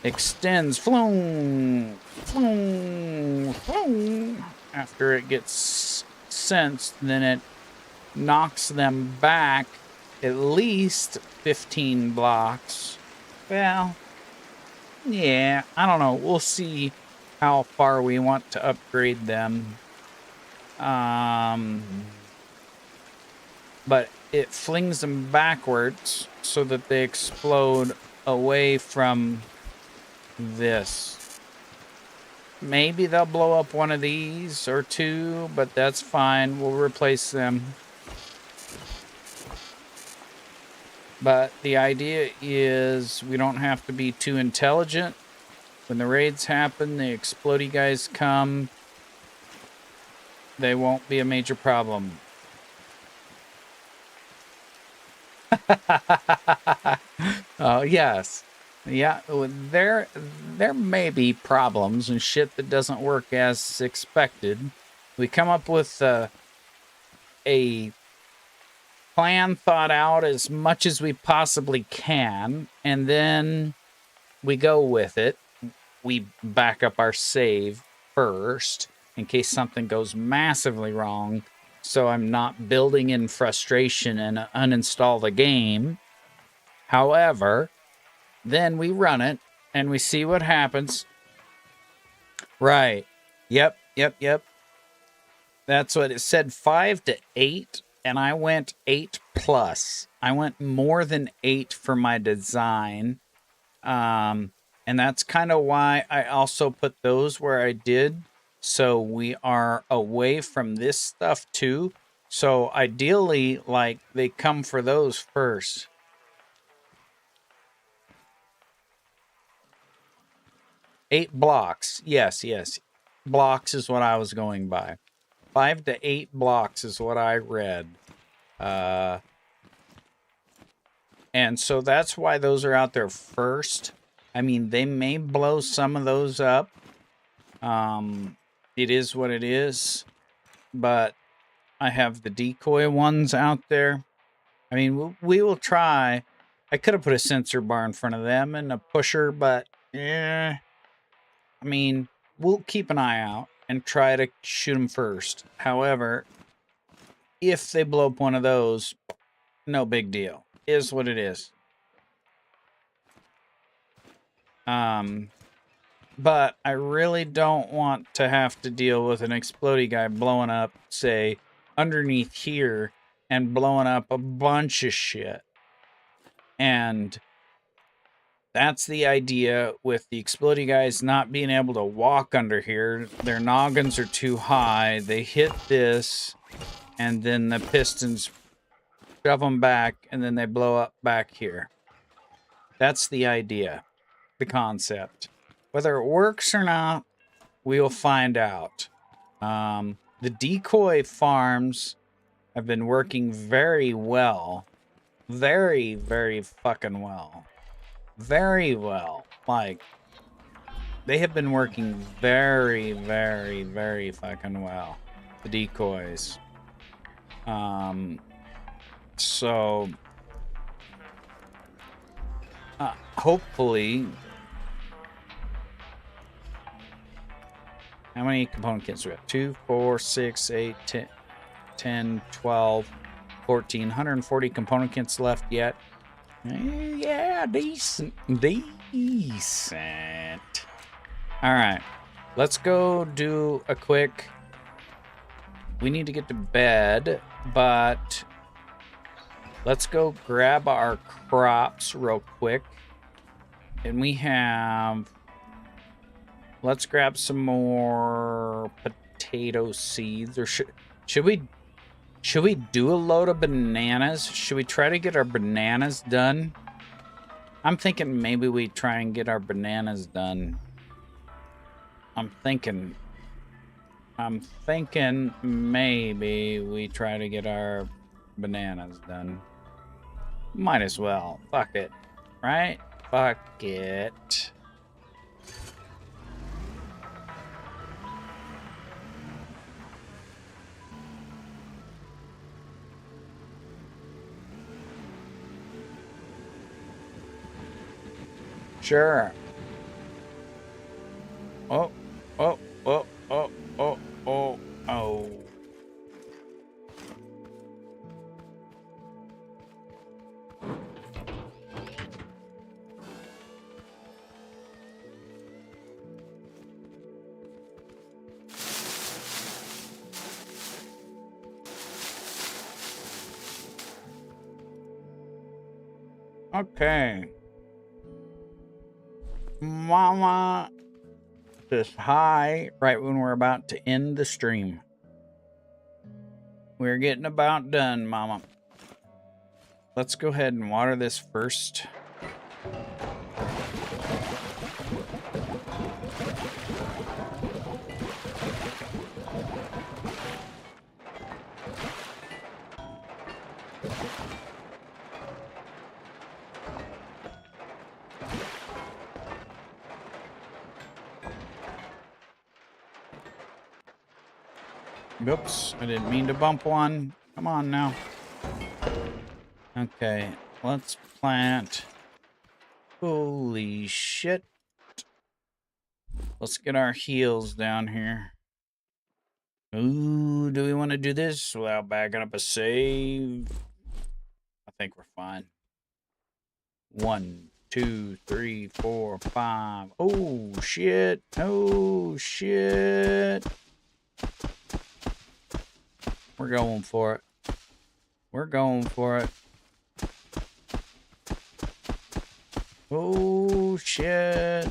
extends, floom, floom, floom. After it gets sensed, then it knocks them back at least 15 blocks. Well, yeah, I don't know. We'll see how far we want to upgrade them. But it flings them backwards so that they explode away from this. Maybe they'll blow up one of these or two, but that's fine. We'll replace them. But the idea is we don't have to be too intelligent. When the raids happen, the explodey guys come. They won't be a major problem. Oh, yes. Yeah, there may be problems and shit that doesn't work as expected. We come up with a plan thought out as much as we possibly can, and then we go with it. We back up our save first in case something goes massively wrong, so I'm not building in frustration and uninstall the game. However, then we run it and we see what happens. Right. Yep. That's what it said, 5 to 8, and I went 8+. I went more than 8 for my design. And that's kind of why I also put those where I did. So we are away from this stuff too. So ideally, like, they come for those first. Eight blocks. Yes. Blocks is what I was going by. 5 to 8 blocks is what I read. And so that's why those are out there first. I mean, they may blow some of those up. It is what it is. But I have the decoy ones out there. I mean, we will try. I could have put a sensor bar in front of them and a pusher, but yeah. I mean, we'll keep an eye out and try to shoot them first. However, if they blow up one of those, no big deal. Is what it is. But I really don't want to have to deal with an explodey guy blowing up, say, underneath here and blowing up a bunch of shit. And that's the idea with the explodey guys not being able to walk under here. Their noggins are too high. They hit this, and then the pistons shove them back, and then they blow up back here. That's the idea, the concept. Whether it works or not, we'll find out. The decoy farms have been working very well. Very, very fucking well. Very well. Like, they have been working very, very, very fucking well. The decoys. So hopefully, how many component kits do we have? 2, 4, 6, 8, 10, 12, 14, 140 component kits left yet. Yeah, decent. All right, let's go do a quick. We need to get to bed, but Let's go grab our crops real quick. And we have... Let's grab some more potato seeds. Or should we do a load of bananas? Should we try to get our bananas done? I'm thinking maybe we try and get our bananas done. I'm thinking maybe we try to get our bananas done. Might as well. Fuck it. Right? Fuck it. Sure. Oh, oh, oh, oh, oh, oh, oh. Okay. Mama says hi right when we're about to end the stream. We're getting about done, Mama. Let's go ahead and water this first. Oops, I didn't mean to bump one. Come on now. Okay, let's plant. Holy shit. Let's get our heels down here. Ooh, do we want to do this without backing up a save? I think we're fine. 1, 2, 3, 4, 5. Oh, shit. Oh, shit. We're going for it. We're going for it. Oh, shit.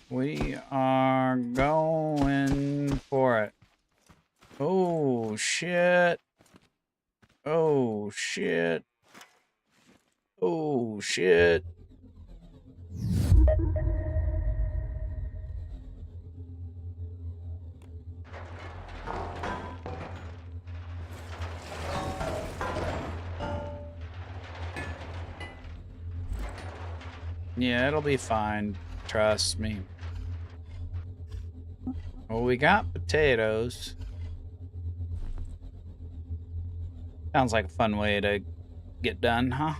We are going for it. Oh, shit. Oh, shit. Oh, shit. Yeah, it'll be fine. Trust me. Well, we got potatoes. Sounds like a fun way to get done, huh?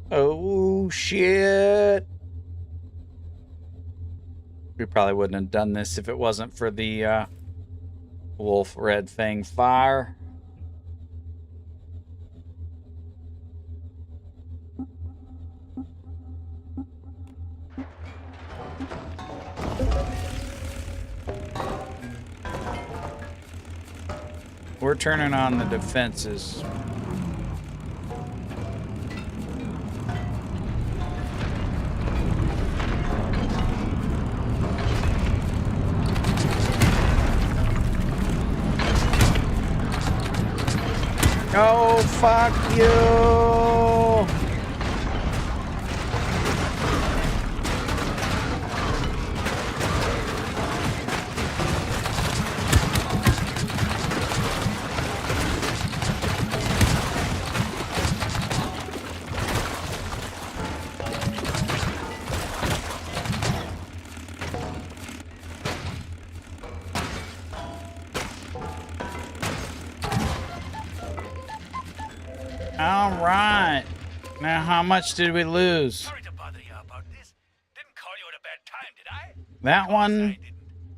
Oh, shit. We probably wouldn't have done this if it wasn't for the wolf red fang fire. We're turning on the defenses. Oh, fuck you! All right. Now, how much did we lose? Sorry to bother you about this. Didn't call you at a bad time, did I? That one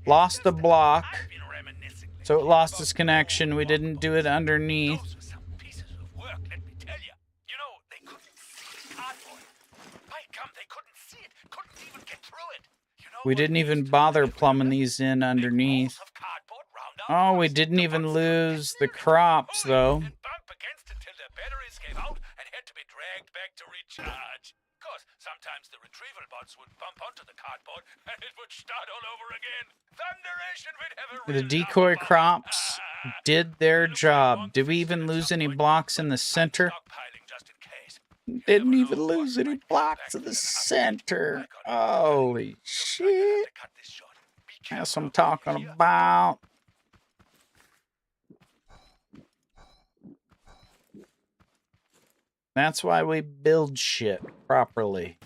lost a block, I've been reminiscing so it lost its connection. We didn't do it underneath. Those were some pieces of work, let me tell you. You know, they couldn't see cardboard. By gum, they couldn't see it. Couldn't even get through it. You know, We didn't even bother plumbing these in underneath. Of cardboard round Oh, we didn't even lose the crops, though. And bump against it till the batteries gave out and had to be dragged back to recharge. Of course, sometimes the retrieval bots would bump onto the cardboard and it would start all over again. Thunderation would have a The real decoy laugh about it. crops did their Looks like job. won't Did we fix it even at lose some any point, blocks in but the I'm center? stockpiling just in case. Didn't never even know what lose any might come blocks back in the later. center. I gotta go. Holy Looks like I have shit. to cut this short. Be That's careful what I'm out there, talking you hear? about. That's why we build shit properly.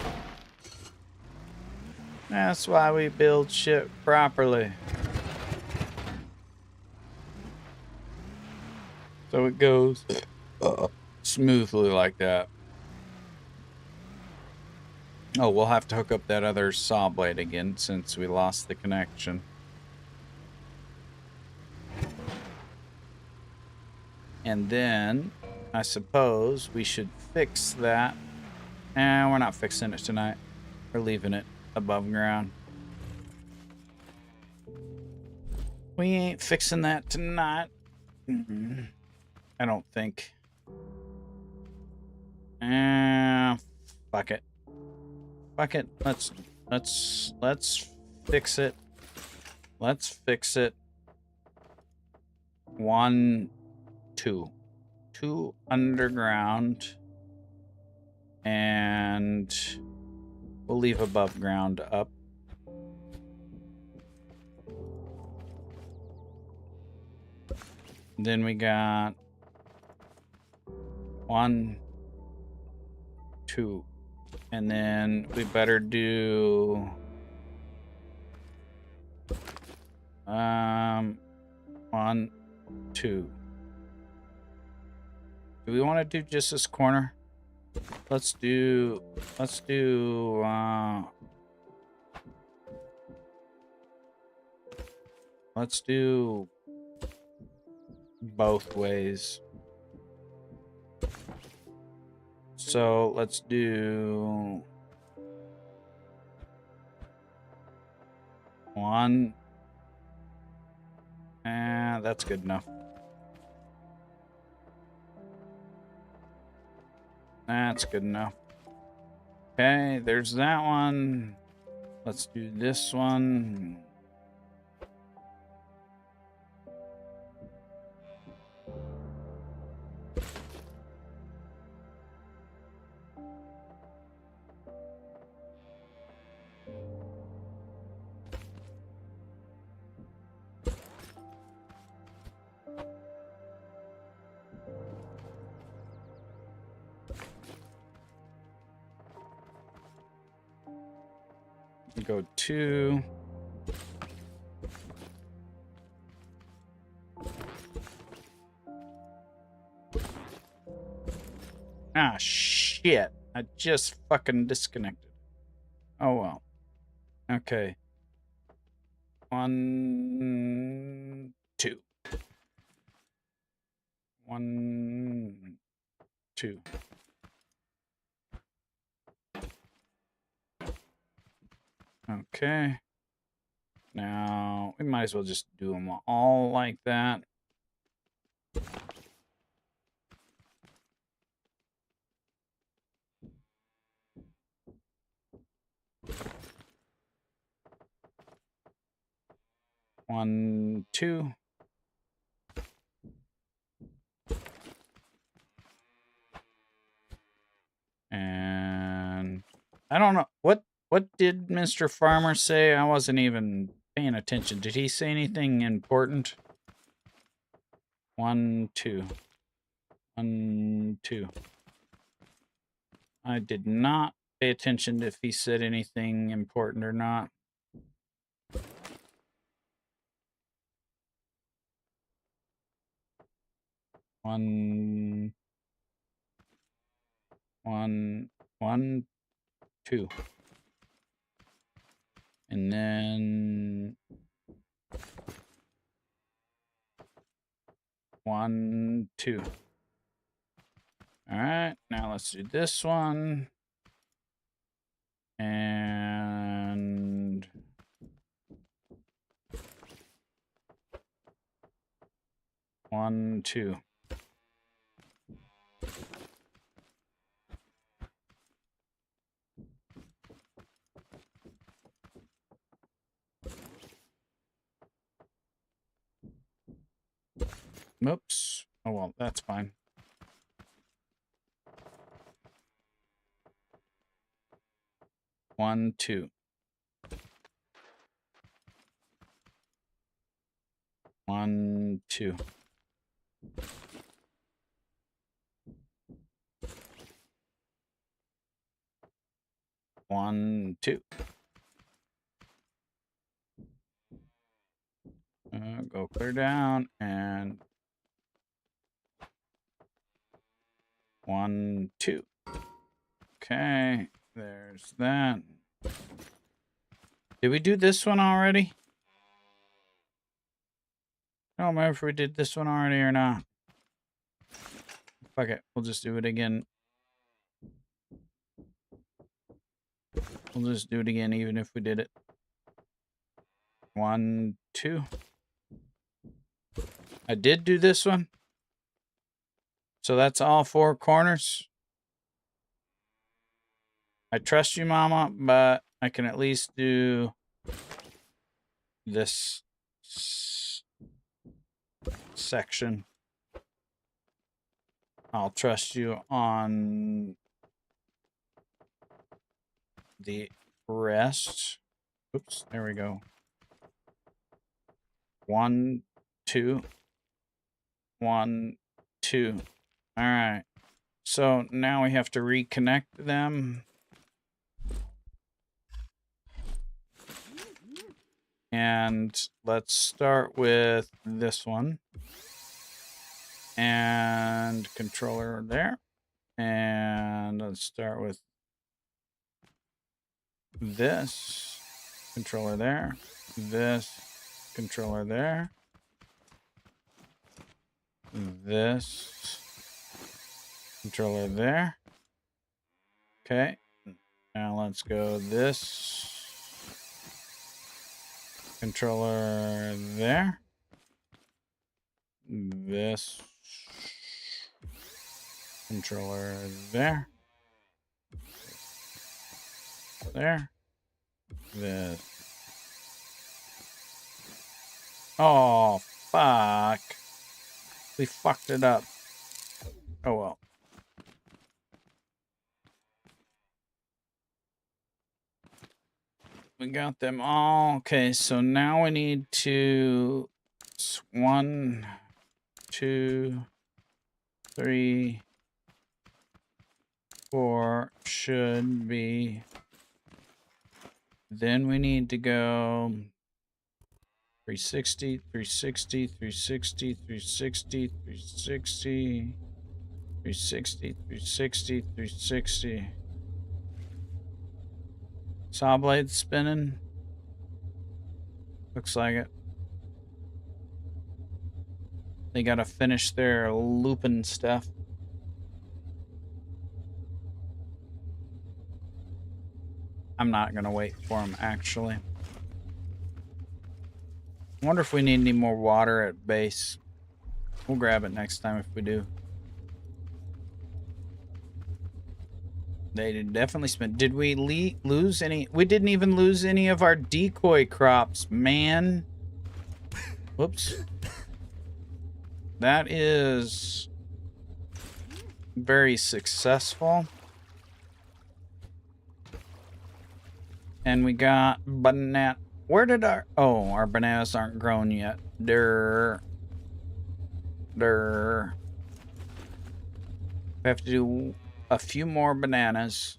That's why we build shit properly. So it goes smoothly like that. Oh, we'll have to hook up that other saw blade again since we lost the connection. And then I suppose we should fix that. We're not fixing it tonight. We're leaving it above ground. We ain't fixing that tonight. I don't think. Fuck it. Fuck it. Let's fix it. Let's fix it. 1, 2. 2 underground. And we'll leave above ground up. Then we got 1, 2. And then we better do 1, 2. Do we want to do just this corner? Let's do both ways. So let's do 1. That's good enough. That's good enough. Okay, there's that one. Let's do this one. Go 2. Ah, shit. I just fucking disconnected. Oh, well. Okay. 1, 2. 1, 2. Okay. Now, we might as well just do them all like that. One, 2. And I don't know what did Mr. Farmer say? I wasn't even paying attention. Did he say anything important? 1, 2. 1, 2. I did not pay attention if he said anything important or not. One, 2. And then 1, 2. All right, now let's do this one. And 1, 2. Oops. Oh well, that's fine. One, two. 1, 2. One, two. Go clear down and 1, 2. Okay, there's that. Did we do this one already? I don't remember if we did this one already or not. Fuck it, we'll just do it again. We'll just do it again even if we did it. 1, 2. I did do this one. So that's all 4 corners. I trust you, Mama, but I can at least do this section. I'll trust you on the rest. Oops, there we go. 1, 2. 1, 2. All right. So now we have to reconnect them. And let's start with this one. And controller there. And let's start with this controller there. This controller there. This controller there. Okay. Now let's go this controller there. This controller there. There. This. Oh, fuck. We fucked it up. Oh, well. We got them all. Okay, so now we need to... 1, 2, 3, 4 should be. Then we need to go 360, 360, 360, 360, 360, 360, 360, 360. Saw blade spinning. Looks like it. They gotta finish their looping stuff. I'm not gonna wait for them, actually. I wonder if we need any more water at base. We'll grab it next time if we do. They definitely spent. Did we lose any? We didn't even lose any of our decoy crops, man. Whoops. That is very successful. And we got banana. Where did our... Oh, our bananas aren't grown yet. Durr. Durr. We have to do a few more bananas.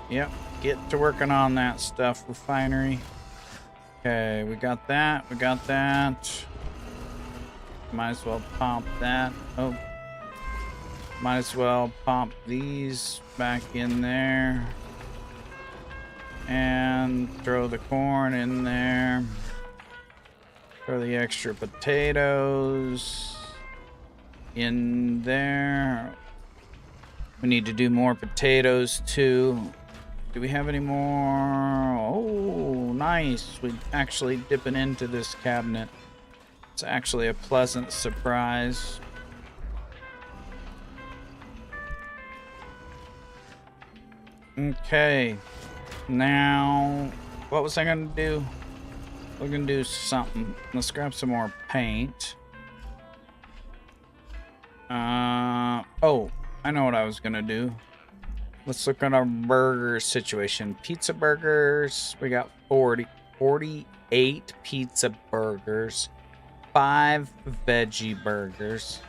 Yep, get to working on that stuff, refinery. Okay, we got that, we got that. Might as well pump that. Oh, might as well pump these back in there. And throw the corn in there. Throw the extra potatoes in there. We need to do more potatoes too. Do we have any more? Oh, nice. We're actually dipping into this cabinet. It's actually a pleasant surprise. Okay. Now, what was I gonna do? We're gonna do something. Let's grab some more paint. Oh, I know what I was gonna do. Let's look at our burger situation. Pizza burgers. We got 48 pizza burgers, 5 veggie burgers,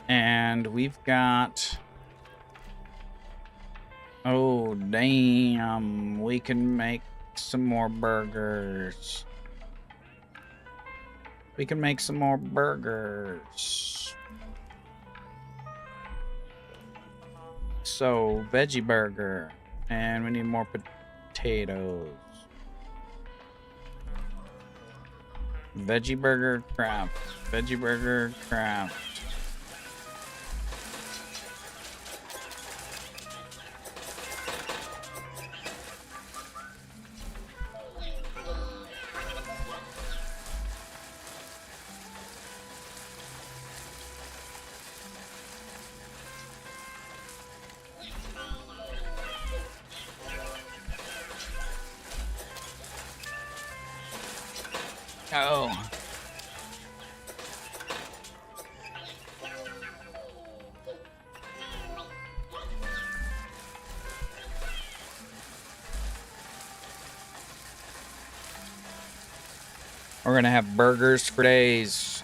and we've got... Oh, damn. We can make some more burgers. We can make some more burgers. So, veggie burger. And we need more potatoes. Veggie burger craft. Veggie burger craft. Oh. We're gonna have burgers for days.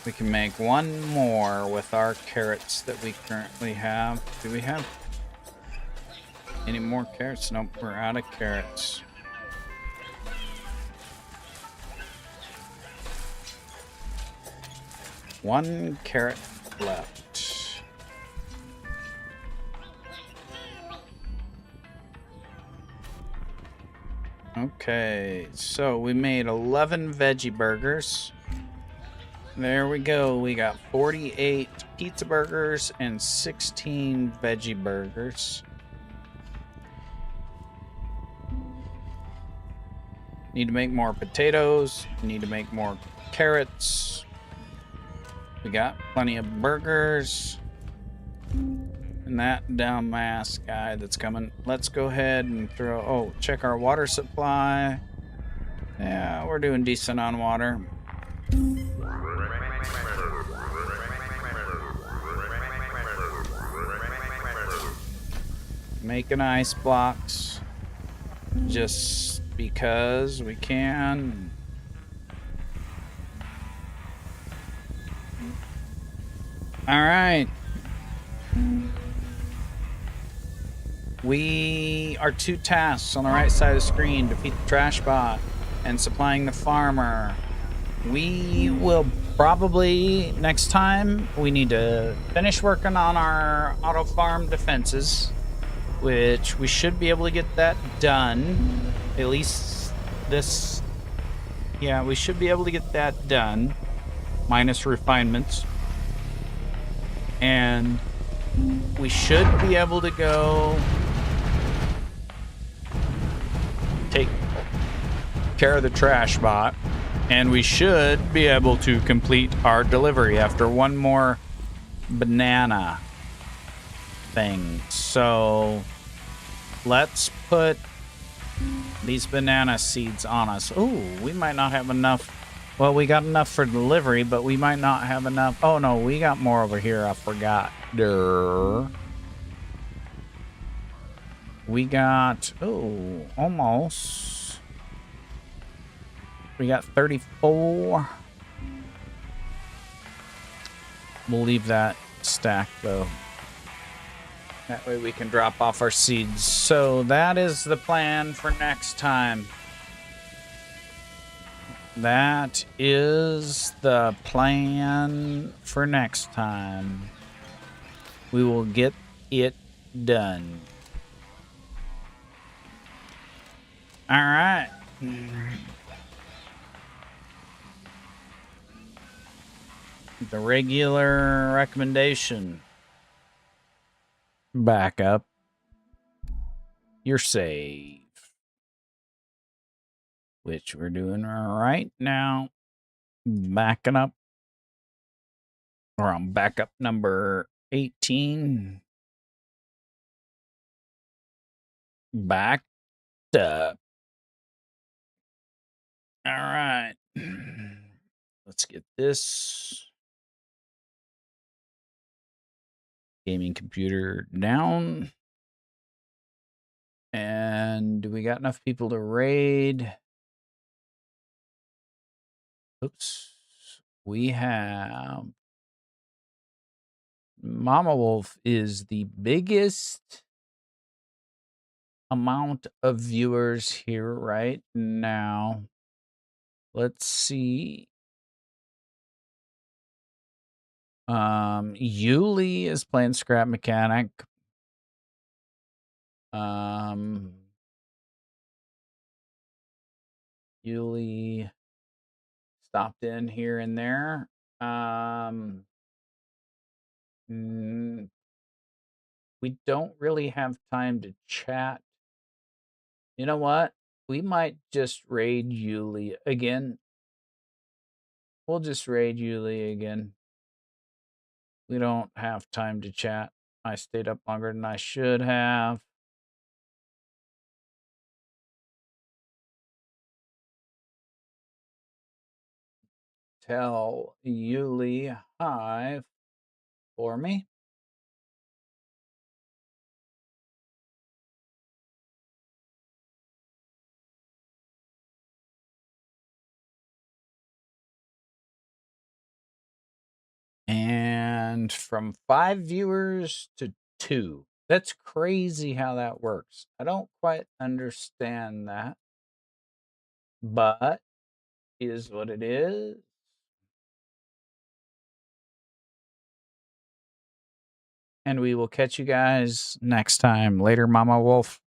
We can make one more with our carrots that we currently have. Do we have any more carrots? Nope, we're out of carrots. One carrot left. Okay, so we made 11 veggie burgers. There we go. We got 48 pizza burgers and 16 veggie burgers. Need to make more potatoes. Need to make more carrots. We got plenty of burgers. And that dumbass guy that's coming. Let's go ahead and throw... Oh, check our water supply. Yeah, we're doing decent on water. Making ice blocks. Just because we can. All right. We are 2 tasks on the right side of the screen: defeat the trash bot and supplying the farmer. We will probably next time we need to finish working on our auto farm defenses, which we should be able to get that done. At least this, yeah, we should be able to get that done, minus refinements. And we should be able to go take care of the trash bot, and we should be able to complete our delivery after one more banana thing. So let's put these banana seeds on us. Ooh, we might not have enough. Well, we got enough for delivery, but we might not have enough. Oh no, we got more over here. I forgot. Durr. We got, oh, almost. We got 34. We'll leave that stack though. That way we can drop off our seeds. So that is the plan for next time. That is the plan for next time. We will get it done. All right. The regular recommendation. Back up. You're safe. Which we're doing right now. Backing up. We're on backup number 18. Backed up. All right. Let's get this gaming computer down. And do we got enough people to raid? Oops. We have Mama Wolf is the biggest amount of viewers here right now. Let's see. Yuli is playing Scrap Mechanic. Yuli stopped in here and there. We don't really have time to chat. You know what? We might just raid Yuli again. We'll just raid Yuli again. We don't have time to chat. I stayed up longer than I should have. Tell Yuli hi for me. And from 5 viewers to 2. That's crazy how that works. I don't quite understand that. But is what it is. And we will catch you guys next time. Later, Mama Wolf.